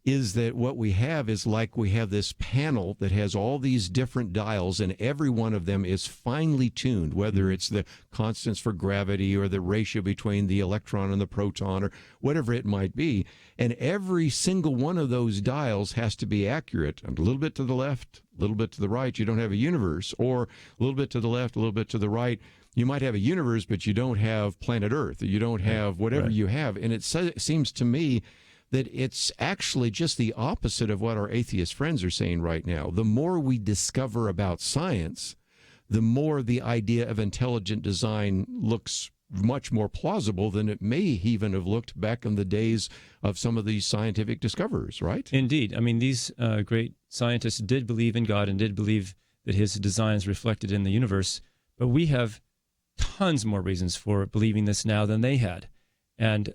is that what we have is like we have this panel that has all these different dials, and every one of them is finely tuned, whether it's the constants for gravity or the ratio between the electron and the proton or whatever it might be. And every single one of those dials has to be accurate. A little bit to the left, a little bit to the right, you don't have a universe. Or a little bit to the left, a little bit to the right, you might have a universe, but you don't have planet Earth. You don't have whatever you have. And it seems to me that it's actually just the opposite of what our atheist friends are saying right now. The more we discover about science, the more the idea of intelligent design looks much more plausible than it may even have looked back in the days of some of these scientific discoverers, right? Indeed. I mean, these great scientists did believe in God and did believe that His design is reflected in the universe, but we have tons more reasons for believing this now than they had. And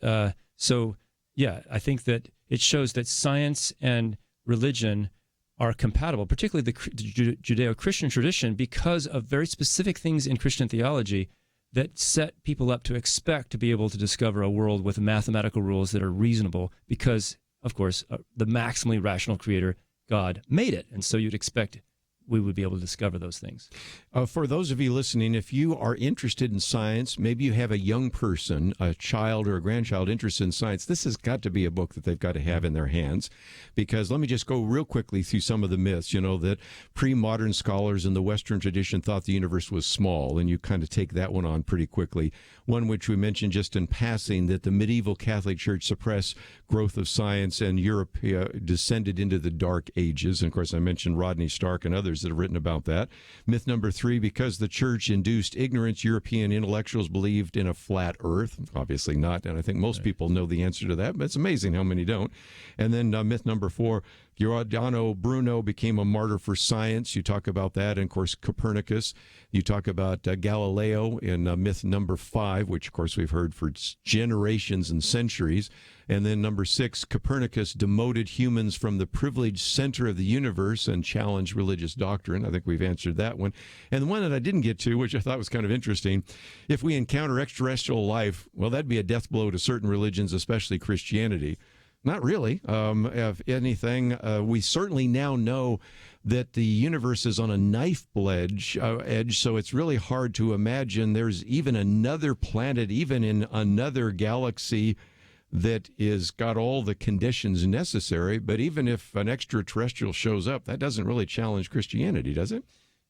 yeah, I think that it shows that science and religion are compatible, particularly the Judeo-Christian tradition, because of very specific things in Christian theology that set people up to expect to be able to discover a world with mathematical rules that are reasonable, because, of course, the maximally rational creator, God, made it. And so you'd expect we would be able to discover those things. For those of you listening, if you are interested in science, maybe you have a young person, a child or a grandchild interested in science, this has got to be a book that they've got to have in their hands. Because let me just go real quickly through some of the myths, that pre-modern scholars in the Western tradition thought the universe was small, and you kind of take that one on pretty quickly. One which we mentioned just in passing, that the medieval Catholic Church suppressed growth of science, and Europe descended into the Dark Ages. And of course, I mentioned Rodney Stark and others that have written about that. Myth number 3, because the church induced ignorance, European intellectuals believed in a flat earth. Obviously not, and I think most people know the answer to that, but it's amazing how many don't. And then myth number 4, Giordano Bruno became a martyr for science. You talk about that. And of course, Copernicus. You talk about Galileo in myth number 5, which of course we've heard for generations and centuries. And then number 6, Copernicus demoted humans from the privileged center of the universe and challenged religious doctrine. I think we've answered that one. And the one that I didn't get to, which I thought was kind of interesting, if we encounter extraterrestrial life, well, that'd be a death blow to certain religions, especially Christianity. Not really. If anything, we certainly now know that the universe is on a knife edge, so it's really hard to imagine there's even another planet, even in another galaxy, that is got all the conditions necessary. But even if an extraterrestrial shows up, that doesn't really challenge Christianity, does it?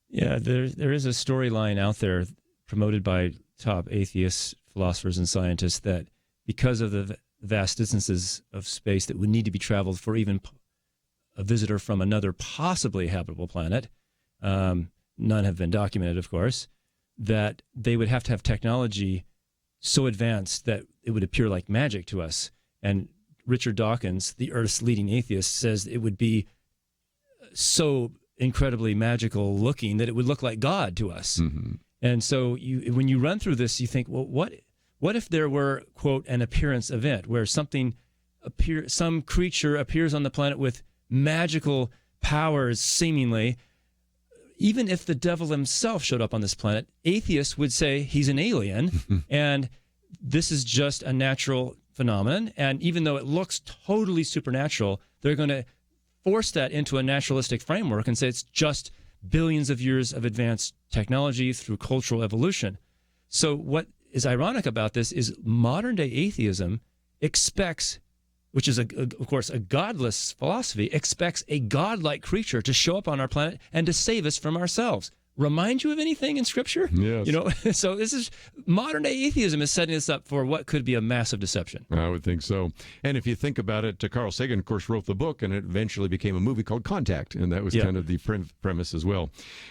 Yeah, there is a storyline out there promoted by top atheists, philosophers, and scientists that because of the vast distances of space that would need to be traveled for even a visitor from another possibly habitable planet, none have been documented, of course, that they would have to have technology so advanced that it would appear like magic to us. And Richard Dawkins, the Earth's leading atheist, says it would be so incredibly magical looking that it would look like God to us. Mm-hmm. And so when you run through this, you think, well, what if there were, quote, an appearance event where some creature appears on the planet with magical powers, seemingly? Even if the devil himself showed up on this planet, atheists would say he's an alien and this is just a natural phenomenon. And even though it looks totally supernatural, they're going to force that into a naturalistic framework and say it's just billions of years of advanced technology through cultural evolution. So what is ironic about this is modern day atheism expects, which is of course a godless philosophy, expects a godlike creature to show up on our planet and to save us from ourselves. Remind you of anything in Scripture? Yes. So this is modern day atheism is setting us up for what could be a massive deception. I would think so. And if you think about it, Carl Sagan, of course, wrote the book, and it eventually became a movie called Contact, and that was kind of the premise as well.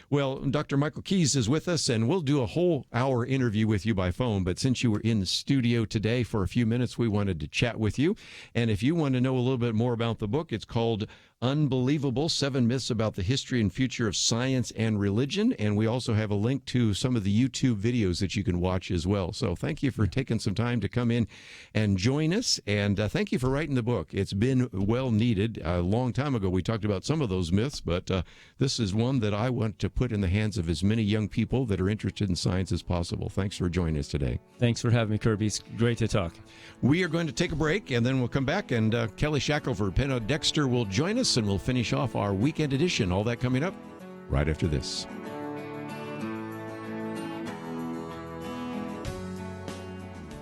Well, Dr. Michael Keas is with us, and we'll do a whole hour interview with you by phone, but since you were in the studio today for a few minutes, we wanted to chat with you. And if you want to know a little bit more about the book, it's called Unbelievable: 7 Myths About the History and Future of Science and Religion. And we also have a link to some of the YouTube videos that you can watch as well. So thank you for taking some time to come in and join us. And thank you for writing the book. It's been well needed. A long time ago, we talked about some of those myths, but this is one that I want to put in the hands of as many young people that are interested in science as possible. Thanks for joining us today. Thanks for having me, Kerby. It's great to talk. We are going to take a break, and then we'll come back, and Kelly Shackelford, Penna, Dexter will join us, and we'll finish off our weekend edition. All that coming up right after this.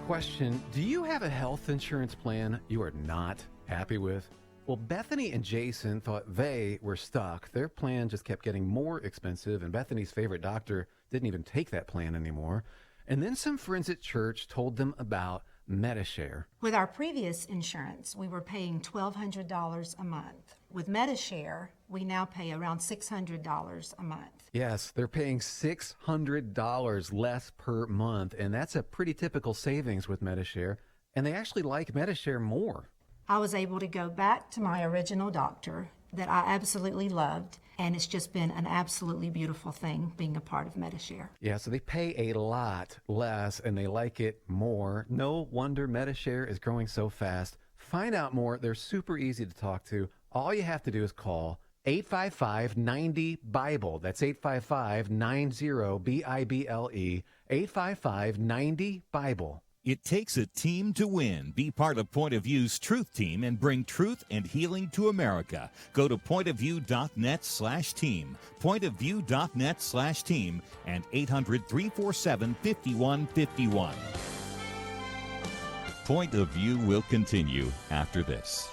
Question: do you have a health insurance plan you are not happy with? Well, Bethany and Jason thought they were stuck. Their plan just kept getting more expensive, and Bethany's favorite doctor didn't even take that plan anymore. And then some friends at church told them about MediShare. With our previous insurance, we were paying $1,200 a month. With MediShare, we now pay around $600 a month. Yes, they're paying $600 less per month, and that's a pretty typical savings with MediShare, and they actually like MediShare more. I was able to go back to my original doctor that I absolutely loved, and it's just been an absolutely beautiful thing being a part of MediShare. Yeah, so they pay a lot less, and they like it more. No wonder MediShare is growing so fast. Find out more. They're super easy to talk to. All you have to do is call 855-90-BIBLE. That's 855-90-BIBLE. 855-90-BIBLE. It takes a team to win. Be part of Point of View's Truth Team and bring truth and healing to America. Go to pointofview.net/team, pointofview.net/team, and 800-347-5151. Point of View will continue after this.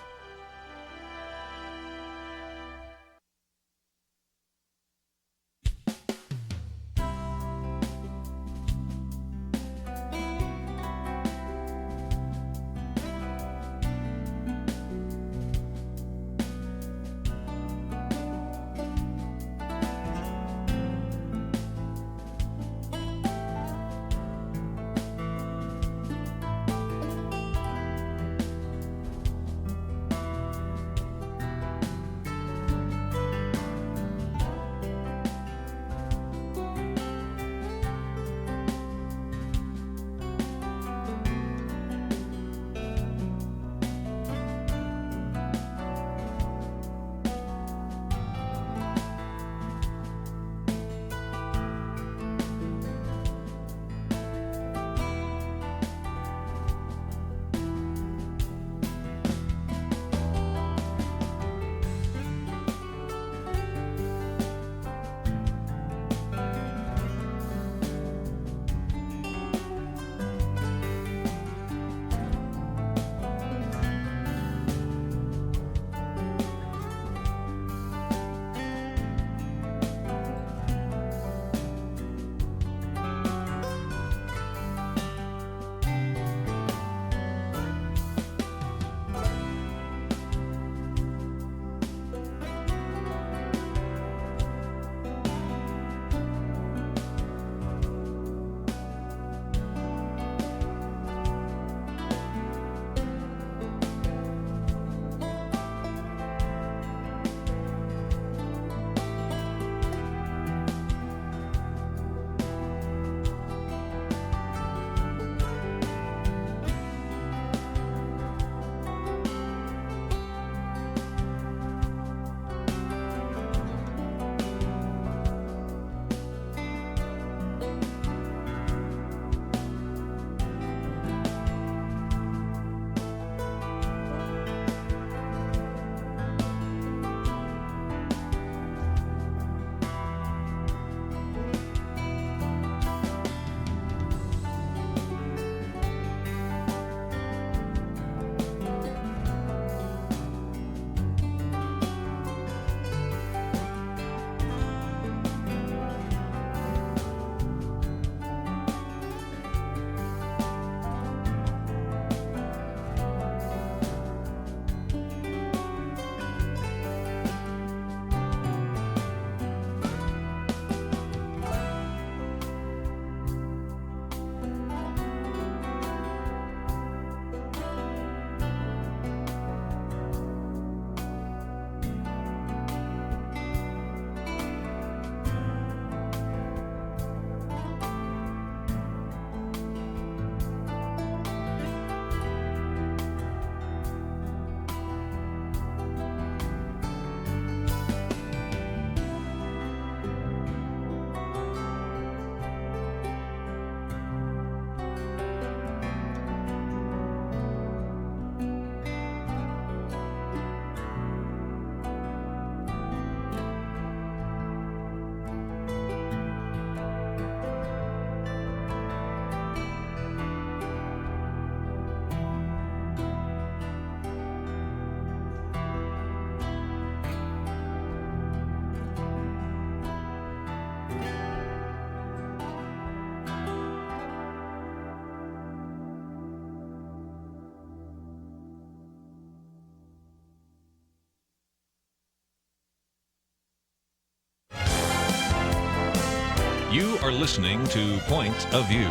You are listening to Point of View.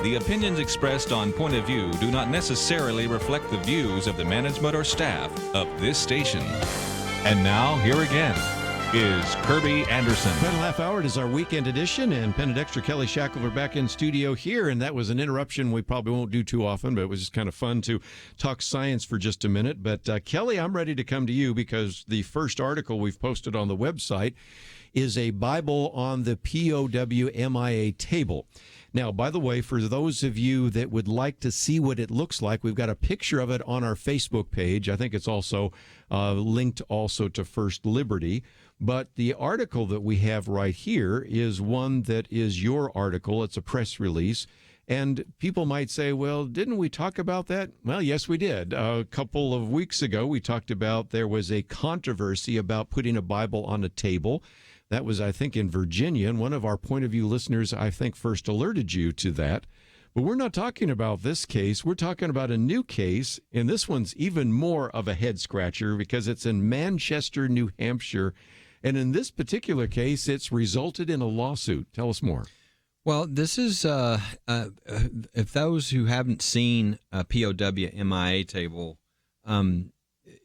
The opinions expressed on Point of View do not necessarily reflect the views of the management or staff of this station. And now, here again is Kerby Anderson. Final half hour, it is our weekend edition, and Penna, Dexter, Kelly, Shackelford back in studio here, and that was an interruption we probably won't do too often, but it was just kind of fun to talk science for just a minute. But Kelly, I'm ready to come to you because the first article we've posted on the website is a Bible on the POW MIA table. Now, by the way, for those of you that would like to see what it looks like, we've got a picture of it on our Facebook page. I think it's also linked also to First Liberty. But the article that we have right here is one that is your article. It's a press release. And people might say, well, didn't we talk about that? Well, yes, we did. A couple of weeks ago, we talked about there was a controversy about putting a Bible on a table. That was, I think, in Virginia. And one of our Point of View listeners, I think, first alerted you to that. But we're not talking about this case. We're talking about a new case. And this one's even more of a head scratcher because it's in Manchester, New Hampshire. And in this particular case, it's resulted in a lawsuit. Tell us more. Well, this is, if those who haven't seen a POW MIA table,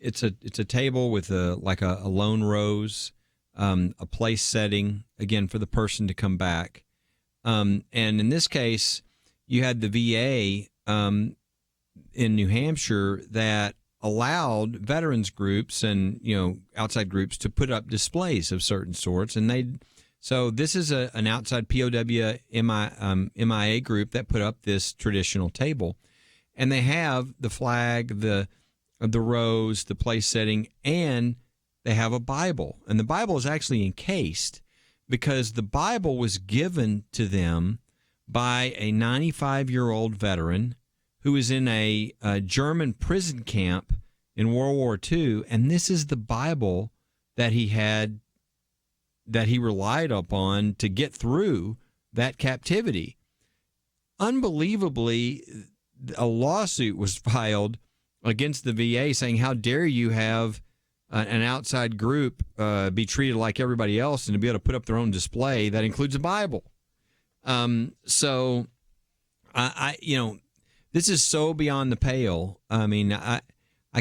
it's a table with a lone rose, a place setting, again, for the person to come back. And in this case, you had the VA in New Hampshire that allowed veterans groups and, outside groups to put up displays of certain sorts. And so this is an outside POW MIA group that put up this traditional table. And they have the flag, the rose, the place setting, and they have a Bible. And the Bible is actually encased because the Bible was given to them by a 95-year-old veteran who was in a German prison camp in World War II. And this is the Bible that he relied upon to get through that captivity. Unbelievably, a lawsuit was filed against the VA saying, how dare you have an outside group be treated like everybody else and to be able to put up their own display that includes a Bible. So this is so beyond the pale. I mean, I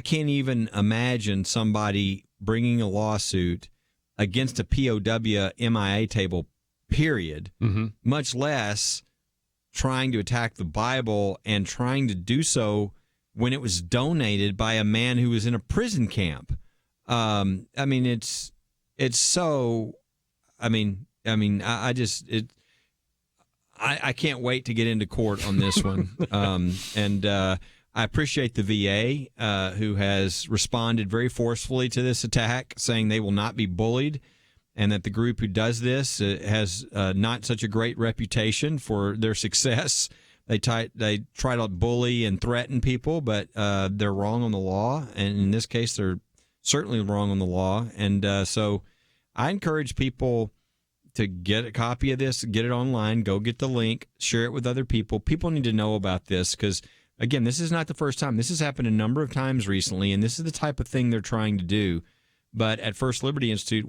can't even imagine somebody bringing a lawsuit against a POW MIA table, period, much less trying to attack the Bible and trying to do so when it was donated by a man who was in a prison camp. I mean, it's so, I can't wait to get into court on this one. And I appreciate the VA who has responded very forcefully to this attack, saying they will not be bullied and that the group who does this has not such a great reputation for their success. They try to bully and threaten people, but they're wrong on the law. And in this case, they're certainly wrong on the law. And so I encourage people to get a copy of this, get it online, go get the link, share it with other people. People need to know about this because, again, this is not the first time. This has happened a number of times recently, and this is the type of thing they're trying to do. But at First Liberty Institute,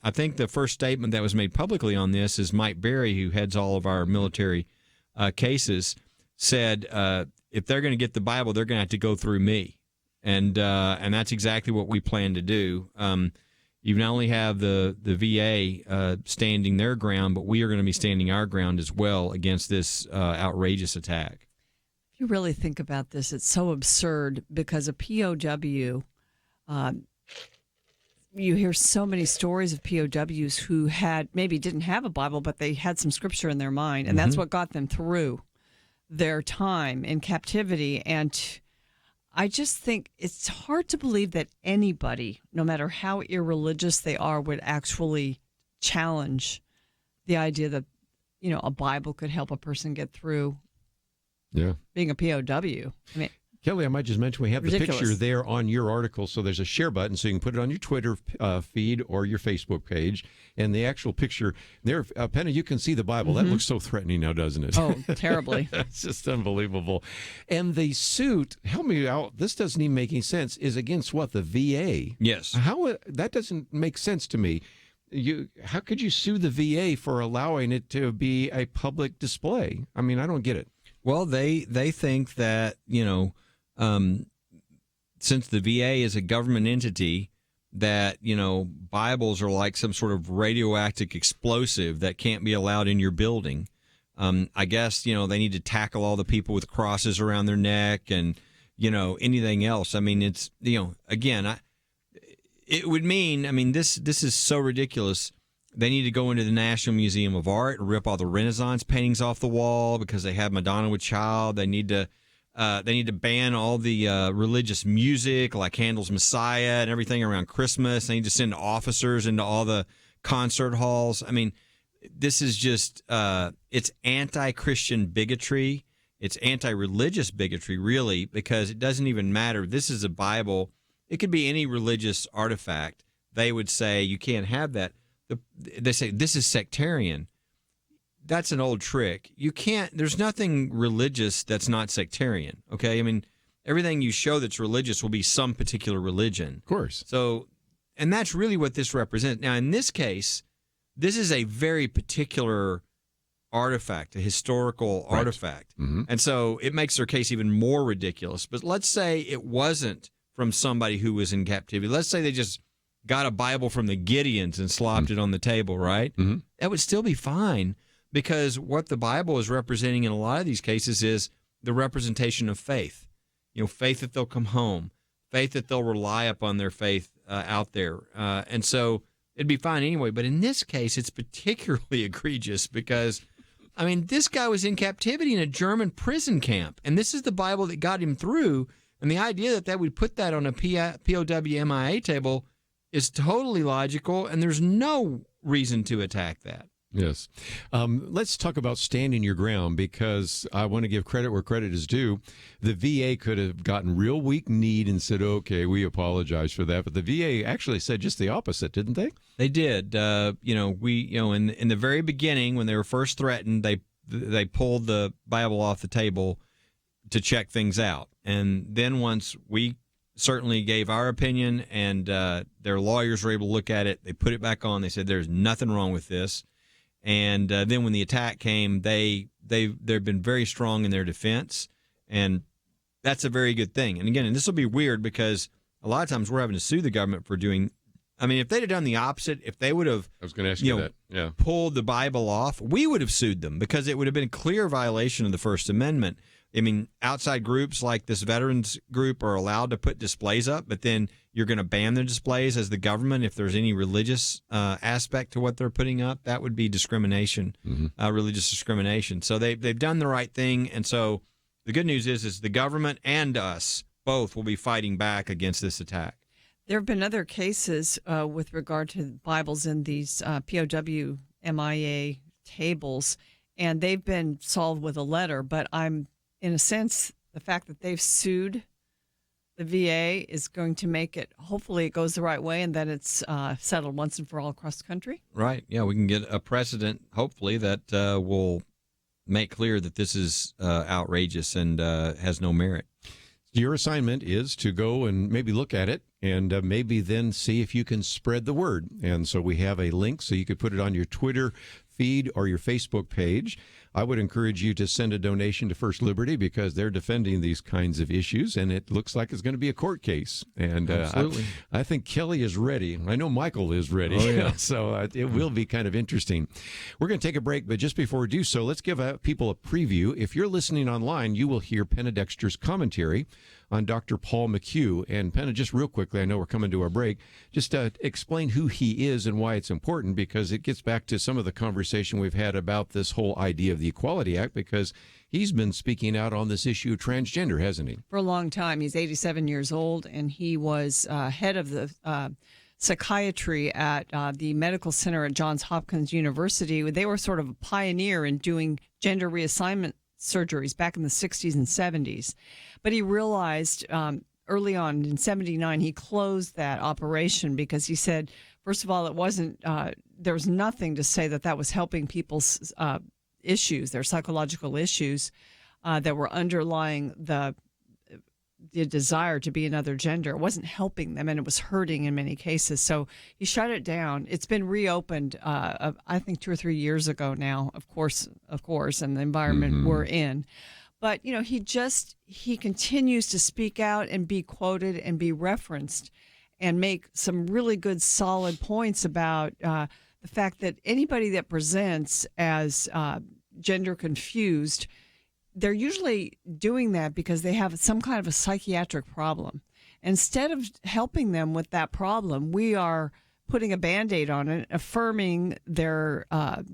I think the first statement that was made publicly on this is Mike Berry, who heads all of our military cases, said if they're going to get the Bible, they're going to have to go through me. And that's exactly what we plan to do. You not only have the VA standing their ground, but we are going to be standing our ground as well against this outrageous attack. If you really think about this, it's so absurd because a POW, you hear so many stories of POWs who maybe didn't have a Bible, but they had some scripture in their mind, and that's what got them through their time in captivity. And I just think it's hard to believe that anybody, no matter how irreligious they are, would actually challenge the idea that, a Bible could help a person get through being a POW. I mean, Kelly, I might just mention we have ridiculous. The picture there on your article, so there's a share button, so you can put it on your Twitter feed or your Facebook page, and the actual picture there, Penna, you can see the Bible. That looks so threatening now, doesn't it? Oh, terribly. It's just unbelievable. And the suit, help me out, this doesn't even make any sense, is against what, the VA? Yes. That doesn't make sense to me. How could you sue the VA for allowing it to be a public display? I mean, I don't get it. Well, they think that, since the VA is a government entity, that, Bibles are like some sort of radioactive explosive that can't be allowed in your building. I guess, they need to tackle all the people with crosses around their neck and, anything else. I mean, it's, again, it would mean, this is so ridiculous. They need to go into the National Museum of Art and rip all the Renaissance paintings off the wall because they have Madonna with Child. They need to ban all the religious music like Handel's Messiah and everything around Christmas. They need to send officers into all the concert halls. I mean, this is just it's anti-Christian bigotry. It's anti-religious bigotry, really, because it doesn't even matter. This is a Bible. It could be any religious artifact. They would say you can't have that. They say this is sectarian. That's an old trick. You can't. There's nothing religious that's not sectarian. Okay, I mean, everything you show that's religious will be some particular religion. Of course. So, and that's really what this represents. Now, in this case, this is a very particular artifact, a historical artifact, and so it makes their case even more ridiculous. But let's say it wasn't from somebody who was in captivity. Let's say they just got a Bible from the Gideons and slopped it on the table, right? That would still be fine, because what the Bible is representing in a lot of these cases is the representation of faith. You know, faith that they'll come home, faith that they'll rely upon their faith out there. And so it'd be fine anyway. But in this case, it's particularly egregious because, I mean, this guy was in captivity in a German prison camp, and this is the Bible that got him through. And the idea that would put that on a POW MIA table is totally logical, and there's no reason to attack that. Yes. Let's talk about standing your ground, because I want to give credit where credit is due. The VA could have gotten real weak-kneed and said, okay, we apologize for that. But the VA actually said just the opposite, didn't they? They did. In the very beginning, when they were first threatened, they pulled the Bible off the table to check things out. And then once we certainly gave our opinion and their lawyers were able to look at it, they put it back on. They said there's nothing wrong with this. And then when the attack came, they've been very strong in their defense, and that's a very good thing. And again, and this will be weird because a lot of times we're having to sue the government for doing. I mean, if they'd have done the opposite, if they would have, I was going to ask you that, yeah, pulled the Bible off, we would have sued them because it would have been a clear violation of the First Amendment. I mean, outside groups like this veterans group are allowed to put displays up, but then you're going to ban their displays as the government if there's any religious aspect to what they're putting up. That would be discrimination, religious discrimination. So they've done the right thing, and so the good news is the government and us both will be fighting back against this attack. There have been other cases with regard to Bibles in these POW MIA tables, and they've been solved with a letter, but in a sense, the fact that they've sued the VA is going to make it, hopefully it goes the right way and that it's settled once and for all across the country. Right. Yeah, we can get a precedent, hopefully, that will make clear that this is outrageous and has no merit. Your assignment is to go and maybe look at it and maybe then see if you can spread the word. And so we have a link so you could put it on your Twitter feed or your Facebook page. I would encourage you to send a donation to First Liberty because they're defending these kinds of issues, and it looks like it's going to be a court case. And Absolutely. I think Kelly is ready. I know Michael is ready. Oh, yeah. So it will be kind of interesting. We're going to take a break, but just before we do so, let's give people a preview. If you're listening online, you will hear Penna Dexter's commentary on Dr. Paul McHugh. And Penna, just real quickly, I know we're coming to our break, just explain who he is and why it's important, because it gets back to some of the conversation we've had about this whole idea of the Equality Act, because he's been speaking out on this issue of transgender, hasn't he? For a long time. He's 87 years old, and he was head of the psychiatry at the medical center at Johns Hopkins University. They were sort of a pioneer in doing gender reassignment surgeries back in the 60s and 70s. But he realized early on in 79, he closed that operation because he said, first of all, it wasn't, there was nothing to say that was helping people's issues, their psychological issues that were underlying the desire to be another gender. It wasn't helping them, and it was hurting in many cases. So he shut it down. It's been reopened, I think 2 or 3 years ago now, of course, and the environment we're in. But, you know, he continues to speak out and be quoted and be referenced and make some really good, solid points about the fact that anybody that presents as gender confused, they're usually doing that because they have some kind of a psychiatric problem. Instead of helping them with that problem, we are putting a Band-Aid on it, affirming their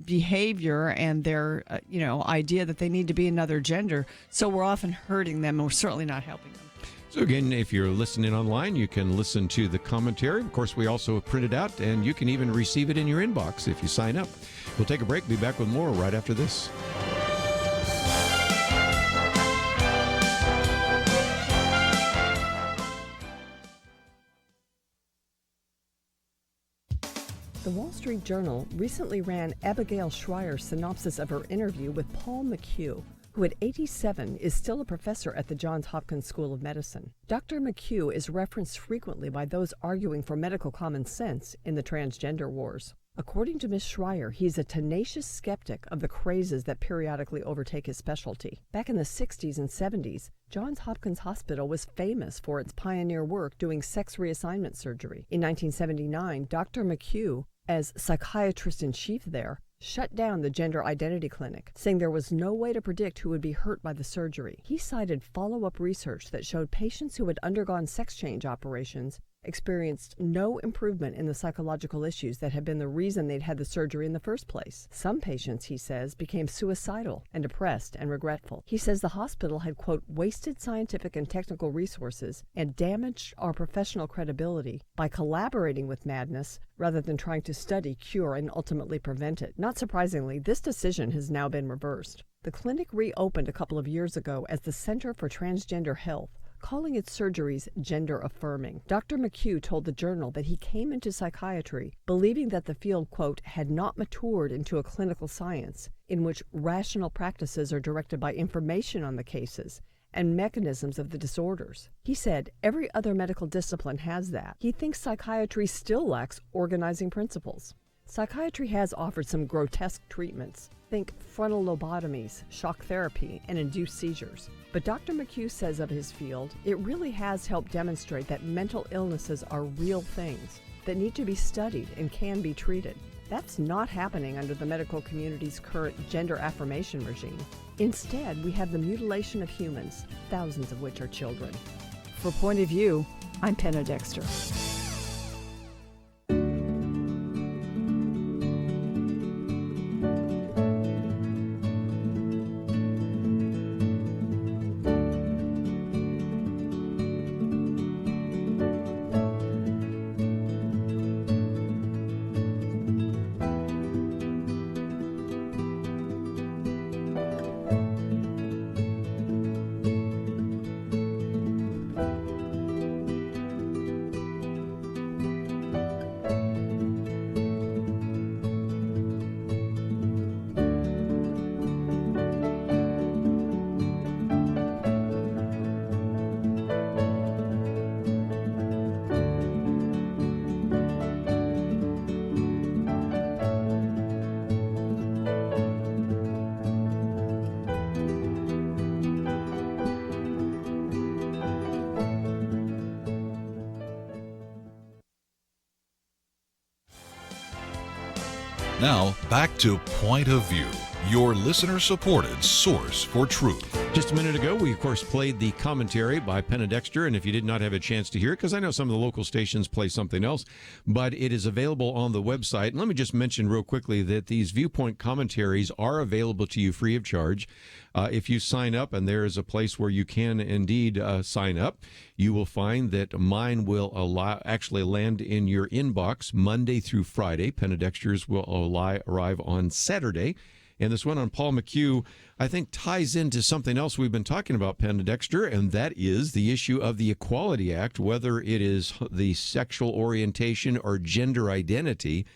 behavior and their, idea that they need to be another gender. So we're often hurting them, and we're certainly not helping them. So again, if you're listening online, you can listen to the commentary. Of course, we also print it out, and you can even receive it in your inbox if you sign up. We'll take a break. Be back with more right after this. The Wall Street Journal recently ran Abigail Schreier's synopsis of her interview with Paul McHugh, who at 87 is still a professor at the Johns Hopkins School of Medicine. Dr. McHugh is referenced frequently by those arguing for medical common sense in the transgender wars. According to Ms. Schreier, he's a tenacious skeptic of the crazes that periodically overtake his specialty. Back in the 60s and 70s, Johns Hopkins Hospital was famous for its pioneer work doing sex reassignment surgery. In 1979, Dr. McHugh, as psychiatrist-in-chief there, shut down the gender identity clinic, saying there was no way to predict who would be hurt by the surgery. He cited follow-up research that showed patients who had undergone sex change operations experienced no improvement in the psychological issues that had been the reason they'd had the surgery in the first place. Some patients, he says, became suicidal and depressed and regretful. He says the hospital had, quote, wasted scientific and technical resources and damaged our professional credibility by collaborating with madness rather than trying to study, cure, and ultimately prevent it. Not surprisingly, this decision has now been reversed. The clinic reopened a couple of years ago as the Center for Transgender Health, calling its surgeries gender-affirming. Dr. McHugh told the Journal that he came into psychiatry believing that the field, quote, had not matured into a clinical science in which rational practices are directed by information on the cases and mechanisms of the disorders. He said every other medical discipline has that. He thinks psychiatry still lacks organizing principles. Psychiatry has offered some grotesque treatments. Think frontal lobotomies, shock therapy, and induced seizures. But Dr. McHugh says of his field, it really has helped demonstrate that mental illnesses are real things that need to be studied and can be treated. That's not happening under the medical community's current gender affirmation regime. Instead, we have the mutilation of humans, thousands of which are children. For Point of View, I'm Penna Dexter. Now, back to Point of View, your listener-supported source for truth. Just a minute ago, we, of course, played the commentary by Penna Dexter, and if you did not have a chance to hear it, because I know some of the local stations play something else, but it is available on the website. And let me just mention real quickly that these viewpoint commentaries are available to you free of charge. If you sign up, and there is a place where you can indeed sign up, you will find that mine will actually land in your inbox Monday through Friday. Penna Dexter's will arrive on Saturday. And this one on Paul McHugh, I think, ties into something else we've been talking about, Penna Dexter, and that is the issue of the Equality Act, whether it is the sexual orientation or gender identity.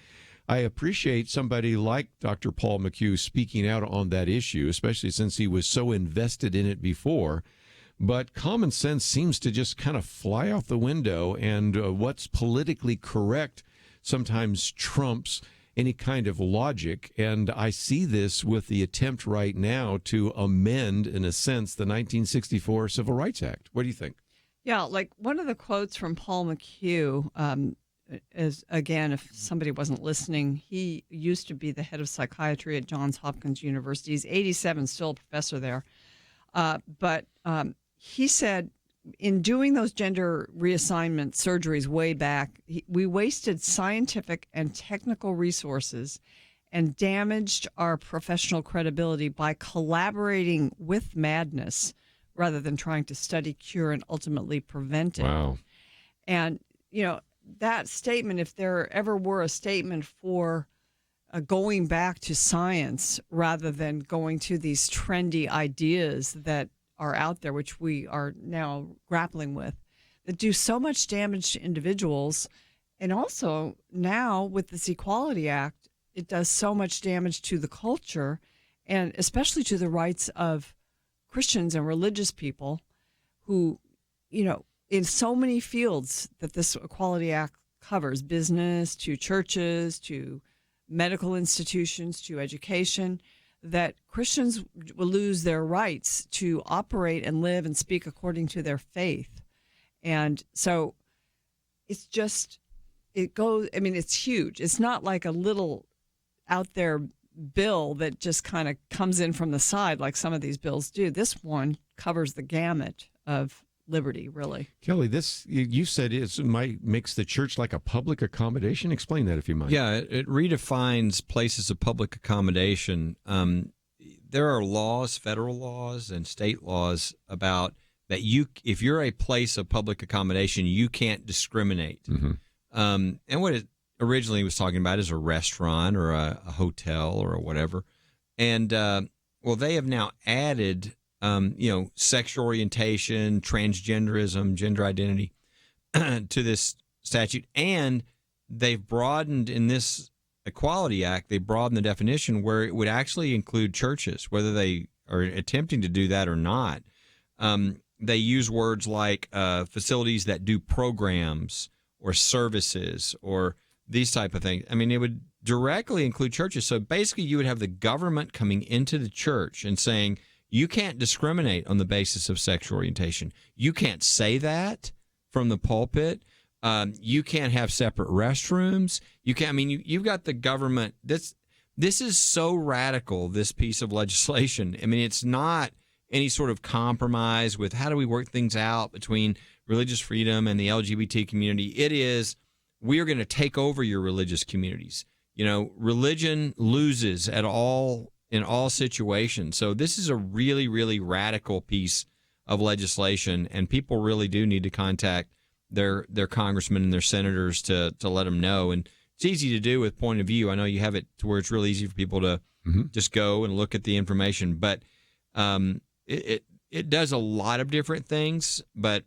I appreciate somebody like Dr. Paul McHugh speaking out on that issue, especially since he was so invested in it before. But common sense seems to just kind of fly out the window, and what's politically correct sometimes trumps any kind of logic. And I see this with the attempt right now to amend, in a sense, the 1964 Civil Rights Act. What do you think? Yeah, like one of the quotes from Paul McHugh is, again, if somebody wasn't listening, he used to be the head of psychiatry at Johns Hopkins University. He's 87, still a professor there. But he said, in doing those gender reassignment surgeries way back, we wasted scientific and technical resources and damaged our professional credibility by collaborating with madness rather than trying to study, cure, and ultimately prevent it. Wow. And, that statement, if there ever were a statement for going back to science rather than going to these trendy ideas that are out there, which we are now grappling with, that do so much damage to individuals. And also now with this Equality Act, it does so much damage to the culture and especially to the rights of Christians and religious people who, in so many fields that this Equality Act covers, business to churches to medical institutions to education, that Christians will lose their rights to operate and live and speak according to their faith. And so it's huge. It's not like a little out there bill that just kind of comes in from the side like some of these bills do. This one covers the gamut of liberty, really. Kelly, this you said makes the church like a public accommodation. Explain that if you mind. Yeah, it redefines places of public accommodation. There are laws, federal laws and state laws about that if you're a place of public accommodation, you can't discriminate. Mm-hmm. And what it originally was talking about is a restaurant or a hotel or whatever. And they have now added sexual orientation, transgenderism, gender identity to this statute. And they've broadened in this Equality Act, they broadened the definition where it would actually include churches, whether they are attempting to do that or not. They use words like facilities that do programs or services or these type of things. I mean, it would directly include churches. So basically you would have the government coming into the church and saying, you can't discriminate on the basis of sexual orientation. You can't say that from the pulpit. You can't have separate restrooms. You can't. I mean, you've got the government. This is so radical. This piece of legislation. I mean, it's not any sort of compromise with how do we work things out between religious freedom and the LGBT community. It is, we are going to take over your religious communities. Religion loses in all situations. So this is a really, really radical piece of legislation, and people really do need to contact their congressmen and their senators to let them know. And it's easy to do with Point of View. I know you have it to where it's really easy for people to just go and look at the information. But it does a lot of different things, but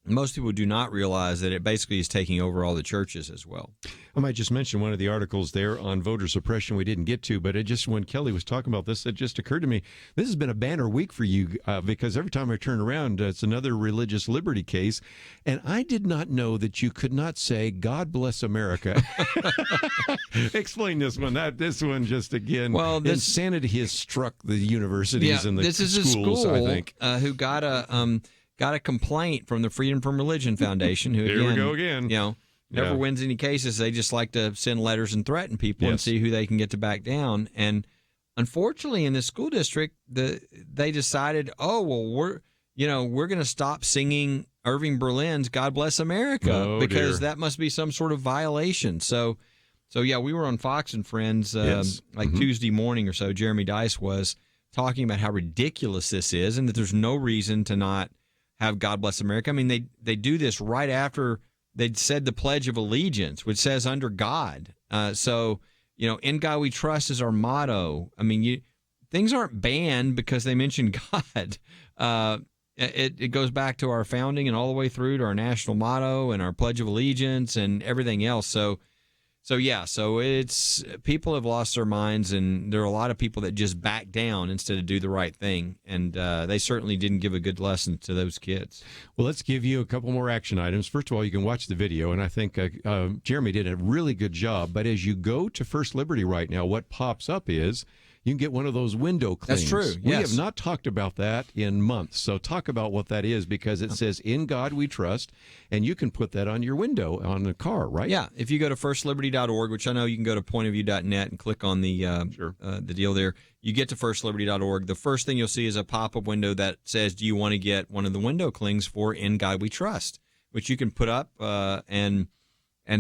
most people do not realize that it basically is taking over all the churches as well. I might just mention one of the articles there on voter suppression we didn't get to, but when Kelly was talking about this, it just occurred to me, this has been a banner week for you because every time I turn around, it's another religious liberty case. And I did not know that you could not say, God bless America. Explain this one. This one just, again, insanity has struck the universities and the schools, this is a school, I think. Who got a complaint from the Freedom from Religion Foundation, who, Here we go again. Never wins any cases. They just like to send letters and threaten people and see who they can get to back down. And unfortunately, in this school district, they decided, we're going to stop singing Irving Berlin's "God Bless America" because that must be some sort of violation. So we were on Fox and Friends Tuesday morning or so. Jeremy Dice was talking about how ridiculous this is, and that there's no reason to not have God Bless America. I mean, they do this right after they'd said the Pledge of Allegiance, which says under God. In God we trust is our motto. I mean, things aren't banned because they mention God. It goes back to our founding and all the way through to our national motto and our Pledge of Allegiance and everything else. So it's, people have lost their minds, and there are a lot of people that just back down instead of do the right thing. And they certainly didn't give a good lesson to those kids. Well, let's give you a couple more action items. First of all, you can watch the video, and I think Jeremy did a really good job. But as you go to First Liberty right now, what pops up is you can get one of those window clings. That's true, We yes. have not talked about that in months. So talk about what that is, because it says, "In God we trust," and you can put that on your window on the car, right? Yeah, if you go to firstliberty.org, which I know you can go to pointofview.net and click on the deal there, you get to firstliberty.org. The first thing you'll see is a pop-up window that says, "Do you want to get one of the window clings for In God We Trust?" which you can put up and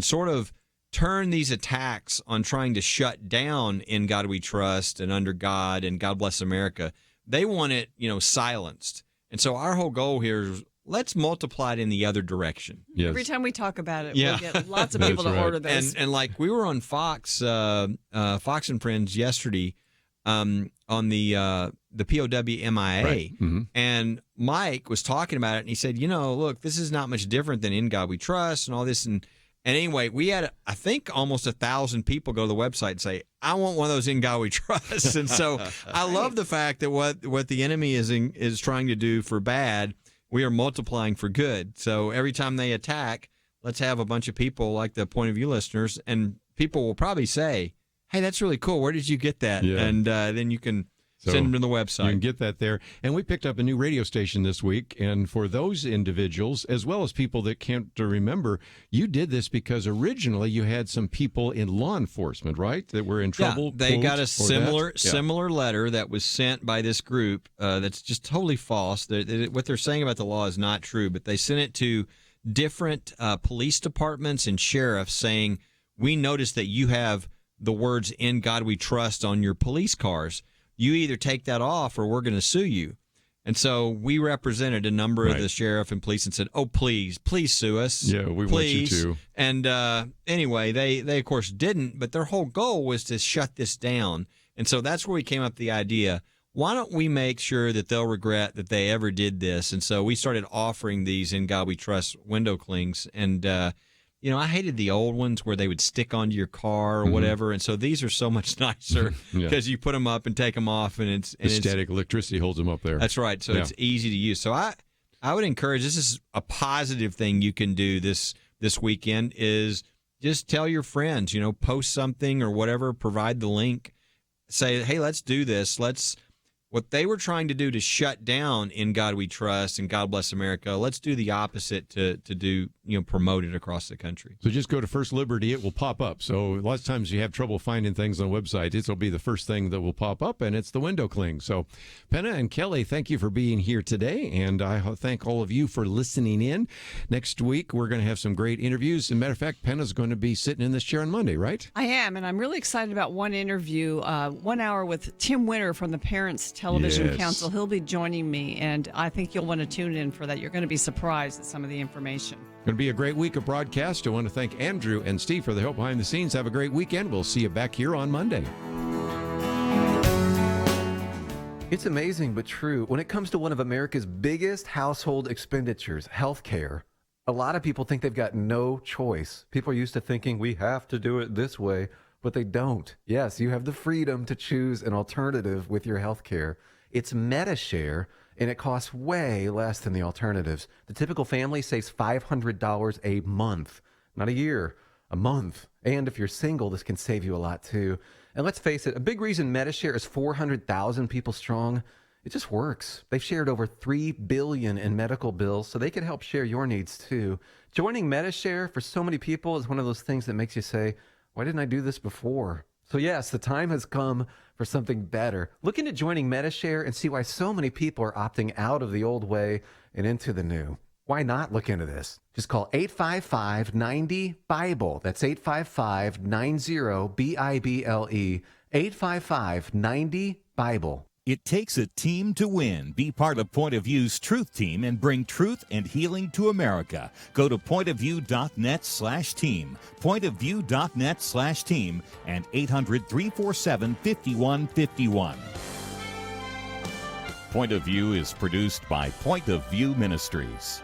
sort of turn these attacks on trying to shut down In God We Trust and Under God and God Bless America. They want it, silenced. And so our whole goal here is, let's multiply it in the other direction. Yes. Every time we talk about it, Yeah. we'll get lots of people to order this. And like we were on Fox and Friends yesterday on the POW MIA, Right. Mm-hmm. and Mike was talking about it, and he said, look, this is not much different than In God We Trust and all this. And anyway, we had, I think, almost 1,000 people go to the website and say, I want one of those In God We Trust. And so I love the fact that what the enemy is trying to do for bad, we are multiplying for good. So every time they attack, let's have a bunch of people like the Point of View listeners, and people will probably say, hey, that's really cool. Where did you get that? Yeah. And then you can send them to the website. You can get that there. And we picked up a new radio station this week. And for those individuals, as well as people that can't remember, you did this because originally you had some people in law enforcement, right, that were in trouble. Yeah, they got a for that? similar letter that was sent by this group that's just totally false. What they're saying about the law is not true, but they sent it to different police departments and sheriffs saying, we noticed that you have the words In God We Trust on your police cars. You either take that off or we're going to sue you. And so we represented a number of the sheriff and police and said, oh, please sue us. Yeah, we please. want you to. And anyway, they of course didn't, but their whole goal was to shut this down. And so that's where we came up with the idea, why don't we make sure that they'll regret that they ever did this? And so we started offering these In God We Trust window clings. And, I hated the old ones where they would stick onto your car or whatever. And so these are so much nicer because you put them up and take them off, and it's static electricity holds them up there. That's right. So it's easy to use. So I would encourage, this is a positive thing you can do this weekend, is just tell your friends, post something or whatever, provide the link, say, hey, let's do this. What they were trying to do to shut down In God We Trust and God Bless America, let's do the opposite to do, promote it across the country. So just go to First Liberty. It will pop up. So lots of times you have trouble finding things on a website. This will be the first thing that will pop up, and it's the window cling. So Penna and Kelly, thank you for being here today, and I thank all of you for listening in. Next week, we're going to have some great interviews. As a matter of fact, Penna's going to be sitting in this chair on Monday, right? I am, and I'm really excited about one interview, 1 hour with Tim Winter from the Parents Television Council. He'll be joining me, and I think you'll want to tune in for that. You're going to be surprised at some of the information. Going to be a great week of broadcast. I want to thank Andrew and Steve for the help behind the scenes. Have a great weekend. We'll see you back here on Monday. It's amazing but true. When it comes to one of America's biggest household expenditures, healthcare, a lot of people think they've got no choice. People are used to thinking we have to do it this way, but they don't. Yes, you have the freedom to choose an alternative with your healthcare. It's MediShare, and it costs way less than the alternatives. The typical family saves $500 a month, not a year, a month. And if you're single, this can save you a lot too. And let's face it, a big reason MediShare is 400,000 people strong, it just works. They've shared over $3 billion in medical bills, so they can help share your needs too. Joining MediShare for so many people is one of those things that makes you say, why didn't I do this before? So yes, the time has come for something better. Look into joining MediShare and see why so many people are opting out of the old way and into the new. Why not look into this? Just call 855-90-BIBLE. That's 855-90-BIBLE. 855-90-BIBLE. It takes a team to win. Be part of Point of View's Truth Team and bring truth and healing to America. Go to pointofview.net/team, pointofview.net/team, and 800-347-5151. Point of View is produced by Point of View Ministries.